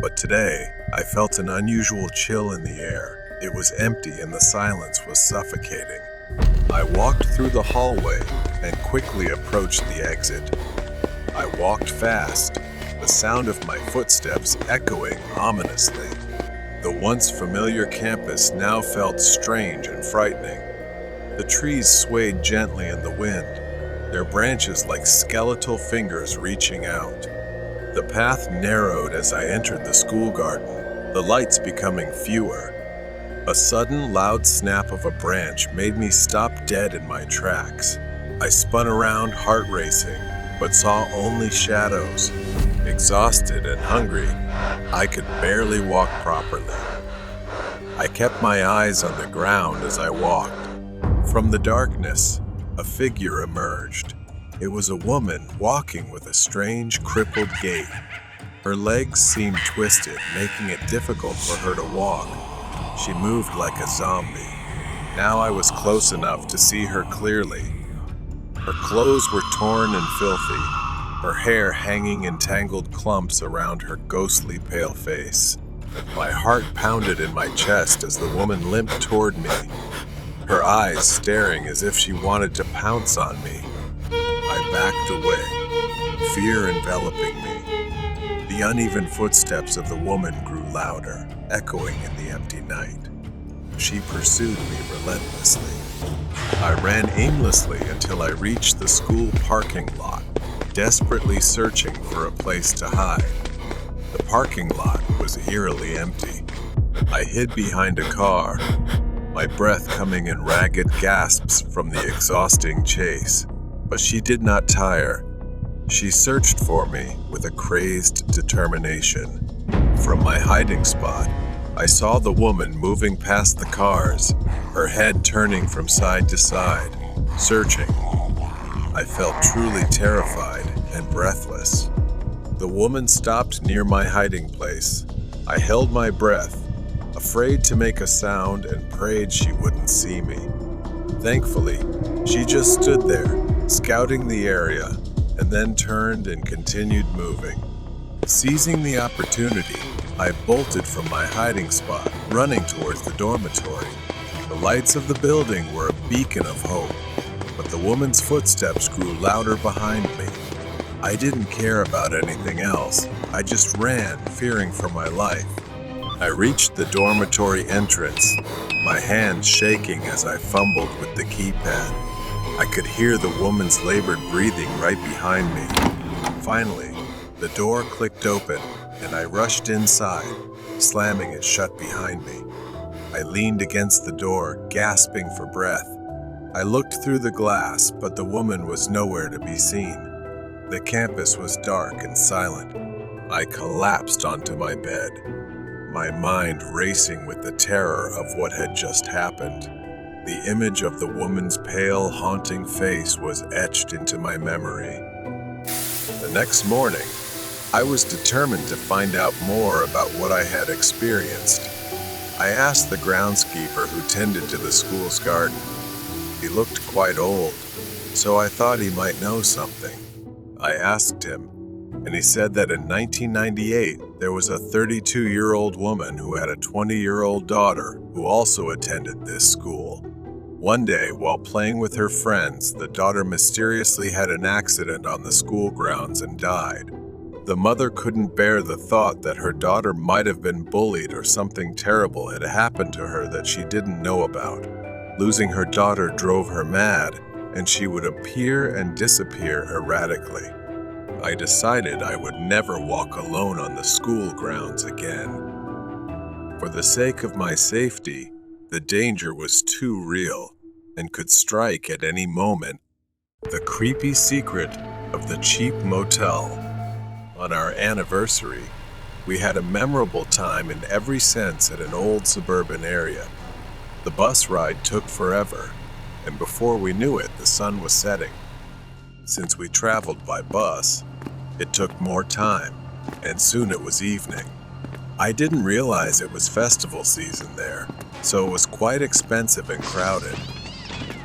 But today, I felt an unusual chill in the air. It was empty and the silence was suffocating. I walked through the hallway and quickly approached the exit. I walked fast, the sound of my footsteps echoing ominously. The once familiar campus now felt strange and frightening. The trees swayed gently in the wind, their branches like skeletal fingers reaching out. The path narrowed as I entered the school garden, the lights becoming fewer. A sudden loud snap of a branch made me stop dead in my tracks. I spun around, heart racing, but saw only shadows. Exhausted and hungry, I could barely walk properly. I kept my eyes on the ground as I walked. From the darkness, a figure emerged, It was a woman walking with a strange, crippled gait. Her legs seemed twisted, making it difficult for her to walk. She moved like a zombie. Now I was close enough to see her clearly. Her clothes were torn and filthy, her hair hanging in tangled clumps around her ghostly pale face. My heart pounded in my chest as the woman limped toward me, her eyes staring as if she wanted to pounce on me. I backed away, fear enveloping me. The uneven footsteps of the woman grew louder, echoing in the empty night. She pursued me relentlessly. I ran aimlessly until I reached the school parking lot, desperately searching for a place to hide. The parking lot was eerily empty. I hid behind a car, my breath coming in ragged gasps from the exhausting chase. But she did not tire. She searched for me with a crazed determination. From my hiding spot, I saw the woman moving past the cars, her head turning from side to side, searching. I felt truly terrified and breathless. The woman stopped near my hiding place. I held my breath, afraid to make a sound, and prayed she wouldn't see me. Thankfully, she just stood there, scouting the area, and then turned and continued moving. Seizing the opportunity, I bolted from my hiding spot, running towards the dormitory. The lights of the building were a beacon of hope, but the woman's footsteps grew louder behind me. I didn't care about anything else. I just ran, fearing for my life. I reached the dormitory entrance, my hands shaking as I fumbled with the keypad. I could hear the woman's labored breathing right behind me. Finally, the door clicked open, and I rushed inside, slamming it shut behind me. I leaned against the door, gasping for breath. I looked through the glass, but the woman was nowhere to be seen. The campus was dark and silent. I collapsed onto my bed, my mind racing with the terror of what had just happened. The image of the woman's pale, haunting face was etched into my memory. The next morning, I was determined to find out more about what I had experienced. I asked the groundskeeper who tended to the school's garden. He looked quite old, so I thought he might know something. I asked him, and he said that in 1998, there was a 32-year-old woman who had a 20-year-old daughter who also attended this school. One day, while playing with her friends, the daughter mysteriously had an accident on the school grounds and died. The mother couldn't bear the thought that her daughter might have been bullied or something terrible had happened to her that she didn't know about. Losing her daughter drove her mad, and she would appear and disappear erratically. I decided I would never walk alone on the school grounds again. For the sake of my safety, the danger was too real and could strike at any moment. The creepy secret of the cheap motel. On our anniversary, we had a memorable time in every sense at an old suburban area. The bus ride took forever, and before we knew it, the sun was setting. Since we traveled by bus, it took more time, and soon it was evening. I didn't realize it was festival season there, so it was quite expensive and crowded.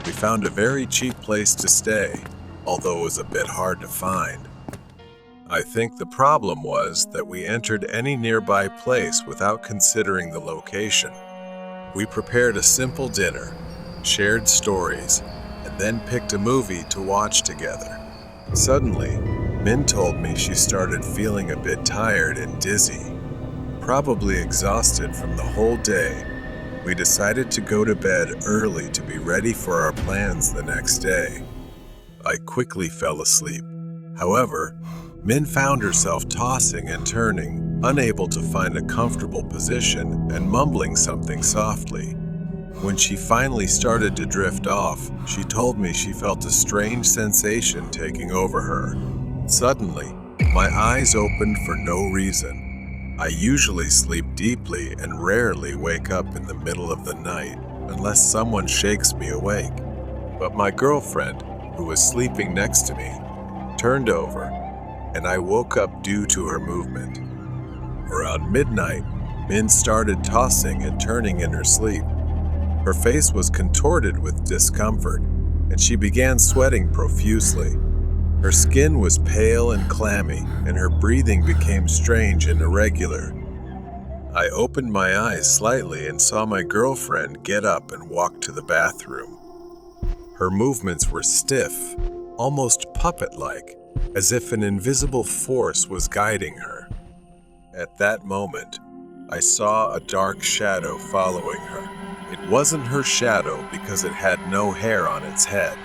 We found a very cheap place to stay, although it was a bit hard to find. I think the problem was that we entered any nearby place without considering the location. We prepared a simple dinner, shared stories, and then picked a movie to watch together. Suddenly, Min told me she started feeling a bit tired and dizzy, probably exhausted from the whole day. We decided to go to bed early to be ready for our plans the next day. I quickly fell asleep. However, Min found herself tossing and turning, unable to find a comfortable position and mumbling something softly. When she finally started to drift off, she told me she felt a strange sensation taking over her. Suddenly, my eyes opened for no reason. I usually sleep deeply and rarely wake up in the middle of the night unless someone shakes me awake. But my girlfriend, who was sleeping next to me, turned over, and I woke up due to her movement. Around midnight, Min started tossing and turning in her sleep. Her face was contorted with discomfort, and she began sweating profusely. Her skin was pale and clammy, and her breathing became strange and irregular. I opened my eyes slightly and saw my girlfriend get up and walk to the bathroom. Her movements were stiff, almost puppet-like, as if an invisible force was guiding her. At that moment, I saw a dark shadow following her. It wasn't her shadow because it had no hair on its head.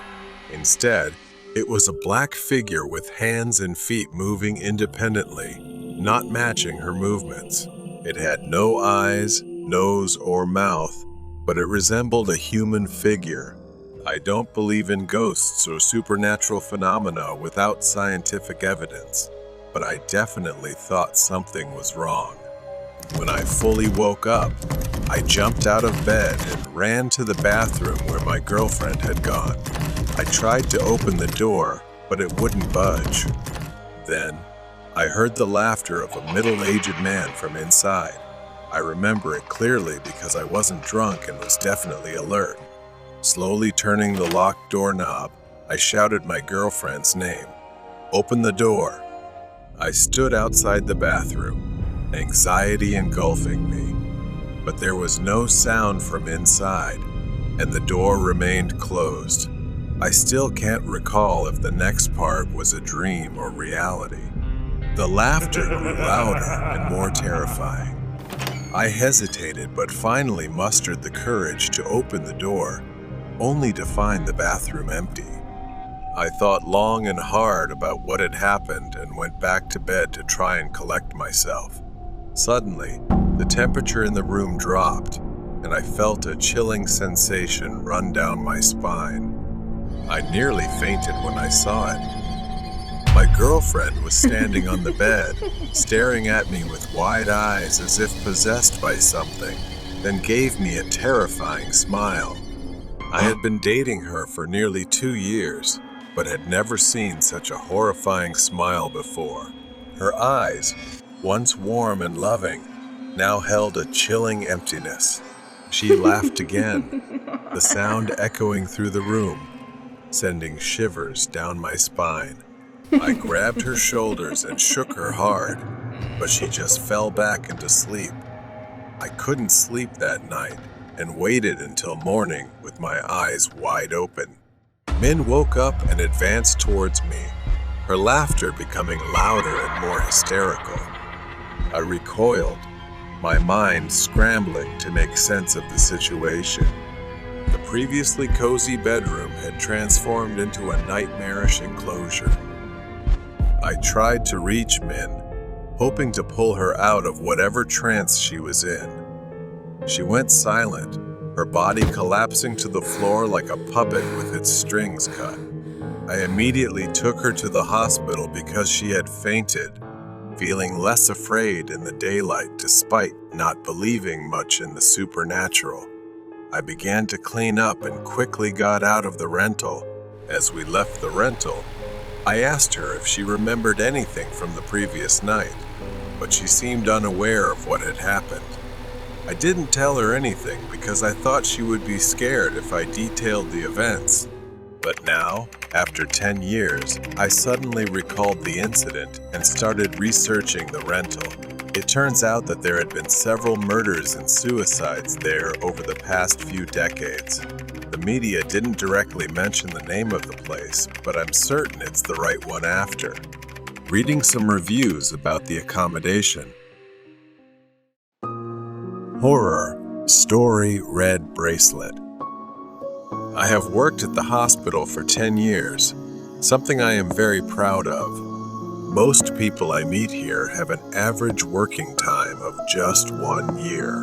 Instead, it was a black figure with hands and feet moving independently, not matching her movements. It had no eyes, nose, or mouth, but it resembled a human figure. I don't believe in ghosts or supernatural phenomena without scientific evidence, but I definitely thought something was wrong. When I fully woke up, I jumped out of bed and ran to the bathroom where my girlfriend had gone. I tried to open the door, but it wouldn't budge. Then, I heard the laughter of a middle-aged man from inside. I remember it clearly because I wasn't drunk and was definitely alert. Slowly turning the locked doorknob, I shouted my girlfriend's name. "Open the door." I stood outside the bathroom, anxiety engulfing me. But there was no sound from inside, and the door remained closed. I still can't recall if the next part was a dream or reality. The laughter grew louder and more terrifying. I hesitated, but finally mustered the courage to open the door, only to find the bathroom empty. I thought long and hard about what had happened and went back to bed to try and collect myself. Suddenly, the temperature in the room dropped, and I felt a chilling sensation run down my spine. I nearly fainted when I saw it. My girlfriend was standing on the bed, staring at me with wide eyes as if possessed by something, then gave me a terrifying smile. I had been dating her for nearly 2 years, but had never seen such a horrifying smile before. Her eyes, once warm and loving, now held a chilling emptiness. She laughed again, the sound echoing through the room, sending shivers down my spine. I grabbed her shoulders and shook her hard, but she just fell back into sleep. I couldn't sleep that night and waited until morning with my eyes wide open. Min woke up and advanced towards me, her laughter becoming louder and more hysterical. I recoiled, my mind scrambling to make sense of the situation. The previously cozy bedroom had transformed into a nightmarish enclosure. I tried to reach Min, hoping to pull her out of whatever trance she was in. She went silent, her body collapsing to the floor like a puppet with its strings cut. I immediately took her to the hospital because she had fainted, feeling less afraid in the daylight despite not believing much in the supernatural. I began to clean up and quickly got out of the rental. As we left the rental, I asked her if she remembered anything from the previous night, but she seemed unaware of what had happened. I didn't tell her anything because I thought she would be scared if I detailed the events. But now, after 10 years, I suddenly recalled the incident and started researching the rental. It turns out that there had been several murders and suicides there over the past few decades. The media didn't directly mention the name of the place, but I'm certain it's the right one after. Reading some reviews about the accommodation. Horror, story, red bracelet. I have worked at the hospital for 10 years, something I am very proud of. Most people I meet here have an average working time of just 1 year.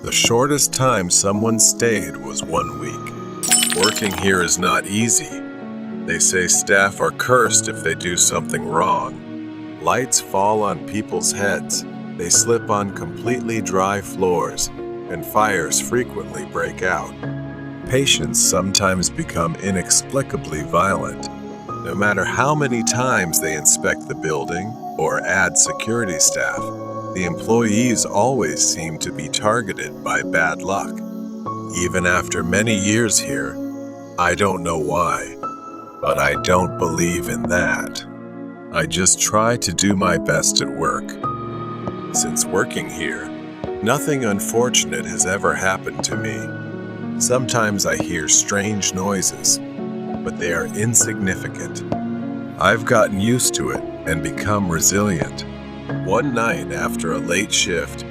The shortest time someone stayed was 1 week. Working here is not easy. They say staff are cursed if they do something wrong. Lights fall on people's heads, they slip on completely dry floors, and fires frequently break out. Patients sometimes become inexplicably violent. No matter how many times they inspect the building or add security staff, the employees always seem to be targeted by bad luck. Even after many years here, I don't know why, but I don't believe in that. I just try to do my best at work. Since working here, nothing unfortunate has ever happened to me. Sometimes I hear strange noises, but they are insignificant. I've gotten used to it and become resilient. One night after a late shift,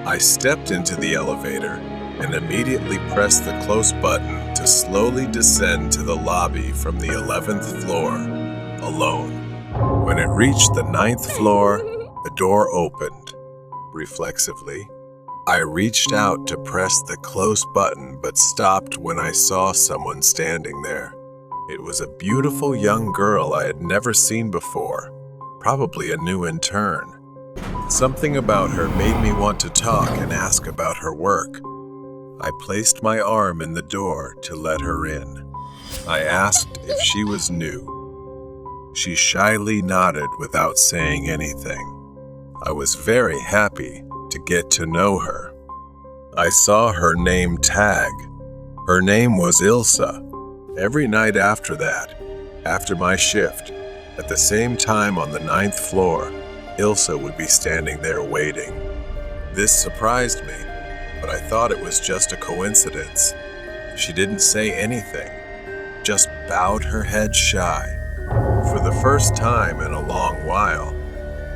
I stepped into the elevator and immediately pressed the close button to slowly descend to the lobby from the 11th floor, alone. When it reached the 9th floor, the door opened. Reflexively, I reached out to press the close button but stopped when I saw someone standing there. It was a beautiful young girl I had never seen before, probably a new intern. Something about her made me want to talk and ask about her work. I placed my arm in the door to let her in. I asked if she was new. She shyly nodded without saying anything. I was very happy to get to know her. I saw her name tag. Her name was Ilsa. Every night after that, after my shift, at the same time on the 9th floor, Ilsa would be standing there waiting. This surprised me, but I thought it was just a coincidence. She didn't say anything, just bowed her head shy. For the first time in a long while,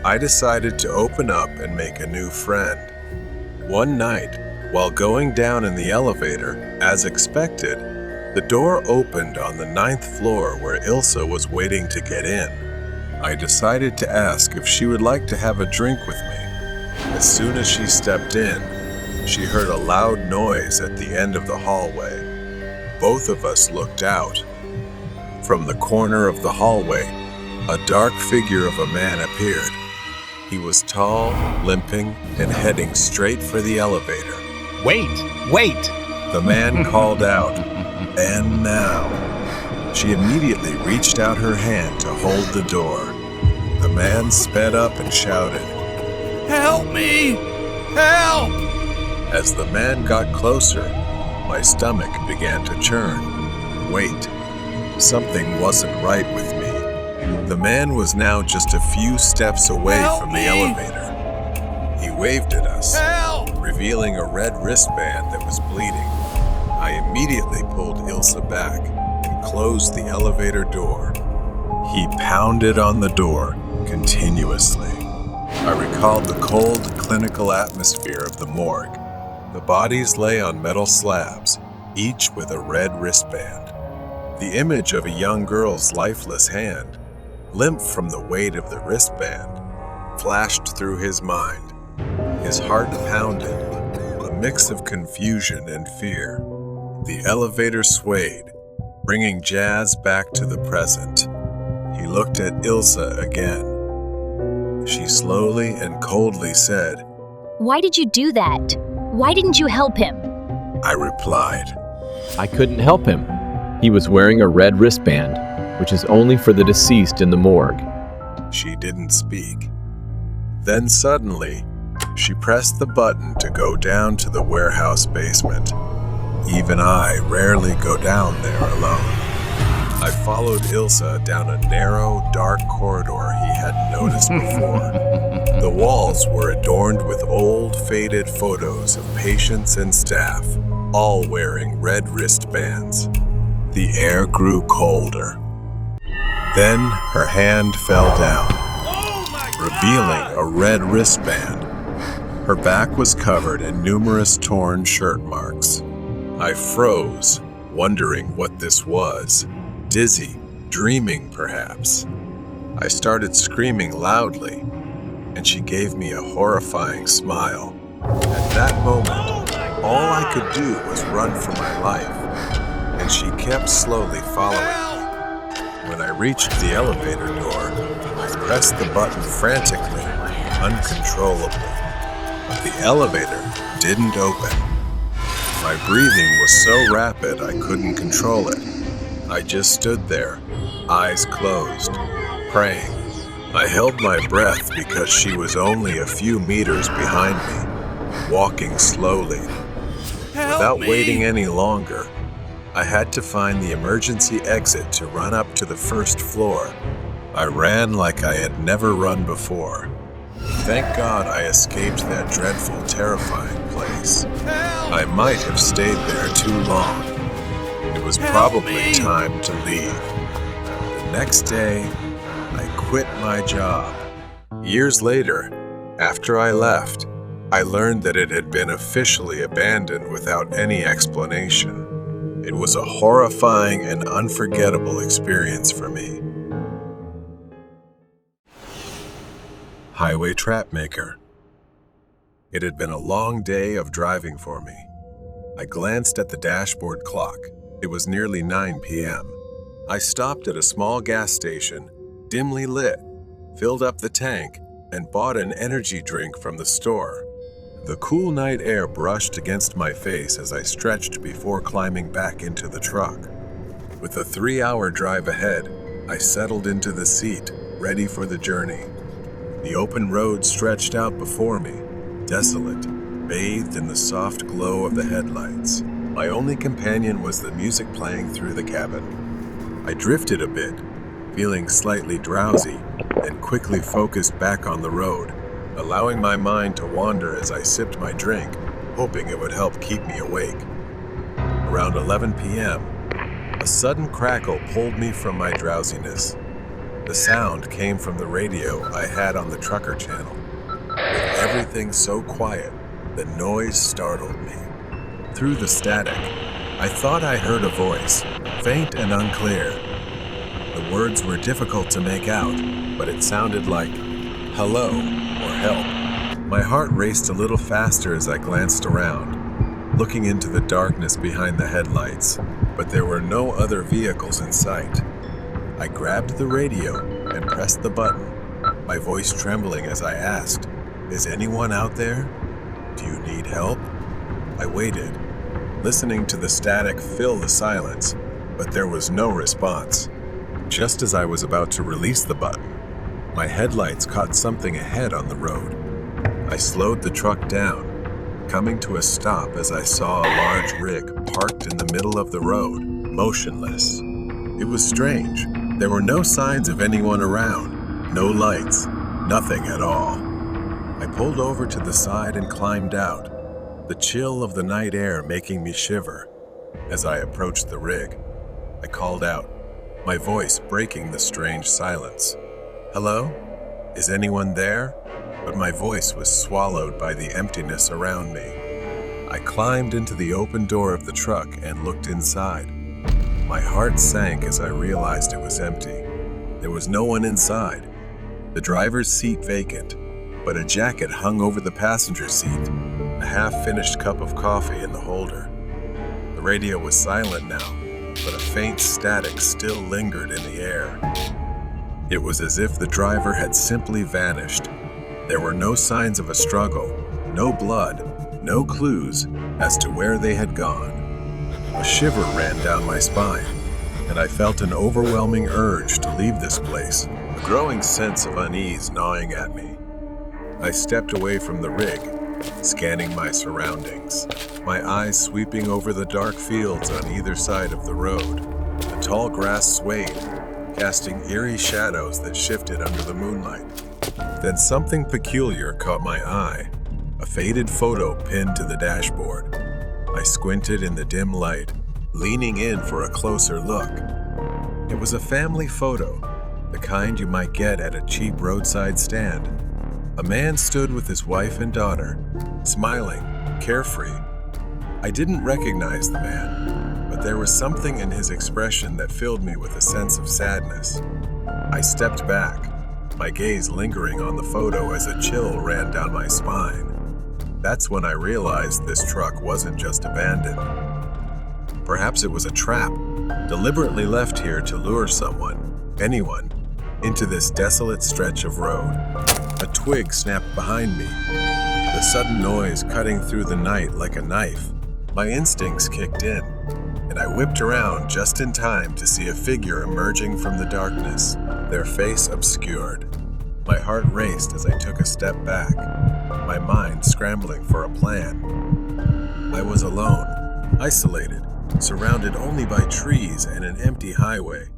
I decided to open up and make a new friend. One night, while going down in the elevator, as expected, the door opened on the 9th floor where Ilsa was waiting to get in. I decided to ask if she would like to have a drink with me. As soon as she stepped in, she heard a loud noise at the end of the hallway. Both of us looked out. From the corner of the hallway, a dark figure of a man appeared. He was tall, limping, and heading straight for the elevator. Wait! The man called out, "And now." She immediately reached out her hand to hold the door. The man sped up and shouted, "Help me! Help!" As the man got closer, my stomach began to churn. Wait, something wasn't right with me. The man was now just a few steps away from the elevator. He waved at us, revealing a red wristband that was bleeding. I immediately pulled Ilsa back and closed the elevator door. He pounded on the door continuously. I recalled the cold, clinical atmosphere of the morgue. The bodies lay on metal slabs, each with a red wristband. The image of a young girl's lifeless hand, limp from the weight of the wristband, flashed through his mind. His heart pounded, a mix of confusion and fear. The elevator swayed, bringing Jazz back to the present. He looked at Ilsa again. She slowly and coldly said, Why did you do that? Why didn't you help him? I replied, I couldn't help him. He was wearing a red wristband, which is only for the deceased in the morgue. She didn't speak. Then suddenly, she pressed the button to go down to the warehouse basement. Even I rarely go down there alone. I followed Ilsa down a narrow, dark corridor he hadn't noticed before. The walls were adorned with old, faded photos of patients and staff, all wearing red wristbands. The air grew colder. Then her hand fell down, revealing a red wristband. Her back was covered in numerous torn shirt marks. I froze, wondering what this was. Dizzy, dreaming perhaps. I started screaming loudly, and she gave me a horrifying smile. At that moment, all I could do was run for my life, and she kept slowly following me. When I reached the elevator door, I pressed the button frantically, uncontrollably. But the elevator didn't open. My breathing was so rapid I couldn't control it. I just stood there, eyes closed, praying. I held my breath because she was only a few meters behind me, walking slowly. Without waiting any longer, I had to find the emergency exit to run up to the first floor. I ran like I had never run before. Thank God I escaped that dreadful, terrifying place. I might have stayed there too long. It was probably time to leave. The next day, I quit my job. Years later, after I left, I learned that it had been officially abandoned without any explanation. It was a horrifying and unforgettable experience for me. Highway Trapmaker. It had been a long day of driving for me. I glanced at the dashboard clock. It was nearly 9 p.m. I stopped at a small gas station, dimly lit, filled up the tank, and bought an energy drink from the store. The cool night air brushed against my face as I stretched before climbing back into the truck. With a 3-hour drive ahead, I settled into the seat, ready for the journey. The open road stretched out before me, desolate, bathed in the soft glow of the headlights. My only companion was the music playing through the cabin. I drifted a bit, feeling slightly drowsy, and quickly focused back on the road, allowing my mind to wander as I sipped my drink, hoping it would help keep me awake. Around 11 p.m., a sudden crackle pulled me from my drowsiness. The sound came from the radio I had on the trucker channel. With everything so quiet, the noise startled me. Through the static, I thought I heard a voice, faint and unclear. The words were difficult to make out, but it sounded like hello or help. My heart raced a little faster as I glanced around, looking into the darkness behind the headlights, but there were no other vehicles in sight. I grabbed the radio and pressed the button, my voice trembling as I asked, "Is anyone out there? Do you need help?" I waited, listening to the static fill the silence, but there was no response. Just as I was about to release the button, my headlights caught something ahead on the road. I slowed the truck down, coming to a stop as I saw a large rig parked in the middle of the road, motionless. It was strange. There were no signs of anyone around, no lights, nothing at all. I pulled over to the side and climbed out, the chill of the night air making me shiver. As I approached the rig, I called out, my voice breaking the strange silence. "Hello? Is anyone there?" But my voice was swallowed by the emptiness around me. I climbed into the open door of the truck and looked inside. My heart sank as I realized it was empty. There was no one inside. The driver's seat vacant, but a jacket hung over the passenger seat, a half-finished cup of coffee in the holder. The radio was silent now, but a faint static still lingered in the air. It was as if the driver had simply vanished. There were no signs of a struggle, no blood, no clues as to where they had gone. A shiver ran down my spine, and I felt an overwhelming urge to leave this place, a growing sense of unease gnawing at me. I stepped away from the rig, scanning my surroundings, my eyes sweeping over the dark fields on either side of the road. The tall grass swayed, casting eerie shadows that shifted under the moonlight. Then something peculiar caught my eye, a faded photo pinned to the dashboard. I squinted in the dim light, leaning in for a closer look. It was a family photo, the kind you might get at a cheap roadside stand. A man stood with his wife and daughter, smiling, carefree. I didn't recognize the man, but there was something in his expression that filled me with a sense of sadness. I stepped back, my gaze lingering on the photo as a chill ran down my spine. That's when I realized this truck wasn't just abandoned. Perhaps it was a trap, deliberately left here to lure someone, anyone, into this desolate stretch of road. A twig snapped behind me, the sudden noise cutting through the night like a knife. My instincts kicked in, and and I whipped around just in time to see a figure emerging from the darkness, their face obscured. My heart raced as I took a step back, my mind scrambling for a plan. I was alone, isolated, surrounded only by trees and an empty highway.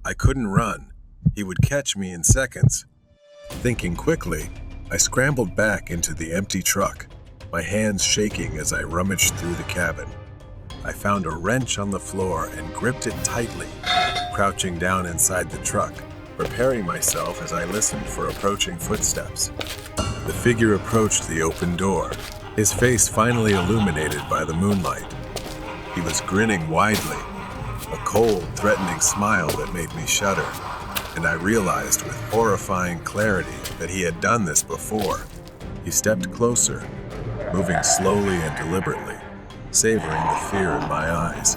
I couldn't run. He would catch me in seconds. Thinking quickly, I scrambled back into the empty truck, my hands shaking as I rummaged through the cabin. I found a wrench on the floor and gripped it tightly, crouching down inside the truck, preparing myself as I listened for approaching footsteps. The figure approached the open door, his face finally illuminated by the moonlight. He was grinning widely, a cold, threatening smile that made me shudder, and I realized with horrifying clarity that he had done this before. He stepped closer, moving slowly and deliberately, savoring the fear in my eyes.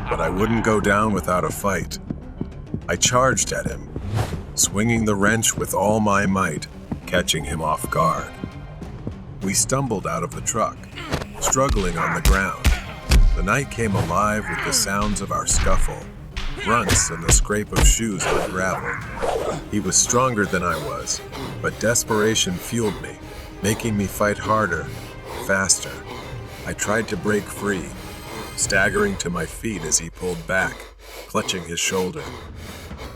But I wouldn't go down without a fight. I charged at him, swinging the wrench with all my might, catching him off guard. We stumbled out of the truck, struggling on the ground. The night came alive with the sounds of our scuffle, grunts and the scrape of shoes on gravel. He was stronger than I was, but desperation fueled me, making me fight harder, faster. I tried to break free, staggering to my feet as he pulled back, clutching his shoulder.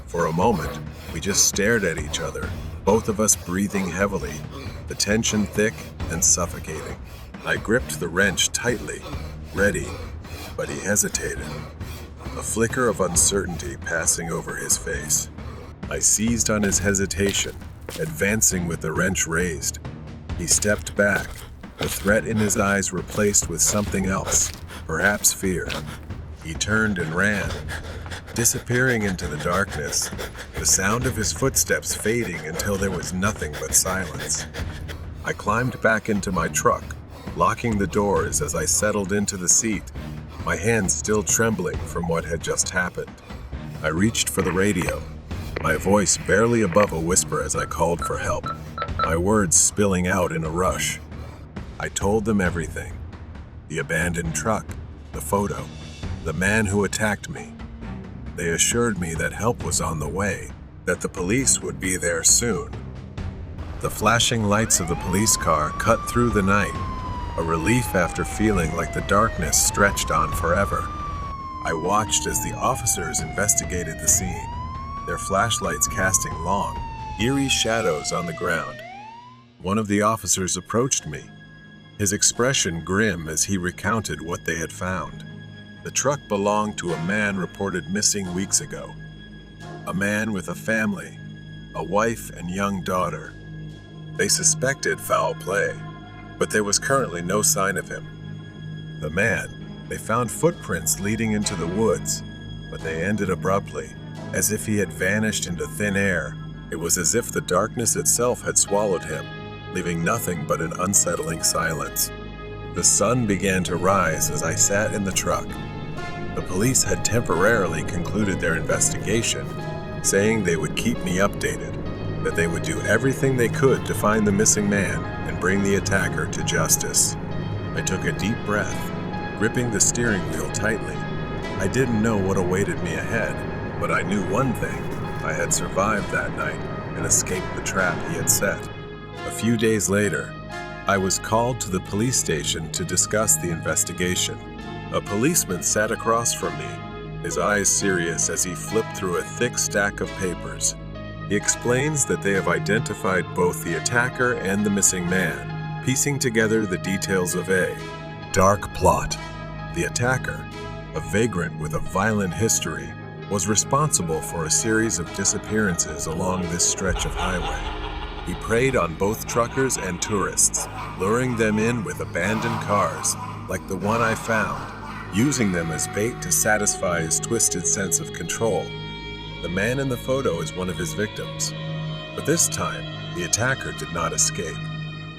For a moment, we just stared at each other, both of us breathing heavily, the tension thick and suffocating. I gripped the wrench tightly, ready, but he hesitated, a flicker of uncertainty passing over his face. I seized on his hesitation, advancing with the wrench raised. He stepped back, the threat in his eyes replaced with something else, perhaps fear. He turned and ran, disappearing into the darkness, the sound of his footsteps fading until there was nothing but silence. I climbed back into my truck, locking the doors as I settled into the seat, my hands still trembling from what had just happened. I reached for the radio, my voice barely above a whisper as I called for help, my words spilling out in a rush. I told them everything. The abandoned truck, the photo, the man who attacked me. They assured me that help was on the way, that the police would be there soon. The flashing lights of the police car cut through the night, a relief after feeling like the darkness stretched on forever. I watched as the officers investigated the scene, their flashlights casting long, eerie shadows on the ground. One of the officers approached me, his expression grim as he recounted what they had found. The truck belonged to a man reported missing weeks ago. A man with a family, a wife and young daughter. They suspected foul play, but there was currently no sign of him. The man, they found footprints leading into the woods, but they ended abruptly, as if he had vanished into thin air. It was as if the darkness itself had swallowed him, leaving nothing but an unsettling silence. The sun began to rise as I sat in the truck. The police had temporarily concluded their investigation, saying they would keep me updated, that they would do everything they could to find the missing man and bring the attacker to justice. I took a deep breath, gripping the steering wheel tightly. I didn't know what awaited me ahead, but I knew one thing. I had survived that night and escaped the trap he had set. A few days later, I was called to the police station to discuss the investigation. A policeman sat across from me, his eyes serious as he flipped through a thick stack of papers. He explains that they have identified both the attacker and the missing man, piecing together the details of a dark plot. The attacker, a vagrant with a violent history, was responsible for a series of disappearances along this stretch of highway. He preyed on both truckers and tourists, luring them in with abandoned cars, like the one I found, using them as bait to satisfy his twisted sense of control. The man in the photo is one of his victims, but this time, the attacker did not escape.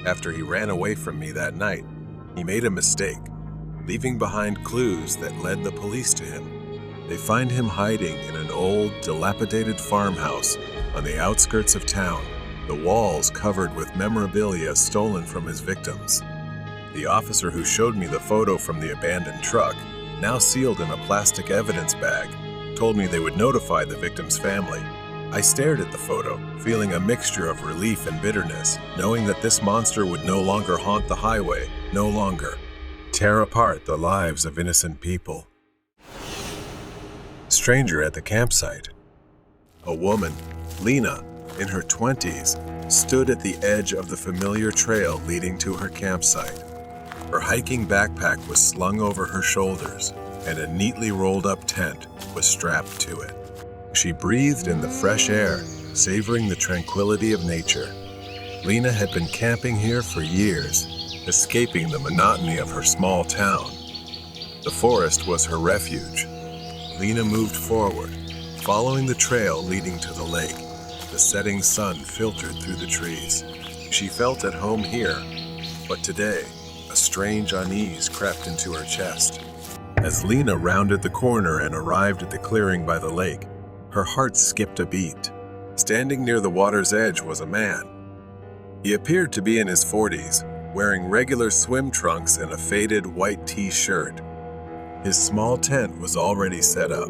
After he ran away from me that night, he made a mistake, leaving behind clues that led the police to him. They find him hiding in an old, dilapidated farmhouse on the outskirts of town, the walls covered with memorabilia stolen from his victims. The officer who showed me the photo from the abandoned truck now sealed in a plastic evidence bag, told me they would notify the victim's family. I stared at the photo, feeling a mixture of relief and bitterness, knowing that this monster would no longer haunt the highway, no longer tear apart the lives of innocent people. Stranger at the campsite. A woman, Lena, in her 20s, stood at the edge of the familiar trail leading to her campsite. Her hiking backpack was slung over her shoulders, and a neatly rolled up tent was strapped to it. She breathed in the fresh air, savoring the tranquility of nature. Lena had been camping here for years, escaping the monotony of her small town. The forest was her refuge. Lena moved forward, following the trail leading to the lake. The setting sun filtered through the trees. She felt at home here, but today, a strange unease crept into her chest. As Lena rounded the corner and arrived at the clearing by the lake, her heart skipped a beat. Standing near the water's edge was a man. He appeared to be in his 40s, wearing regular swim trunks and a faded white t-shirt. His small tent was already set up,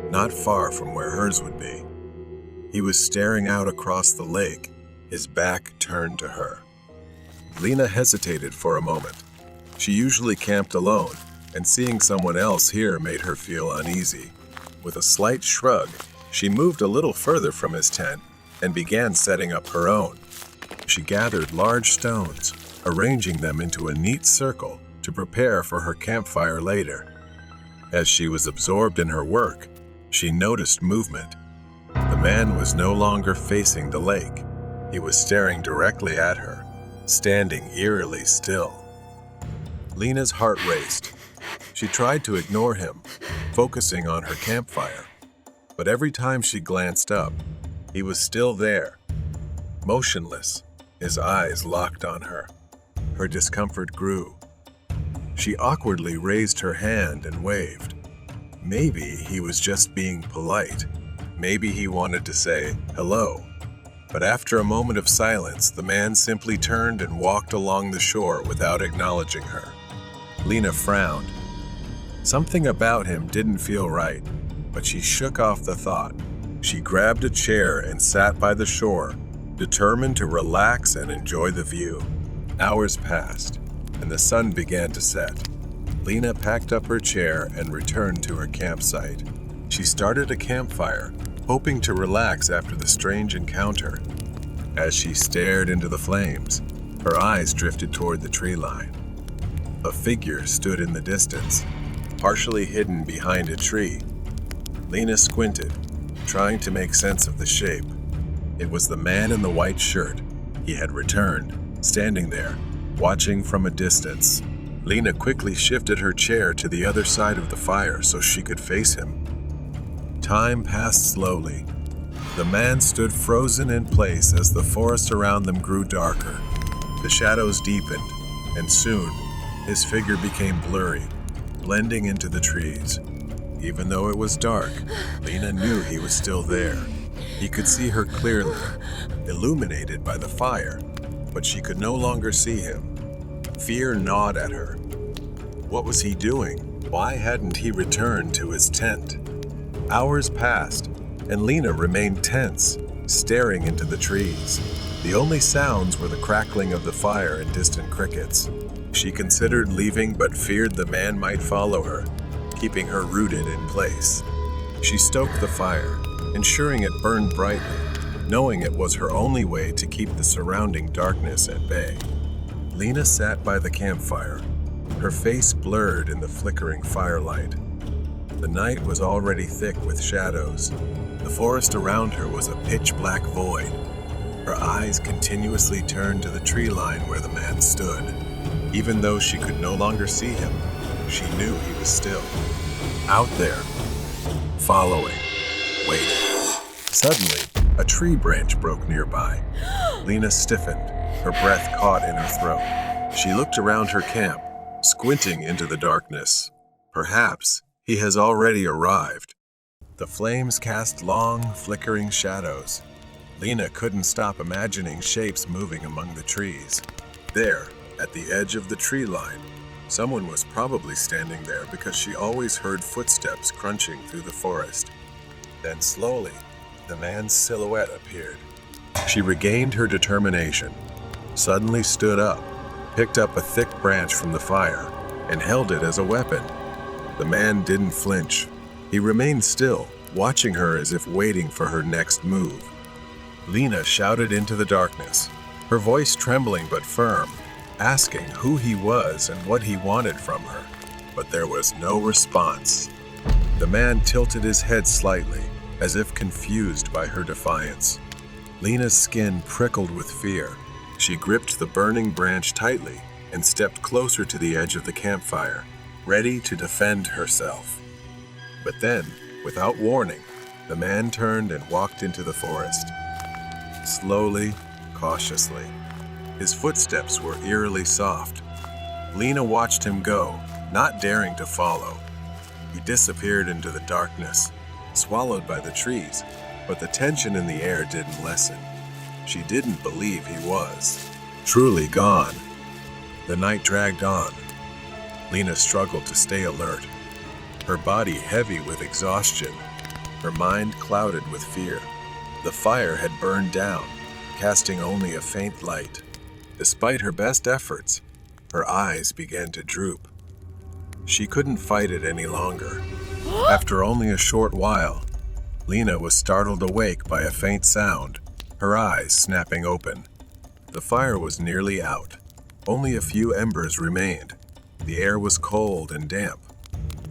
not far from where hers would be. He was staring out across the lake, his back turned to her. Lena hesitated for a moment. She usually camped alone, and seeing someone else here made her feel uneasy. With a slight shrug, she moved a little further from his tent and began setting up her own. She gathered large stones, arranging them into a neat circle to prepare for her campfire later. As she was absorbed in her work, she noticed movement. The man was no longer facing the lake. He was staring directly at her, standing eerily still. Lena's heart raced. She tried to ignore him, focusing on her campfire. But every time she glanced up, he was still there, motionless, his eyes locked on her. Her discomfort grew. She awkwardly raised her hand and waved. Maybe he was just being polite. Maybe he wanted to say hello. But after a moment of silence, the man simply turned and walked along the shore without acknowledging her. Lena frowned. Something about him didn't feel right, but she shook off the thought. She grabbed a chair and sat by the shore, determined to relax and enjoy the view. Hours passed, and the sun began to set. Lena packed up her chair and returned to her campsite. She started a campfire, hoping to relax after the strange encounter. As she stared into the flames, her eyes drifted toward the tree line. A figure stood in the distance, partially hidden behind a tree. Lena squinted, trying to make sense of the shape. It was the man in the white shirt. He had returned, standing there, watching from a distance. Lena quickly shifted her chair to the other side of the fire so she could face him. Time passed slowly. The man stood frozen in place as the forest around them grew darker. The shadows deepened, and soon, his figure became blurry, blending into the trees. Even though it was dark, Lena knew he was still there. He could see her clearly, illuminated by the fire, but she could no longer see him. Fear gnawed at her. What was he doing? Why hadn't he returned to his tent? Hours passed, and Lena remained tense, staring into the trees. The only sounds were the crackling of the fire and distant crickets. She considered leaving but feared the man might follow her, keeping her rooted in place. She stoked the fire, ensuring it burned brightly, knowing it was her only way to keep the surrounding darkness at bay. Lena sat by the campfire, her face blurred in the flickering firelight. The night was already thick with shadows. The forest around her was a pitch-black void. Her eyes continuously turned to the tree line where the man stood. Even though she could no longer see him, she knew he was still out there, following, waiting. Suddenly, a tree branch broke nearby. Lena stiffened, her breath caught in her throat. She looked around her camp, squinting into the darkness. Perhaps he has already arrived. The flames cast long, flickering shadows. Lena couldn't stop imagining shapes moving among the trees. There, at the edge of the tree line, Someone was probably standing there because she always heard footsteps crunching through the forest. Then slowly, the man's silhouette appeared. She regained her determination, suddenly stood up, picked up a thick branch from the fire, and held it as a weapon. The man didn't flinch. He remained still, watching her as if waiting for her next move. Lena shouted into the darkness, her voice trembling but firm, asking who he was and what he wanted from her, but there was no response. The man tilted his head slightly, as if confused by her defiance. Lena's skin prickled with fear. She gripped the burning branch tightly and stepped closer to the edge of the campfire, ready to defend herself. But then, without warning, the man turned and walked into the forest. Slowly, cautiously. His footsteps were eerily soft. Lena watched him go, not daring to follow. He disappeared into the darkness, swallowed by the trees, but the tension in the air didn't lessen. She didn't believe he was truly gone. The night dragged on. Lena struggled to stay alert, her body heavy with exhaustion, her mind clouded with fear. The fire had burned down, casting only a faint light. Despite her best efforts, her eyes began to droop. She couldn't fight it any longer. After only a short while, Lena was startled awake by a faint sound, her eyes snapping open. The fire was nearly out. Only a few embers remained. The air was cold and damp.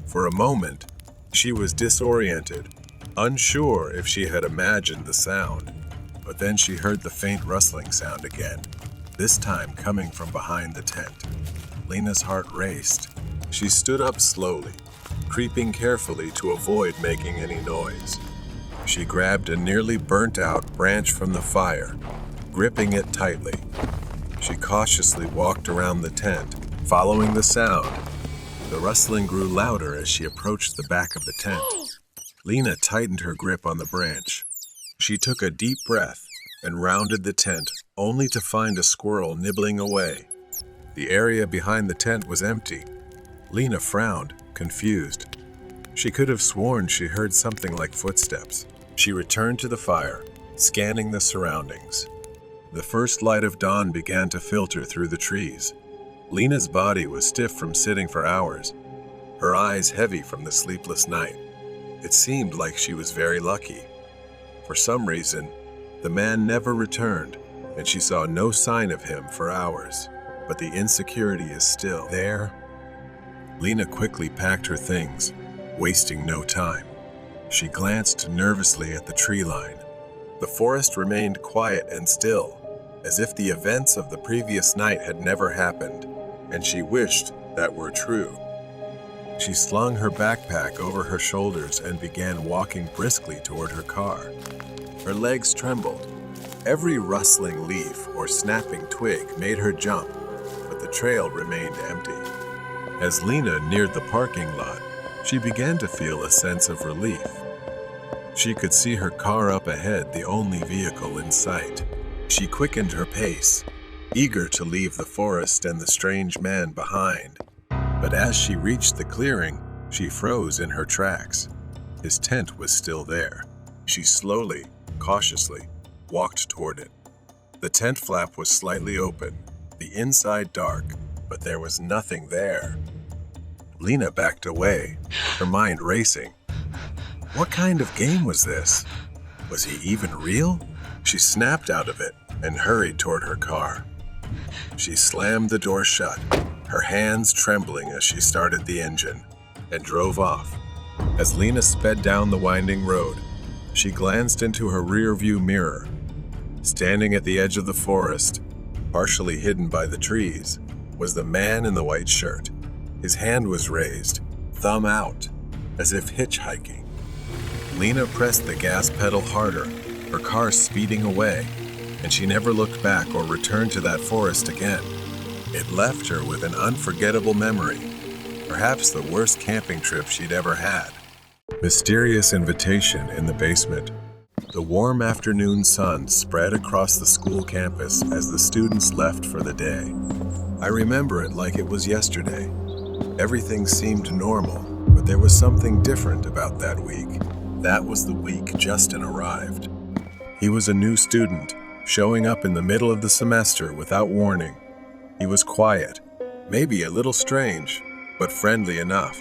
For a moment, she was disoriented, unsure if she had imagined the sound. But then she heard the faint rustling sound again, this time coming from behind the tent. Lena's heart raced. She stood up slowly, creeping carefully to avoid making any noise. She grabbed a nearly burnt-out branch from the fire, gripping it tightly. She cautiously walked around the tent, following the sound. The rustling grew louder as she approached the back of the tent. Lena tightened her grip on the branch. She took a deep breath and rounded the tent, only to find a squirrel nibbling away. The area behind the tent was empty. Lena frowned, confused. She could have sworn she heard something like footsteps. She returned to the fire, scanning the surroundings. The first light of dawn began to filter through the trees. Lena's body was stiff from sitting for hours, her eyes heavy from the sleepless night. It seemed like she was very lucky. For some reason, the man never returned, and she saw no sign of him for hours. But the insecurity is still there. Lena quickly packed her things, wasting no time. She glanced nervously at the tree line. The forest remained quiet and still, as if the events of the previous night had never happened, and she wished that were true. She slung her backpack over her shoulders and began walking briskly toward her car. Her legs trembled. Every rustling leaf or snapping twig made her jump, but the trail remained empty. As Lena neared the parking lot, she began to feel a sense of relief. She could see her car up ahead, the only vehicle in sight. She quickened her pace, eager to leave the forest and the strange man behind. But as she reached the clearing, she froze in her tracks. His tent was still there. She slowly, cautiously, walked toward it. The tent flap was slightly open, the inside dark, but there was nothing there. Lena backed away, her mind racing. What kind of game was this? Was he even real? She snapped out of it and hurried toward her car. She slammed the door shut, her hands trembling as she started the engine, and drove off. As Lena sped down the winding road, she glanced into her rearview mirror. Standing at the edge of the forest, partially hidden by the trees, was the man in the white shirt. His hand was raised, thumb out, as if hitchhiking. Lena pressed the gas pedal harder, her car speeding away, and she never looked back or returned to that forest again. It left her with an unforgettable memory, perhaps the worst camping trip she'd ever had. Mysterious invitation in the basement. The warm afternoon sun spread across the school campus as the students left for the day. I remember it like it was yesterday. Everything seemed normal, but there was something different about that week. That was the week Justin arrived. He was a new student, showing up in the middle of the semester without warning. He was quiet, maybe a little strange, but friendly enough.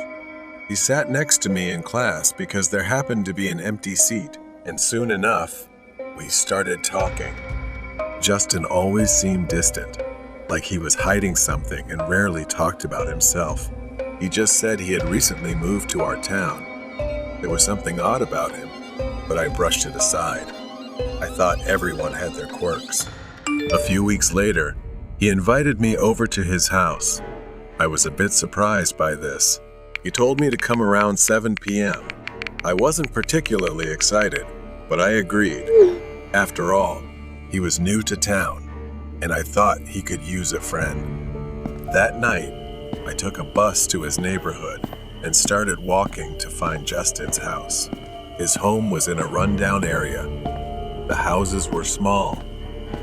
He sat next to me in class because there happened to be an empty seat, and soon enough, we started talking. Justin always seemed distant, like he was hiding something and rarely talked about himself. He just said he had recently moved to our town. There was something odd about him, but I brushed it aside. I thought everyone had their quirks. A few weeks later, he invited me over to his house. I was a bit surprised by this. He told me to come around 7 p.m. I wasn't particularly excited, but I agreed. After all, he was new to town, and I thought he could use a friend. That night, I took a bus to his neighborhood and started walking to find Justin's house. His home was in a rundown area. The houses were small,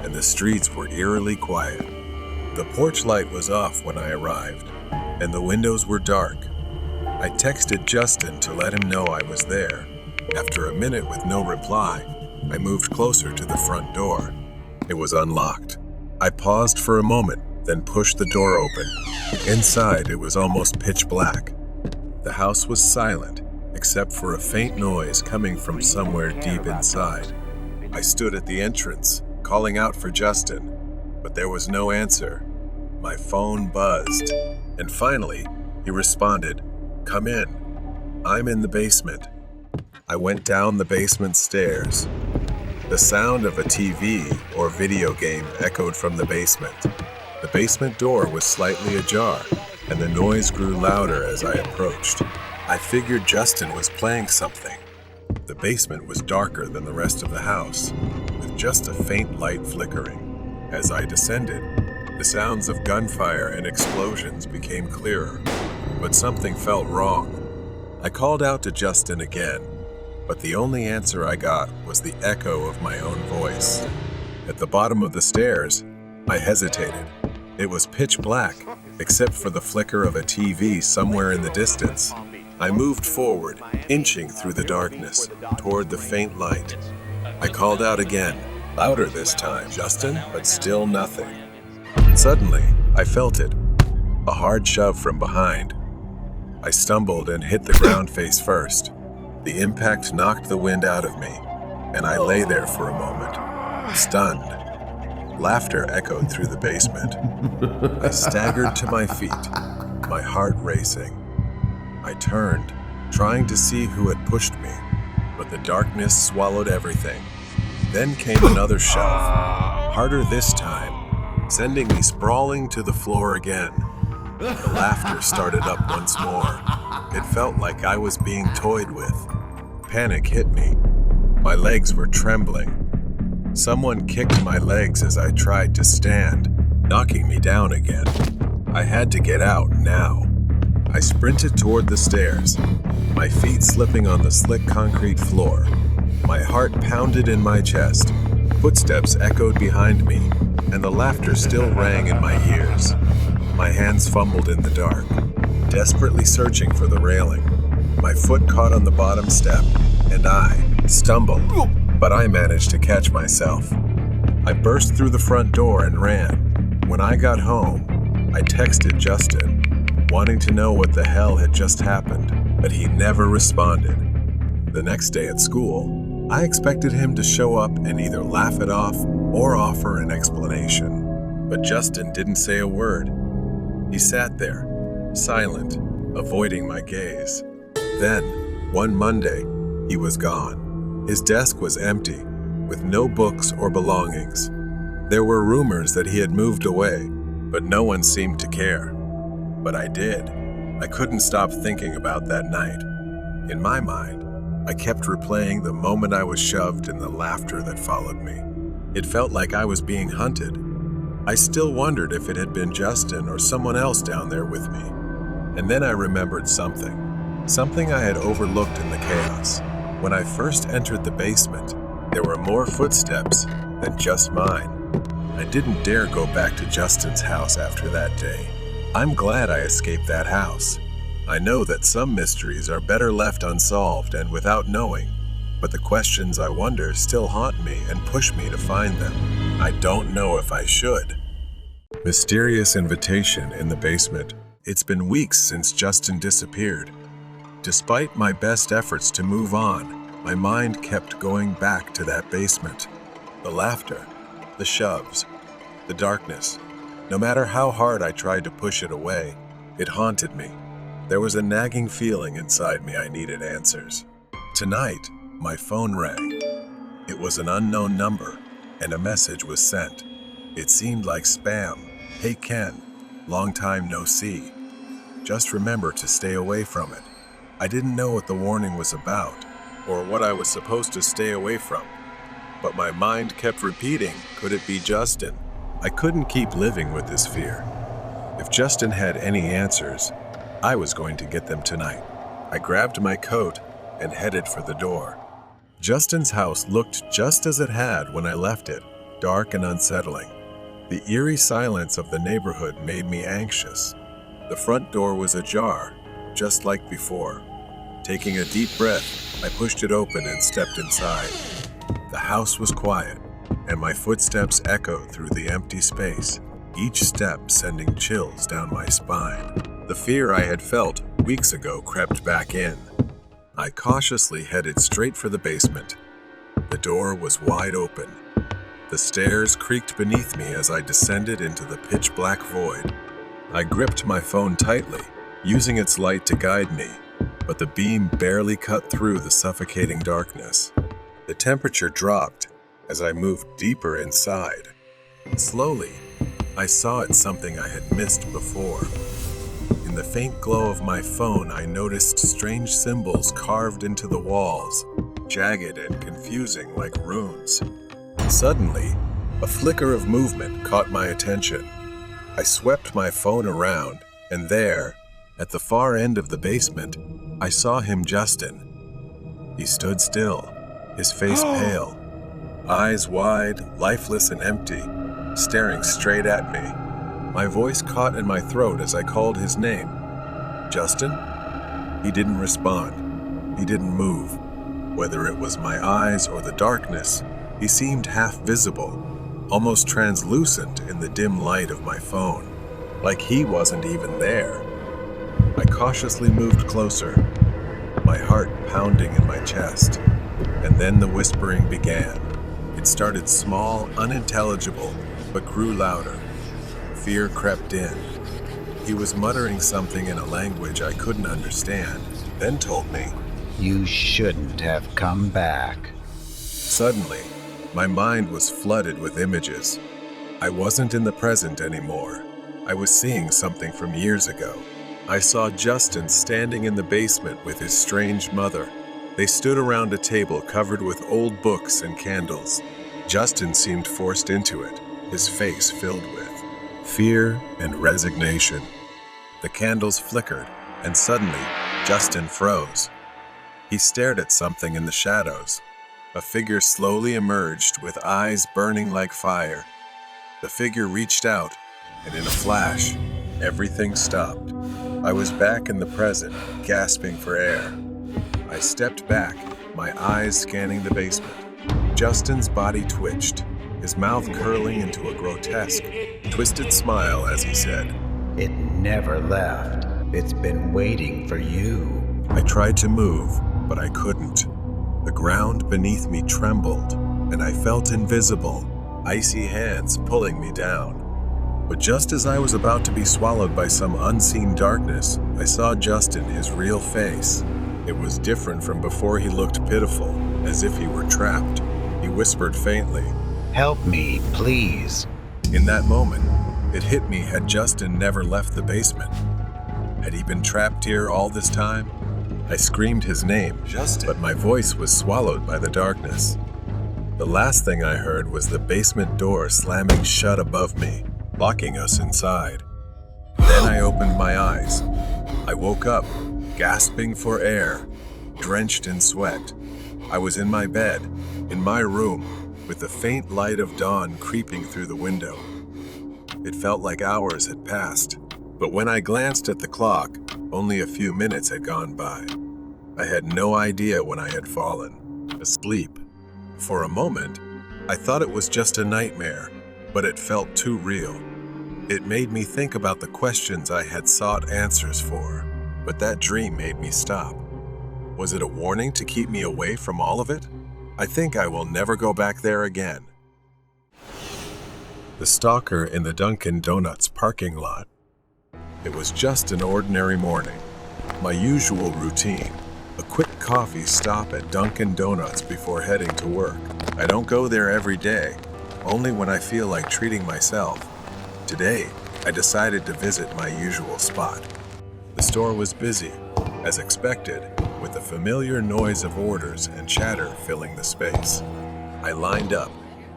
and the streets were eerily quiet. The porch light was off when I arrived, and the windows were dark. I texted Justin to let him know I was there. After a minute with no reply, I moved closer to the front door. It was unlocked. I paused for a moment, then pushed the door open. Inside, it was almost pitch black. The house was silent, except for a faint noise coming from somewhere deep inside. I stood at the entrance, calling out for Justin, but there was no answer. My phone buzzed, and finally, he responded, "Come in. I'm in the basement." I went down the basement stairs. The sound of a TV or video game echoed from the basement. The basement door was slightly ajar, and the noise grew louder as I approached. I figured Justin was playing something. The basement was darker than the rest of the house, with just a faint light flickering. As I descended, the sounds of gunfire and explosions became clearer, but something felt wrong. I called out to Justin again, but the only answer I got was the echo of my own voice. At the bottom of the stairs, I hesitated. It was pitch black, except for the flicker of a TV somewhere in the distance. I moved forward, inching through the darkness, toward the faint light. I called out again, louder this time, "Justin," but still nothing. Suddenly, I felt it, a hard shove from behind. I stumbled and hit the ground face first. The impact knocked the wind out of me, and I lay there for a moment, stunned. Laughter echoed through the basement. I staggered to my feet, my heart racing. I turned, trying to see who had pushed me, but the darkness swallowed everything. Then came another shove, harder this time, sending me sprawling to the floor again. The laughter started up once more. It felt like I was being toyed with. Panic hit me. My legs were trembling. Someone kicked my legs as I tried to stand, knocking me down again. I had to get out now. I sprinted toward the stairs, my feet slipping on the slick concrete floor. My heart pounded in my chest. Footsteps echoed behind me, and the laughter still rang in my ears. My hands fumbled in the dark, desperately searching for the railing. My foot caught on the bottom step, and I stumbled, but I managed to catch myself. I burst through the front door and ran. When I got home, I texted Justin, wanting to know what the hell had just happened, but he never responded. The next day at school, I expected him to show up and either laugh it off or offer an explanation. But Justin didn't say a word. He sat there, silent, avoiding my gaze. Then, one Monday, he was gone. His desk was empty, with no books or belongings. There were rumors that he had moved away, but no one seemed to care. But I did. I couldn't stop thinking about that night. In my mind, I kept replaying the moment I was shoved and the laughter that followed me. It felt like I was being hunted. I still wondered if it had been Justin or someone else down there with me. And then I remembered something I had overlooked in the chaos. When I first entered the basement, there were more footsteps than just mine. I didn't dare go back to Justin's house after that day. I'm glad I escaped that house. I know that some mysteries are better left unsolved and without knowing, but the questions I wonder still haunt me and push me to find them. I don't know if I should. Mysterious invitation in the basement. It's been weeks since Justin disappeared. Despite my best efforts to move on, my mind kept going back to that basement. The laughter, the shoves, the darkness. No matter how hard I tried to push it away, it haunted me. There was a nagging feeling inside me I needed answers. Tonight, my phone rang. It was an unknown number, and a message was sent. It seemed like spam. Hey Ken, long time no see. Just remember to stay away from it. I didn't know what the warning was about, or what I was supposed to stay away from. But my mind kept repeating, could it be Justin? I couldn't keep living with this fear. If Justin had any answers, I was going to get them tonight. I grabbed my coat and headed for the door. Justin's house looked just as it had when I left it, dark and unsettling. The eerie silence of the neighborhood made me anxious. The front door was ajar, just like before. Taking a deep breath, I pushed it open and stepped inside. The house was quiet, and my footsteps echoed through the empty space, each step sending chills down my spine. The fear I had felt weeks ago crept back in. I cautiously headed straight for the basement. The door was wide open. The stairs creaked beneath me as I descended into the pitch-black void. I gripped my phone tightly, using its light to guide me, but the beam barely cut through the suffocating darkness. The temperature dropped as I moved deeper inside. Slowly, I saw it something I had missed before. In the faint glow of my phone, I noticed strange symbols carved into the walls, jagged and confusing like runes. Suddenly, a flicker of movement caught my attention. I swept my phone around, and there, at the far end of the basement, I saw him, Justin. He stood still, his face pale, eyes wide, lifeless and empty, staring straight at me. My voice caught in my throat as I called his name. Justin? He didn't respond. He didn't move. Whether it was my eyes or the darkness, he seemed half visible, almost translucent in the dim light of my phone, like he wasn't even there. I cautiously moved closer, my heart pounding in my chest, and then the whispering began. It started small, unintelligible, but grew louder. Fear crept in. He was muttering something in a language I couldn't understand, then told me, You shouldn't have come back. Suddenly, my mind was flooded with images. I wasn't in the present anymore. I was seeing something from years ago. I saw Justin standing in the basement with his strange mother. They stood around a table covered with old books and candles. Justin seemed forced into it, his face filled with fear and resignation. The candles flickered, and suddenly, Justin froze. He stared at something in the shadows. A figure slowly emerged with eyes burning like fire. The figure reached out, and in a flash, everything stopped. I was back in the present, gasping for air. I stepped back, my eyes scanning the basement. Justin's body twitched, his mouth curling into a grotesque, twisted smile as he said, It never left. It's been waiting for you. I tried to move, but I couldn't. The ground beneath me trembled, and I felt invisible, icy hands pulling me down. But just as I was about to be swallowed by some unseen darkness, I saw Justin, his real face. It was different from before. He looked pitiful, as if he were trapped. He whispered faintly, Help me, please. In that moment, it hit me, had Justin never left the basement? Had he been trapped here all this time? I screamed his name, Justin, but my voice was swallowed by the darkness. The last thing I heard was the basement door slamming shut above me, locking us inside. Then I opened my eyes. I woke up, gasping for air, drenched in sweat. I was in my bed, in my room, with the faint light of dawn creeping through the window. It felt like hours had passed, But when I glanced at the clock, only a few minutes had gone by. I had no idea when I had fallen asleep. For a moment, I thought it was just a nightmare, but it felt too real. It made me think about the questions I had sought answers for, but that dream made me stop. Was it a warning to keep me away from all of it? I think I will never go back there again. The stalker in the Dunkin' Donuts parking lot. It was just an ordinary morning. My usual routine. A quick coffee stop at Dunkin' Donuts before heading to work. I don't go there every day, only when I feel like treating myself. Today, I decided to visit my usual spot. The store was busy, as expected, with the familiar noise of orders and chatter filling the space. I lined up,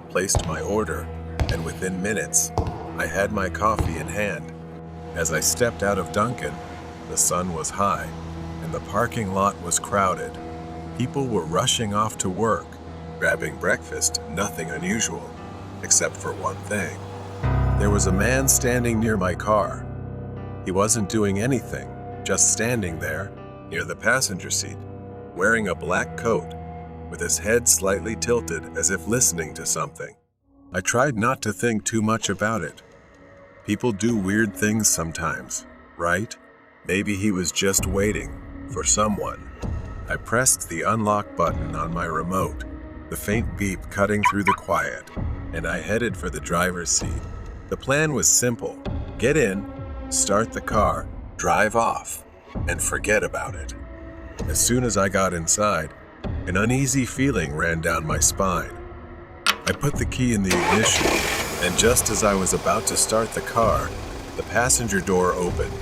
placed my order, and within minutes, I had my coffee in hand. As I stepped out of Dunkin', the sun was high, and the parking lot was crowded. People were rushing off to work, grabbing breakfast, nothing unusual, except for one thing. There was a man standing near my car. He wasn't doing anything, just standing there, near the passenger seat, wearing a black coat, with his head slightly tilted as if listening to something. I tried not to think too much about it. People do weird things sometimes, right? Maybe he was just waiting for someone. I pressed the unlock button on my remote, the faint beep cutting through the quiet, and I headed for the driver's seat. The plan was simple. Get in, start the car, drive off, and forget about it. As soon as I got inside, an uneasy feeling ran down my spine. I put the key in the ignition, and just as I was about to start the car, the passenger door opened.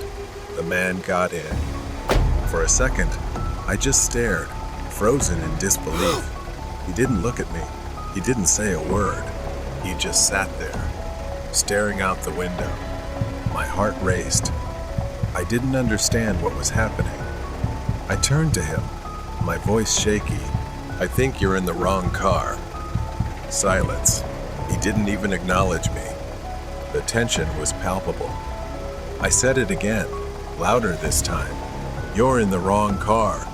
The man got in. For a second, I just stared, frozen in disbelief. He didn't look at me. He didn't say a word. He just sat there, staring out the window. My heart raced. I didn't understand what was happening. I turned to him, my voice shaky. "I think you're in the wrong car." Silence. He didn't even acknowledge me. The tension was palpable. I said it again, louder this time. "You're in the wrong car."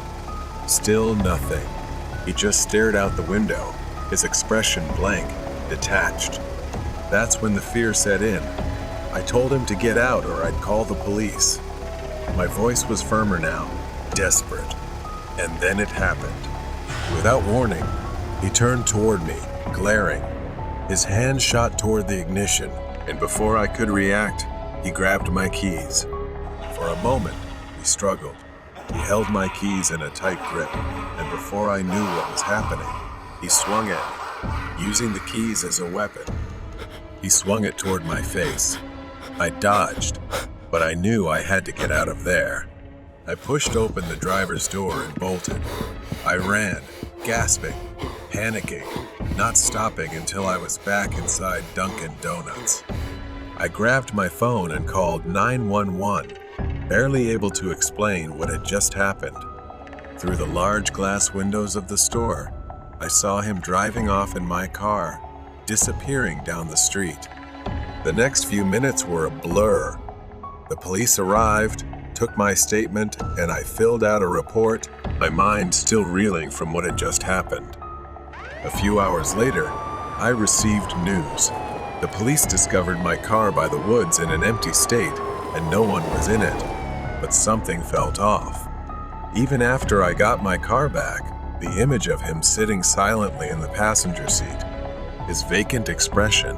Still nothing. He just stared out the window, his expression blank, detached. That's when the fear set in. I told him to get out or I'd call the police. My voice was firmer now, desperate. And then it happened. Without warning, he turned toward me, glaring. His hand shot toward the ignition, and before I could react, he grabbed my keys. For a moment, we struggled. He held my keys in a tight grip, and before I knew what was happening, he swung at me, using the keys as a weapon. He swung it toward my face. I dodged, but I knew I had to get out of there. I pushed open the driver's door and bolted. I ran, gasping, panicking, not stopping until I was back inside Dunkin' Donuts. I grabbed my phone and called 911, barely able to explain what had just happened. Through the large glass windows of the store, I saw him driving off in my car, disappearing down the street. The next few minutes were a blur. The police arrived, took my statement, and I filled out a report, my mind still reeling from what had just happened. A few hours later, I received news. The police discovered my car by the woods in an empty state, and no one was in it. But something felt off. Even after I got my car back, the image of him sitting silently in the passenger seat, his vacant expression,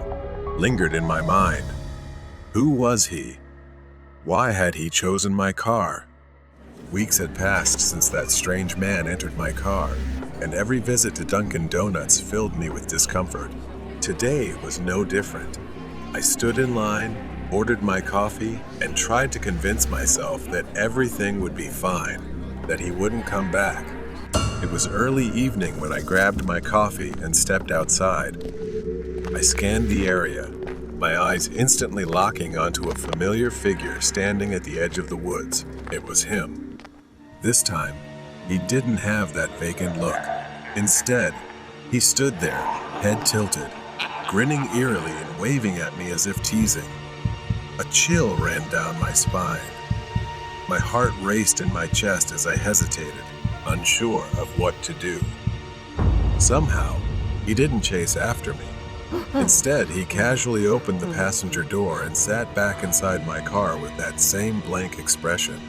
lingered in my mind. Who was he? Why had he chosen my car? Weeks had passed since that strange man entered my car, and every visit to Dunkin' Donuts filled me with discomfort. Today was no different. I stood in line, ordered my coffee, and tried to convince myself that everything would be fine, that he wouldn't come back. It was early evening when I grabbed my coffee and stepped outside. I scanned the area, my eyes instantly locking onto a familiar figure standing at the edge of the woods. It was him. This time, he didn't have that vacant look. Instead, he stood there, head tilted, grinning eerily and waving at me as if teasing. A chill ran down my spine. My heart raced in my chest as I hesitated, unsure of what to do. Somehow, he didn't chase after me. Instead, he casually opened the passenger door and sat back inside my car with that same blank expression.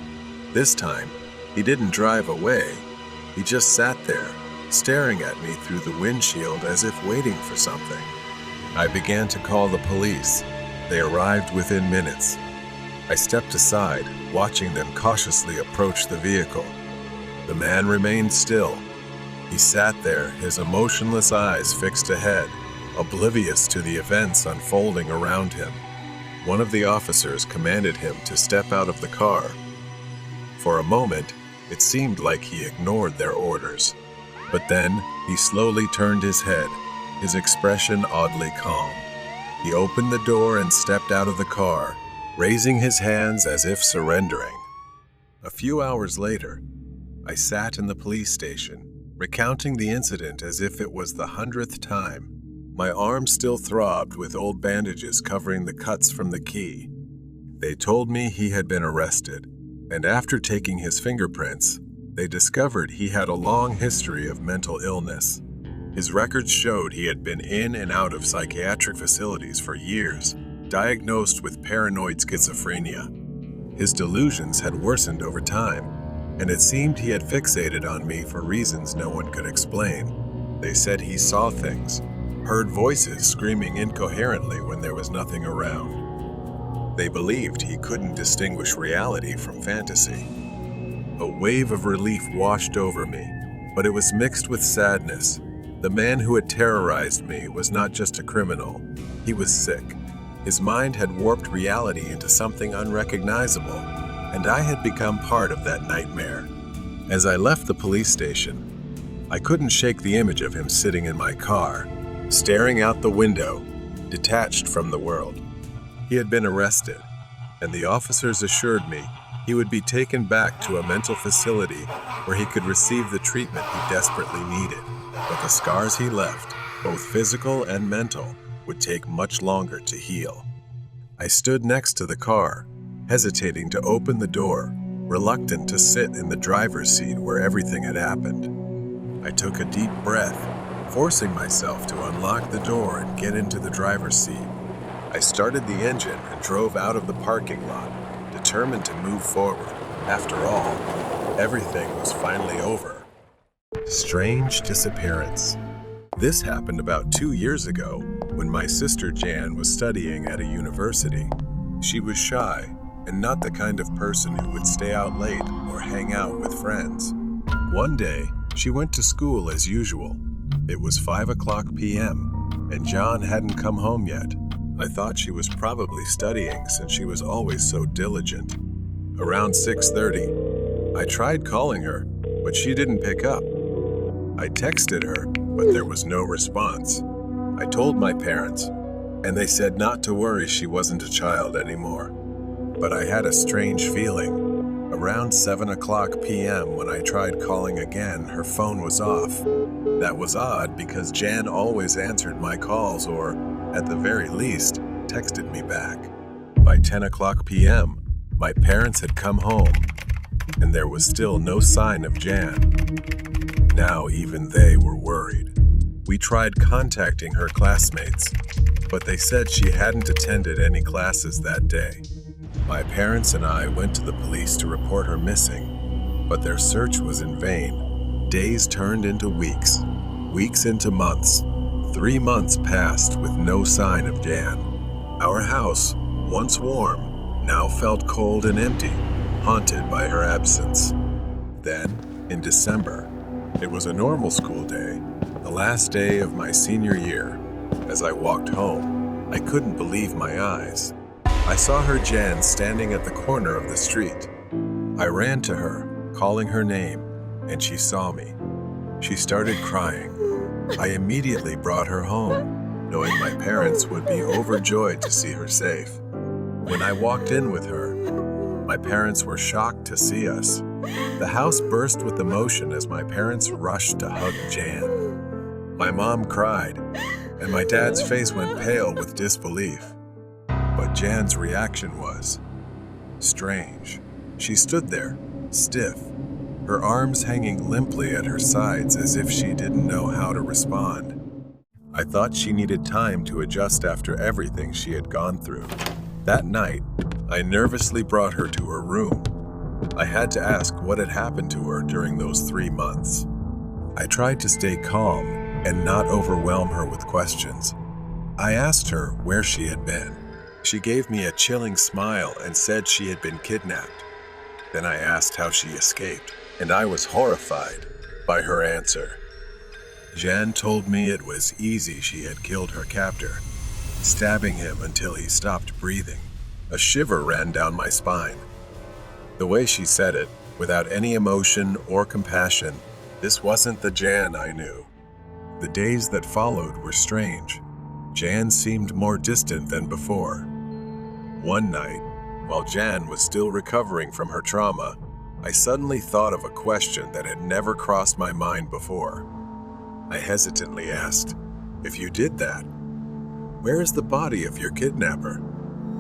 This time, he didn't drive away. He just sat there, staring at me through the windshield as if waiting for something. I began to call the police. They arrived within minutes. I stepped aside, watching them cautiously approach the vehicle. The man remained still. He sat there, his emotionless eyes fixed ahead, oblivious to the events unfolding around him. One of the officers commanded him to step out of the car. For a moment, it seemed like he ignored their orders. But then, he slowly turned his head, his expression oddly calm. He opened the door and stepped out of the car, raising his hands as if surrendering. A few hours later, I sat in the police station, recounting the incident as if it was the 100th time. My arm still throbbed with old bandages covering the cuts from the key. They told me he had been arrested, and after taking his fingerprints, they discovered he had a long history of mental illness. His records showed he had been in and out of psychiatric facilities for years, diagnosed with paranoid schizophrenia. His delusions had worsened over time, and it seemed he had fixated on me for reasons no one could explain. They said he saw things, heard voices screaming incoherently when there was nothing around. They believed he couldn't distinguish reality from fantasy. A wave of relief washed over me, but it was mixed with sadness. The man who had terrorized me was not just a criminal, he was sick. His mind had warped reality into something unrecognizable, and I had become part of that nightmare. As I left the police station, I couldn't shake the image of him sitting in my car, staring out the window, detached from the world. He had been arrested, and the officers assured me he would be taken back to a mental facility where he could receive the treatment he desperately needed. But the scars he left, both physical and mental, would take much longer to heal. I stood next to the car, hesitating to open the door, reluctant to sit in the driver's seat where everything had happened. I took a deep breath, forcing myself to unlock the door and get into the driver's seat. I started the engine and drove out of the parking lot, determined to move forward. After all, everything was finally over. Strange disappearance. This happened about 2 years ago when my sister Jan was studying at a university. She was shy and not the kind of person who would stay out late or hang out with friends. One day, she went to school as usual. It was 5:00 p.m., and Jan hadn't come home yet. I thought she was probably studying since she was always so diligent. Around 6:30, I tried calling her, but she didn't pick up. I texted her, but there was no response. I told my parents, and they said not to worry, she wasn't a child anymore. But I had a strange feeling. Around 7:00 p.m. when I tried calling again, her phone was off. That was odd because Jan always answered my calls or, at the very least, texted me back. By 10:00 p.m., my parents had come home, and there was still no sign of Jan. Now even they were worried. We tried contacting her classmates, but they said she hadn't attended any classes that day. My parents and I went to the police to report her missing, but their search was in vain. Days turned into weeks, weeks into months. 3 months passed with no sign of Jan. Our house, once warm, now felt cold and empty, haunted by her absence. Then, in December, it was a normal school day, the last day of my senior year. As I walked home, I couldn't believe my eyes. I saw her Jan standing at the corner of the street. I ran to her, calling her name, and she saw me. She started crying. I immediately brought her home, knowing my parents would be overjoyed to see her safe. When I walked in with her, my parents were shocked to see us. The house burst with emotion as my parents rushed to hug Jan. My mom cried, and my dad's face went pale with disbelief. But Jan's reaction was strange. She stood there, stiff, her arms hanging limply at her sides as if she didn't know how to respond. I thought she needed time to adjust after everything she had gone through. That night, I nervously brought her to her room. I had to ask what had happened to her during those 3 months. I tried to stay calm and not overwhelm her with questions. I asked her where she had been. She gave me a chilling smile and said she had been kidnapped. Then I asked how she escaped, and I was horrified by her answer. Jan told me it was easy. She had killed her captor, stabbing him until he stopped breathing. A shiver ran down my spine. The way she said it, without any emotion or compassion, this wasn't the Jan I knew. The days that followed were strange. Jan seemed more distant than before. One night, while Jan was still recovering from her trauma, I suddenly thought of a question that had never crossed my mind before. I hesitantly asked, "If you did that, where is the body of your kidnapper?"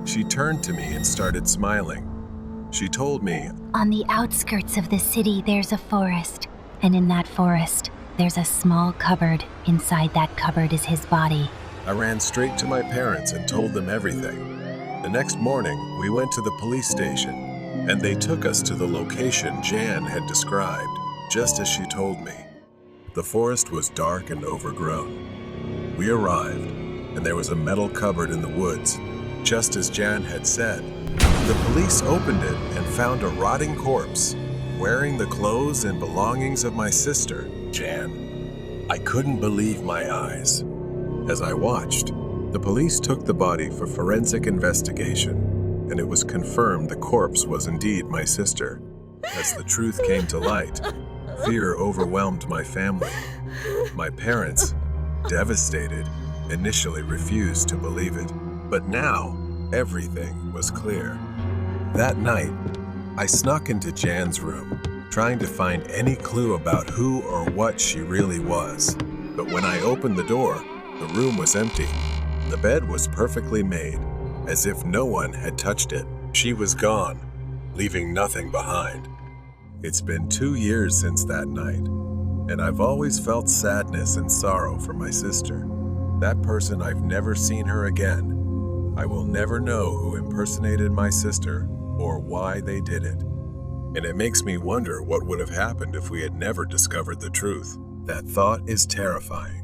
She turned to me and started smiling. She told me, On the outskirts of the city, there's a forest. And in that forest, there's a small cupboard. Inside that cupboard is his body. I ran straight to my parents and told them everything. The next morning, we went to the police station, and they took us to the location Jan had described, just as she told me. The forest was dark and overgrown. We arrived, and there was a metal cupboard in the woods, just as Jan had said. The police opened it and found a rotting corpse, wearing the clothes and belongings of my sister, Jan. I couldn't believe my eyes. As I watched, the police took the body for forensic investigation, and it was confirmed the corpse was indeed my sister. As the truth came to light, fear overwhelmed my family. My parents, devastated, initially refused to believe it, but now everything was clear. That night, I snuck into Jan's room, trying to find any clue about who or what she really was. But when I opened the door, the room was empty. The bed was perfectly made, as if no one had touched it. She was gone, leaving nothing behind. It's been 2 years since that night, and I've always felt sadness and sorrow for my sister. That person, I've never seen her again. I will never know who impersonated my sister or why they did it. And it makes me wonder what would have happened if we had never discovered the truth. That thought is terrifying.